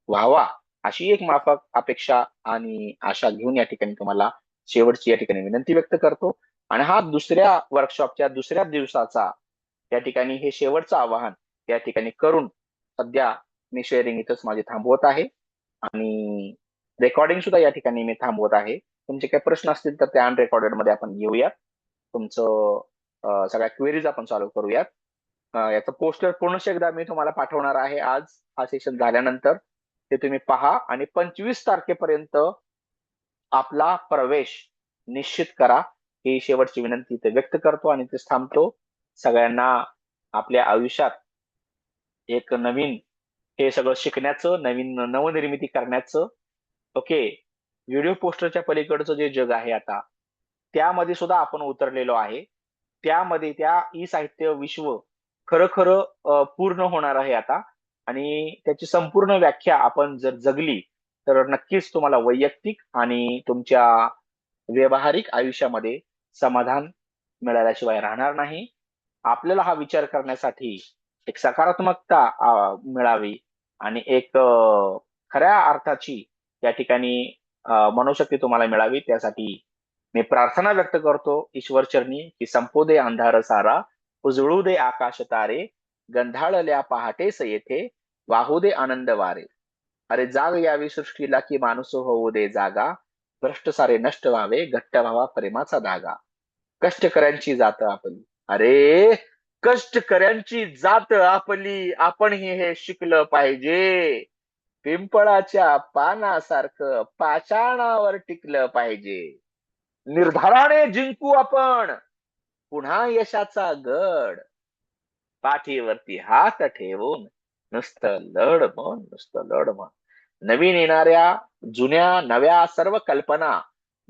व्हावा, अशी एक माफक अपेक्षा आणि आशा घेऊन या ठिकाणी तुम्हाला शेवटची या ठिकाणी विनंती व्यक्त करतो. आणि हा दुसऱ्या वर्कशॉपच्या दुसऱ्या दिवसाचा या ठिकाणी हे शेवटचं आवाहन या ठिकाणी करून सध्या मी शेअरिंग इथंच माझी थांबवत आहे आणि रेकॉर्डिंग सुद्धा या ठिकाणी मी थांबवत आहे. तुमचे काही प्रश्न असतील तर त्या अनरेकॉर्डेड मध्ये आपण घेऊयात. तुमचं सगळ्या क्वेरीज आपण सॉल्व्ह करूयात. याचं पोस्टर पुन्हा एकदा मी तुम्हाला पाठवणार आहे आज हा सेशन झाल्यानंतर, ते तुम्ही पहा आणि 25 तारखेपर्यंत आपला प्रवेश निश्चित करा, ही शेवटची विनंती इथे व्यक्त करतो आणि ते थांबतो. सगळ्यांना आपल्या आयुष्यात एक नवीन हे सगळं शिकण्याचं, नवीन नवनिर्मिती करण्याचं, ओके, व्हिडिओ पोस्टरच्या पलीकडचं जे जग आहे आता, त्यामध्ये सुद्धा आपण उतरलेलो आहे. त्यामध्ये त्या ई साहित्य विश्व खरं खरं पूर्ण होणार आहे आता, आणि त्याची संपूर्ण व्याख्या आपण जर जगली तर नक्कीच तुम्हाला वैयक्तिक आणि तुमच्या व्यावहारिक आयुष्यामध्ये समाधान मिळाल्याशिवाय राहणार नाही. आपल्याला हा विचार करण्यासाठी एक सकारात्मकता मिळावी आणि एक खऱ्या अर्थाची या ठिकाणी मनोशक्ती तुम्हाला मिळावी, त्यासाठी मी प्रार्थना व्यक्त करतो ईश्वरचरणी की संपू दे अंधार सारा, उजळू दे आकाश तारे, गंधाळल्या पहाटेस येथे वाहू दे आनंद वारे. अरे जाग यावी सृष्टीला की माणूस होऊ दे जागा, भ्रष्ट सारे नष्ट व्हावे घट्ट व्हावा प्रेमाचा धागा. कष्टकऱ्यांची जात आपली, अरे कष्टकऱ्यांची जात आपली, आपणही हे शिकलं पाहिजे. पिंपळाच्या पानासारखं पाषाणावर टिकलं पाहिजे. निर्धाराने जिंकू आपण, पुन्हा यशाचा गड, पाठीवरती हात ठेवून नुसतं लढ मन, नुसतं लढ मन. नवीन येणाऱ्या जुन्या नव्या सर्व कल्पना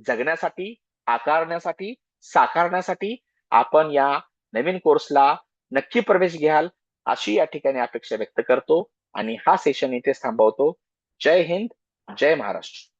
जगण्यासाठी, आकारण्यासाठी, साकारण्यासाठी आपण या नवीन कोर्सला नक्की प्रवेश घ्याल अशी या ठिकाणी अपेक्षा व्यक्त करतो आणि हा सेशन इथेच थांबवतो. जय हिंद, जय महाराष्ट्र.